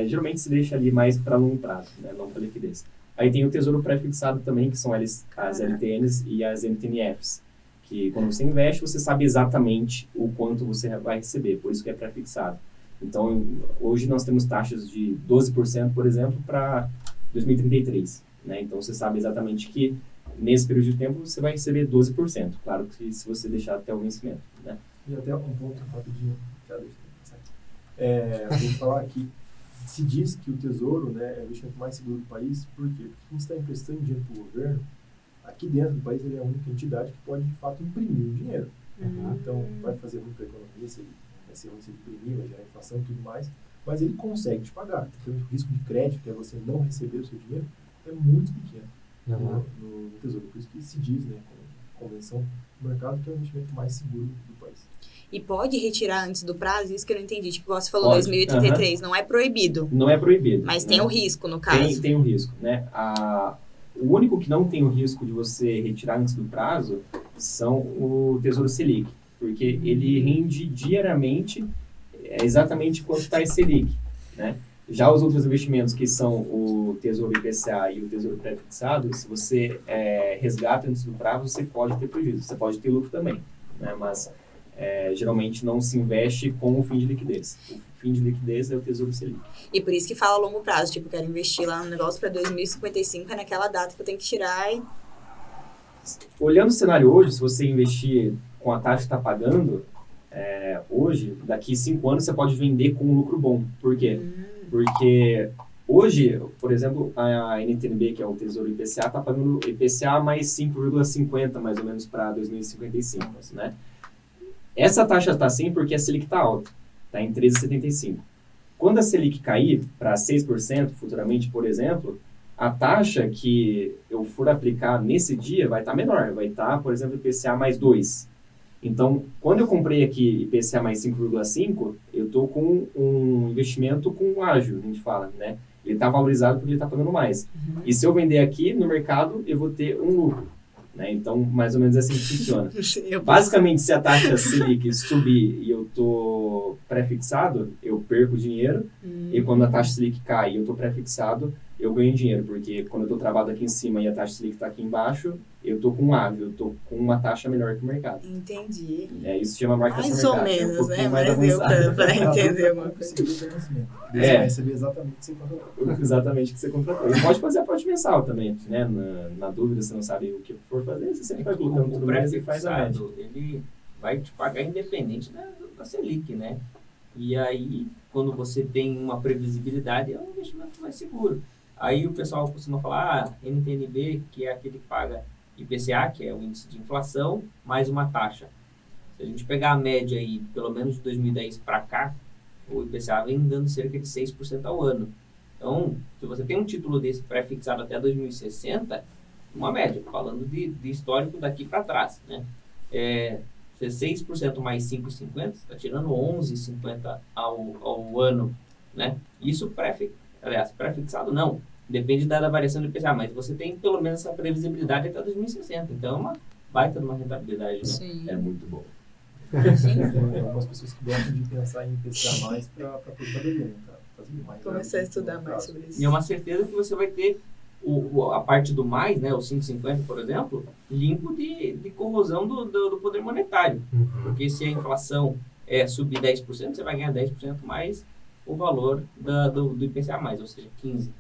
D: geralmente se deixa ali mais para longo prazo, né, não para liquidez. Aí tem o tesouro pré-fixado também, que são as LTNs e as NTNFs, que quando você investe, você sabe exatamente o quanto você vai receber, por isso que é pré-fixado. Então, hoje nós temos taxas de 12%, por exemplo, para 2033, né? Então, você sabe exatamente que nesse período de tempo você vai receber 12%. Claro que se você deixar até o vencimento, né?
B: E até um ponto rapidinho, já deixa eu passar. Vou falar que se diz que o Tesouro, né, é o investimento mais seguro do país, por quê? Porque quando você está emprestando dinheiro para o governo, aqui dentro do país ele é a única entidade que pode, de fato, imprimir o dinheiro. Então, vai fazer muito para a economia, se ele vai ser ruim se ele imprimir, vai gerar inflação e tudo mais. mas ele consegue te pagar. Então, o risco de crédito, que é você não receber o seu dinheiro, é muito pequeno no Tesouro. Por isso que se diz, né, com convenção do mercado, que é o investimento mais seguro do país.
E: E pode retirar antes do prazo? Isso que eu não entendi. Tipo, você falou
D: Pode.
E: 2033, não é proibido.
D: Não é proibido.
E: Mas
D: né?
E: tem o risco, no caso.
D: Tem o risco, né? O único que não tem o risco de você retirar antes do prazo são o Tesouro Selic, porque ele rende diariamente exatamente quanto está esse Selic, né? Já os outros investimentos, que são o Tesouro IPCA e o Tesouro Pré-fixado, se você resgata antes do prazo, você pode ter prejuízo, você pode ter lucro também, né? Mas geralmente não se investe com o fim de liquidez. O fim de liquidez é o Tesouro Selic.
E: E por isso que fala a longo prazo. Tipo, quero investir lá no negócio para 2055, é naquela data que eu tenho que tirar e...
D: Olhando o cenário hoje, se você investir com a taxa que está pagando, hoje, daqui 5 anos, você pode vender com um lucro bom. Por quê? Porque hoje, por exemplo, a NTNB, que é o Tesouro IPCA, está pagando IPCA mais 5,50 mais ou menos para 2055, né? Essa taxa está assim porque a Selic está alta, está em 13,75. Quando a Selic cair para 6% futuramente, por exemplo, a taxa que eu for aplicar nesse dia vai estar menor, vai estar, por exemplo, IPCA mais 2. Então, quando eu comprei aqui IPCA mais 5,5, eu estou com um investimento com ágio, a gente fala, né? Ele está valorizado porque ele está pagando mais. E se eu vender aqui no mercado, eu vou ter um lucro. Né? Então, mais ou menos assim que funciona. Basicamente, se a taxa Selic subir e eu estou pré-fixado, eu perco dinheiro. E quando a taxa Selic cai e eu estou pré-fixado, eu ganho dinheiro. Porque quando eu estou travado aqui em cima e a taxa Selic está aqui embaixo, eu estou com um ágio, eu estou com uma taxa melhor que o mercado.
E: Entendi.
D: Isso se chama marcação
E: Mais
D: mercado.
E: ou menos, né?
D: Mais
E: Mas deu
D: avançado.
E: para entender alguma coisa.
B: Você vai receber exatamente o que você contratou.
D: Exatamente o que você contratou. E pode fazer a parte mensal também, né? Na dúvida, você não sabe o que for fazer, você sempre vai colocando tudo mais e faz a média.
C: Ele vai te pagar independente da Selic, né? E aí, quando você tem uma previsibilidade, é um investimento mais seguro. Aí o pessoal costuma falar, NTNB, que é aquele que paga IPCA, que é o índice de inflação, mais uma taxa. Se a gente pegar a média aí, pelo menos de 2010 para cá, o IPCA vem dando cerca de 6% ao ano. Então, se você tem um título desse pré-fixado até 2060, uma média, falando de histórico daqui para trás, né? Se 6% mais 5,50, você está tirando 11,50 ao ano, né? Isso pré-fixado não. Depende da variação do IPCA, mas você tem pelo menos essa previsibilidade até 2060. Então, é uma baita de uma rentabilidade, né?
E: Sim.
D: É muito bom.
B: Tem algumas pessoas que gostam de pensar em IPCA mais para aposentadoria, né? Fazer mais.
E: Começar a estudar mais sobre isso.
C: E é uma certeza que você vai ter a parte do mais, né, o 5,50, por exemplo, limpo de corrosão do poder monetário. Porque se a inflação subir 10%, você vai ganhar 10% mais o valor do IPCA+, ou seja, 15%.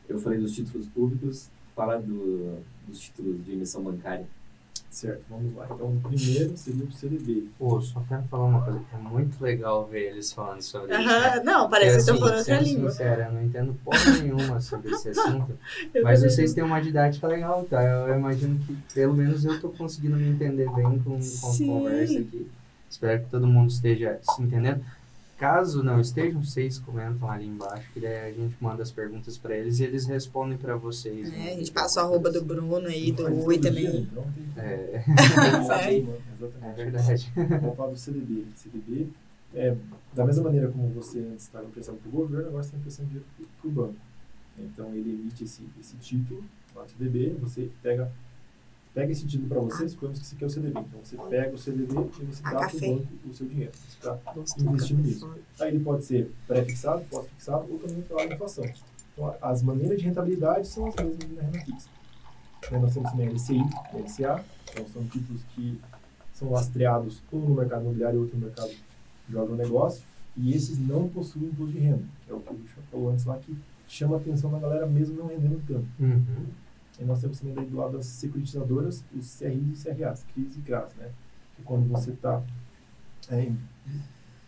D: Eu falei dos títulos públicos, fala dos títulos de emissão bancária.
B: Certo, vamos lá. Então, o primeiro seria o CDB.
A: Pô, só quero falar uma coisa, é muito legal ver eles falando sobre isso. Né?
E: Não, parece que estão
A: assim,
E: falando outra
A: sendo
E: língua.
A: sincero, eu não entendo porra nenhuma sobre esse assunto, mas vocês têm uma didática legal, tá? Eu imagino que pelo menos eu tô conseguindo me entender bem com a conversa aqui. Espero que todo mundo esteja se entendendo. Caso não estejam, vocês comentam ali embaixo, que daí a gente manda as perguntas para eles e eles respondem para vocês. Né?
E: A gente passa o arroba do Bruno aí, do Ui também.
B: Então,
A: É
B: exatamente.
A: verdade.
B: Vamos falar do CDB. CDB da mesma maneira como você antes estava emprestando para o governo, agora você está emprestando dinheiro para o banco. Então, ele emite esse título, o CDB, você pega esse título para você, suponhamos que você quer o CDB. Então, você pega o CDB e você dá para o banco o seu dinheiro. Você está investindo nisso. Aí ele pode ser pré-fixado, pós-fixado ou também pela inflação. Então, as maneiras de rentabilidade são as mesmas na renda fixa. Nós temos também a LCI, a LCA, então são títulos que são lastreados um no mercado imobiliário e outro no mercado de agronegócio, e esses não possuem imposto de renda, que é o que o Richard falou antes lá, que chama a atenção da galera mesmo não rendendo tanto. E nós temos também daí do lado das securitizadoras, os CRIs e CRAs, CRIs e CRAs, né? Que quando você está,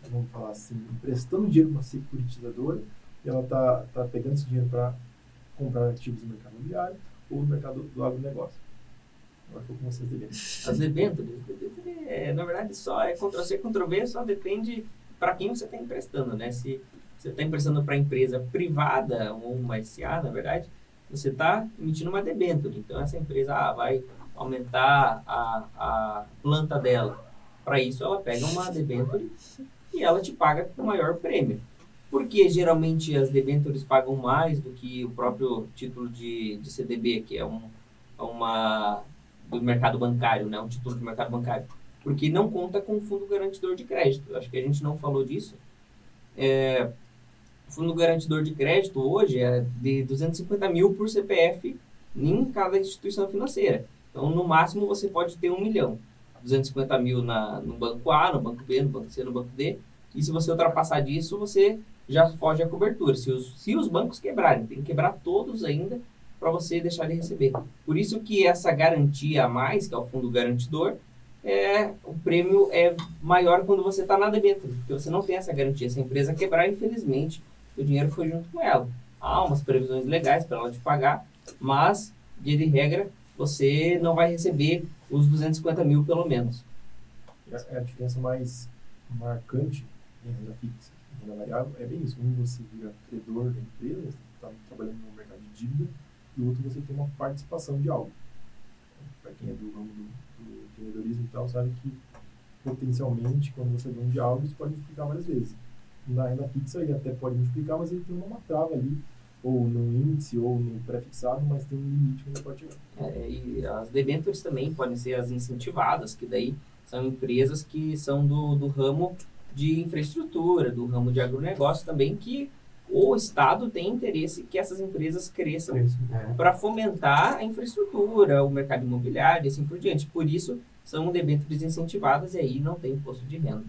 B: vamos falar assim, emprestando dinheiro para uma securitizadora, e ela está pegando esse dinheiro para comprar ativos no mercado imobiliário ou no mercado do agronegócio. Agora foi com vocês debêntures.
C: As debêntures, na verdade, só é Ctrl-C, Ctrl-V, só depende para quem você está emprestando, né? Se você está emprestando para empresa privada ou uma SA, na verdade, você está emitindo uma debênture. Então, essa empresa vai aumentar a planta dela. Para isso, ela pega uma debênture e ela te paga com maior prêmio. Porque geralmente as debêntures pagam mais do que o próprio título de CDB, que é uma do mercado bancário, né? Um título de mercado bancário. Porque não conta com o fundo garantidor de crédito. Acho que a gente não falou disso. O fundo garantidor de crédito hoje é de 250 mil por CPF em cada instituição financeira. Então, no máximo, você pode ter 1 milhão. 250 mil no banco A, no banco B, no banco C, no banco D. E se você ultrapassar disso, você já foge à cobertura. Se os bancos quebrarem, tem que quebrar todos ainda para você deixar de receber. Por isso que essa garantia a mais, que é o fundo garantidor, o prêmio é maior quando você está na debênture, porque você não tem essa garantia. Se a empresa quebrar, infelizmente, o dinheiro foi junto com ela. Há umas previsões legais para ela te pagar, mas, via de regra, você não vai receber os 250 mil, pelo menos.
B: A diferença mais marcante em renda fixa e renda variável é bem isso. Um, você vira credor da empresa, está trabalhando no mercado de dívida, e o outro, você tem uma participação de algo. Para quem é do ramo do empreendedorismo e tal, sabe que potencialmente, quando você vende algo, isso pode multiplicar várias vezes. Na renda fixa, ele até pode multiplicar, mas ele tem uma trava ali, ou no índice, ou no pré-fixado, mas tem um limite que não pode chegar.
C: E as debêntures também podem ser as incentivadas, que daí são empresas que são do ramo de infraestrutura, do ramo de agronegócio também, que o Estado tem interesse que essas empresas cresçam para fomentar a infraestrutura, o mercado imobiliário e assim por diante. Por isso, são debêntures incentivadas e aí não tem imposto de renda.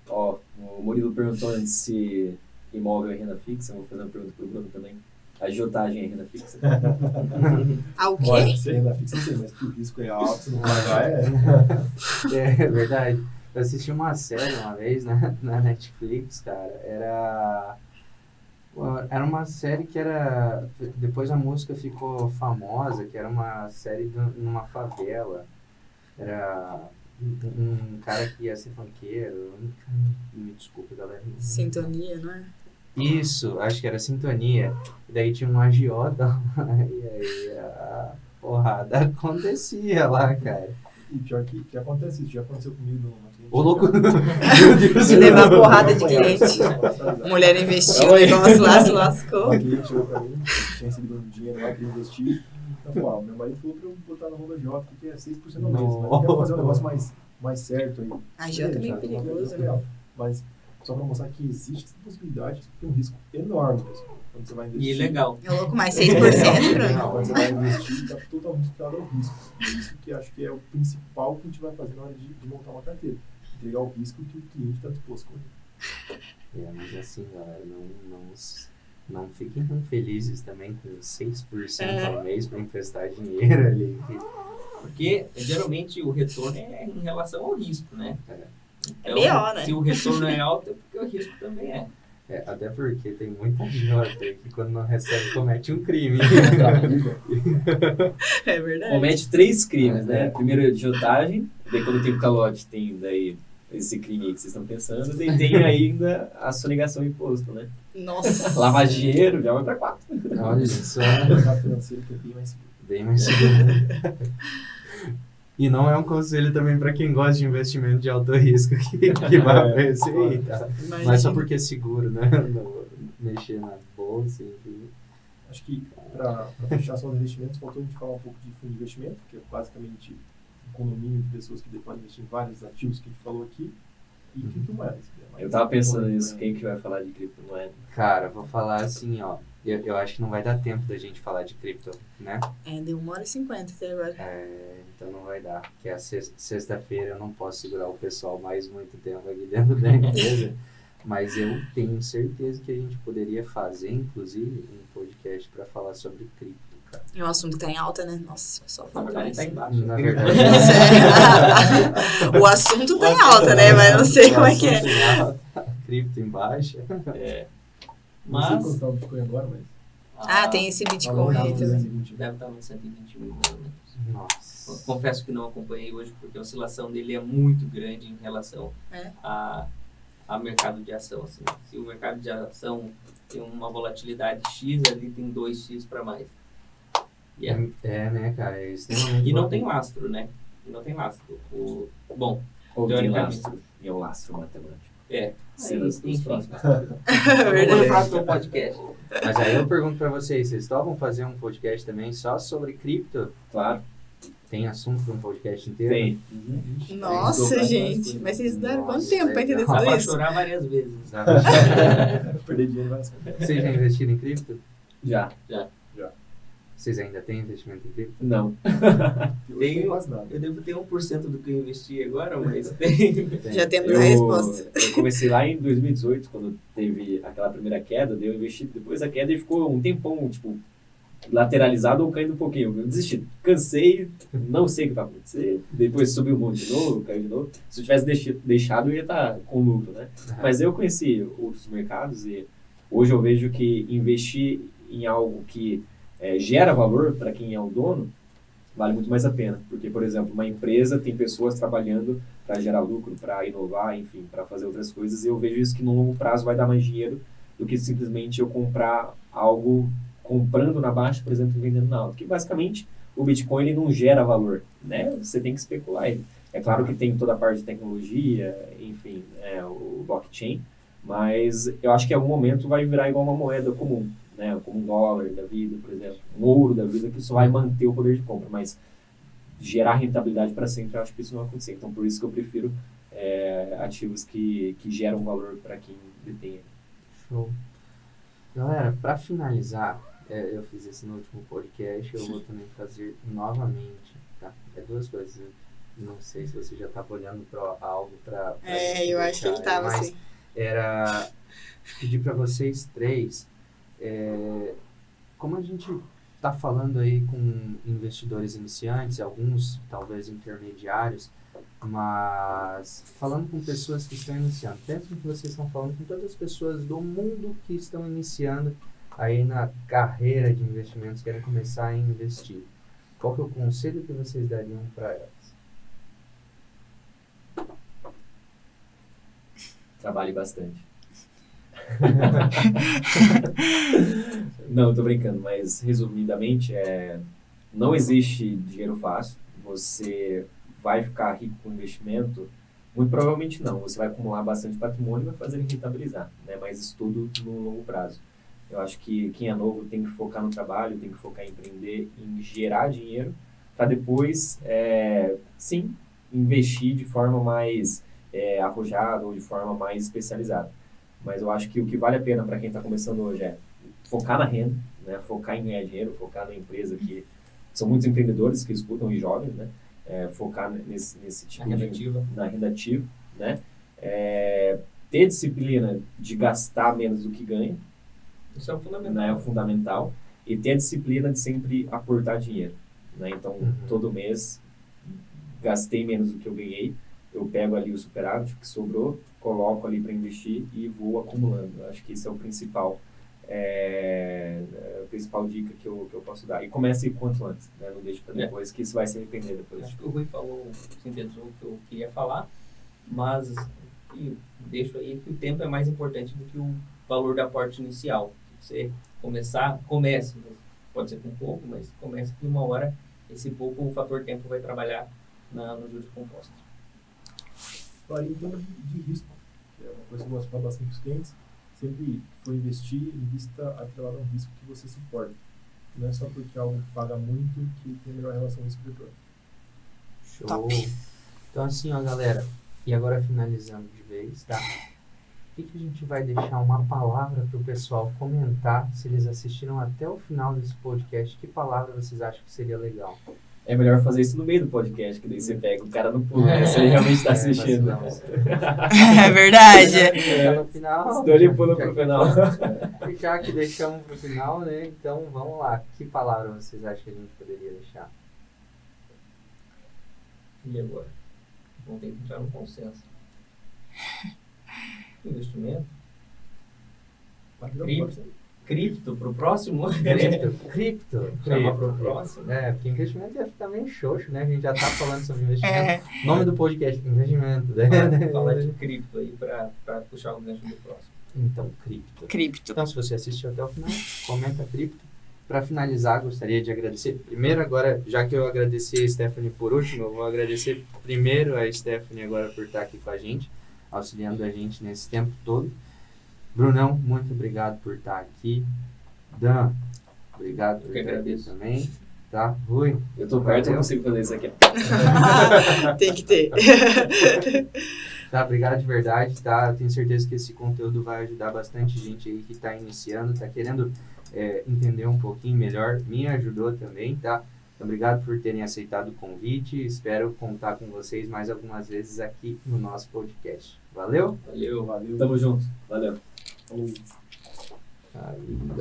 D: Ó, o Murilo perguntou antes se imóvel é renda fixa. Vou fazer uma pergunta para o Bruno também. A agiotagem é renda fixa?
E: Ah, o quê?
B: Pode ser renda fixa, sim, mas que o risco é alto, se não pagar
A: É verdade. Eu assisti uma série uma vez na Netflix, cara. Era uma série que era... Depois a música ficou famosa, que era uma série numa favela. Era um cara que ia ser funkeiro. Me desculpa, galera.
E: Sintonia, não é?
A: Isso, acho que era Sintonia. E daí tinha um agiota lá, e aí a porrada acontecia lá, cara.
B: E pior que acontece isso, já aconteceu comigo numa cliente.
A: Ô, louco!
B: Já-
A: Meu Deus!
E: De levar porrada de cliente.
B: Uma
E: Mulher investiu, o negócio lá se lascou.
B: cliente chegou pra mim, tinha recebido um dinheiro lá, queria investir. Ela falou, meu marido falou pra eu botar na mão da Jota, porque é 6% ao mês, mas eu quero fazer um negócio mais certo aí.
E: A Jota é meio
B: Beleza,
E: perigoso, né?
B: legal. Mas só pra mostrar que existe essa possibilidade, tem um risco enorme, pessoal, quando você vai investir.
C: E legal.
E: É louco, mais 6%, Bruno.
B: Quando você vai investir, está totalmente ligado ao risco. Isso que acho que é o principal que a gente vai fazer na hora de montar uma carteira. Entregar o risco que o cliente está disposto a correr.
A: Mas assim, galera, não fiquem tão felizes também com 6% ao mês para emprestar dinheiro ali.
C: Porque geralmente o retorno é em relação ao risco, né?
E: É B.O., né?
C: Se o retorno é alto, é porque o risco também é.
A: Até porque tem muita agiota que quando não recebe comete um crime.
E: É verdade.
D: Comete 3 crimes, né? Primeiro, agiotagem. Daí, quando tem o calote, tem daí esse crime aí que vocês estão pensando. Daí tem ainda a sonegação de imposto, né?
E: Nossa.
D: Lavar dinheiro já vai pra 4.
A: Olha só,
B: O mercado financeiro que é bem mais seguro.
A: bem mais seguro. E não é um conselho também para quem gosta de investimento de alto risco que vai aparecer aí, tá? Mas só porque é seguro, né? Mexer na bolsa, enfim.
B: Acho que para fechar só os investimentos, faltou a gente falar um pouco de fundo de investimento, que é basicamente um condomínio de pessoas que podem investir em vários ativos que a gente falou aqui, e criptomoedas.
D: Eu tava pensando nisso, quem que vai falar de criptomoeda?
A: Cara, vou falar assim, ó. Eu acho que não vai dar tempo da gente falar de cripto, né?
E: Deu 1h50 até agora.
A: Então não vai dar. Porque a sexta-feira eu não posso segurar o pessoal mais muito tempo aqui dentro da empresa. Mas eu tenho certeza que a gente poderia fazer, inclusive, um podcast para falar sobre cripto, cara.
E: É um assunto que tá em alta, né? Nossa, só
C: Na
E: falta
C: verdade,
E: isso.
C: tá embaixo.
A: Na verdade,
E: O assunto tá em alta, né? Mas não sei como é que é.
A: Cripto em baixa.
B: Não sei
C: Mas
B: quanto tá o Bitcoin agora, mas...
E: Tem esse
B: tá
E: Bitcoin aí também.
B: 220.
C: deve estar nos 120 mil, mais ou menos.
A: Nossa.
C: Confesso que não acompanhei hoje, porque a oscilação dele é muito grande em relação
E: É?
C: a a mercado de ação. Assim. Se o mercado de ação tem uma volatilidade X, ali tem 2X para mais.
A: Né, cara? É extremamente
C: E não
A: volátil.
C: tem lastro, né? E não tem lastro. Bom,
D: Ou tem
C: teoricamente.
D: lastro, e é um lastro matemático.
C: Cenas
D: Cenas pros
C: enfim.
D: próximos.
C: Vamos no próximo podcast.
A: Mas aí eu pergunto pra vocês topam fazer um podcast também só sobre cripto?
D: Claro,
A: Tem assunto para um podcast inteiro?
D: tem.
E: Nossa,
C: Desdobrar
E: gente.
C: coisas.
E: Mas vocês deram quanto
A: Nossa,
E: tempo pra entender
A: legal.
C: Dá
E: tudo
C: pra
E: isso?
C: chorar várias vezes.
A: Dá pra-
B: Perder dinheiro vai ser.
A: Vocês já investiram em cripto?
D: Já.
A: Vocês ainda têm investimento em cripto?
D: Não.
B: Eu
C: Tenho-
B: não quase nada.
C: Eu devo ter 1% do que eu investi agora, mas tem.
A: Tem.
E: Já temos a resposta.
D: Eu comecei lá em 2018, quando teve aquela primeira queda, daí eu investi depois da queda e ficou um tempão, tipo, lateralizado ou caindo um pouquinho. Eu desisti, cansei, não sei o que vai acontecer. Depois subiu um monte de novo, caiu de novo. Se eu tivesse deixado, eu ia estar com lucro, né? Mas eu conheci outros mercados e hoje eu vejo que investir em algo que gera valor para quem é o dono vale muito mais a pena. Porque, por exemplo, uma empresa tem pessoas trabalhando para gerar lucro, para inovar, enfim, para fazer outras coisas. E eu vejo isso que no longo prazo vai dar mais dinheiro do que simplesmente eu comprar algo comprando na baixa, por exemplo, e vendendo na alta. Que basicamente o Bitcoin ele não gera valor, né? Você tem que especular ele. É claro que tem toda a parte de tecnologia, enfim, o blockchain, mas eu acho que em algum momento vai virar igual uma moeda comum, né? Como um dólar da vida, por exemplo, um ouro da vida, que só vai manter o poder de compra, mas gerar rentabilidade para sempre, eu acho que isso não vai acontecer. Então, por isso que eu prefiro ativos que geram valor para quem detém ele.
A: Show. Galera, para finalizar, eu fiz esse no último podcast, eu vou também fazer novamente, tá? Duas coisas. Eu não sei se você já estava olhando para algo para.
E: Eu acho que ele tava assim.
A: Era pedir para vocês três, como a gente está falando aí com investidores iniciantes, alguns talvez intermediários, mas falando com pessoas que estão iniciando, penso que vocês estão falando com todas as pessoas do mundo que estão iniciando aí na carreira de investimentos, querem começar a investir. Qual que é o conselho que vocês dariam para elas?
D: Trabalhe bastante. Não, tô brincando, mas resumidamente, não existe dinheiro fácil. Você vai ficar rico com investimento? Muito provavelmente não. Você vai acumular bastante patrimônio e vai fazer ele rentabilizar, né? Mas isso tudo no longo prazo. Eu acho que quem é novo tem que focar no trabalho, tem que focar em empreender, em gerar dinheiro, para depois, sim, investir de forma mais arrojada ou de forma mais especializada. Mas eu acho que o que vale a pena para quem está começando hoje é focar na renda, né? Focar em ganhar dinheiro, focar na empresa, que são muitos empreendedores que escutam e jovens, né? Focar nesse tipo na renda ativa, né? Ter disciplina de gastar menos do que ganha.
C: Isso é o fundamental.
D: Né? É o fundamental. E ter a disciplina de sempre aportar dinheiro, né? Então, todo mês, gastei menos do que eu ganhei, eu pego ali o superávit que sobrou, coloco ali para investir e vou acumulando. Eu acho que esse é o principal, a principal dica que eu posso dar. E comece quanto antes, né? Não deixe para depois, que isso vai se arrepender depois.
C: Acho que o Rui falou, sintetizou o que eu queria falar, mas deixo aí que o tempo é mais importante do que o valor da aporte inicial. Se você comece, pode ser com pouco, mas comece que uma hora esse pouco, o fator tempo vai trabalhar no juros compostos.
B: Agora, em termos de risco, que é uma coisa que eu gosto de falar bastante com os clientes, sempre for investir, invista atrelado a um risco que você suporta. Não é só porque algo paga muito que tem a melhor relação risco-retorno.
A: Show.
E: Top.
A: Então assim, ó, galera, e agora finalizando de vez, tá? O que a gente vai deixar uma palavra para o pessoal comentar, se eles assistiram até o final desse podcast, que palavra vocês acham que seria legal?
D: É melhor fazer isso no meio do podcast, que daí você pega o cara no pulo, né? Se ele realmente está assistindo.
E: É verdade.
A: Deixar no final.
D: Senão ele pula pro final.
A: Já que deixamos pro final, né? Então vamos lá. Que palavra vocês acham que a gente poderia deixar?
C: E agora? Vamos ter que entrar no consenso. Investimento.
B: Rapidão,
C: Cripto.
B: pode ser?
C: cripto pro próximo?
A: Cripto.
C: Chama pro próximo.
A: É, porque investimento ia ficar meio xoxo, né? A gente já tá falando sobre investimento.
E: É.
A: Nome do podcast, investimento. Né?
C: Falar de cripto aí pra puxar o gancho do próximo.
A: Então, cripto.
E: Cripto.
A: Então, se você assistiu até o final, comenta cripto. Para finalizar, gostaria de agradecer. Primeiro, agora, já que eu agradeci a Stephanie por último, eu vou agradecer primeiro a Stephanie agora por estar aqui com a gente, auxiliando a gente nesse tempo todo. Brunão, muito obrigado por estar aqui. Dan, obrigado por
C: que
A: estar aqui
C: agradeço.
A: também. Tá? Rui,
D: Eu tô perto, eu
A: valeu.
D: consigo fazer isso aqui.
E: Tem que ter.
A: Tá, obrigado de verdade, tá? Eu tenho certeza que esse conteúdo vai ajudar bastante gente aí que está iniciando, tá querendo entender um pouquinho melhor. Me ajudou também, tá? Então, obrigado por terem aceitado o convite. Espero contar com vocês mais algumas vezes aqui no nosso podcast. Valeu?
C: Valeu.
B: Valeu.
D: Tamo junto. Valeu.
B: Falou.
A: Aí,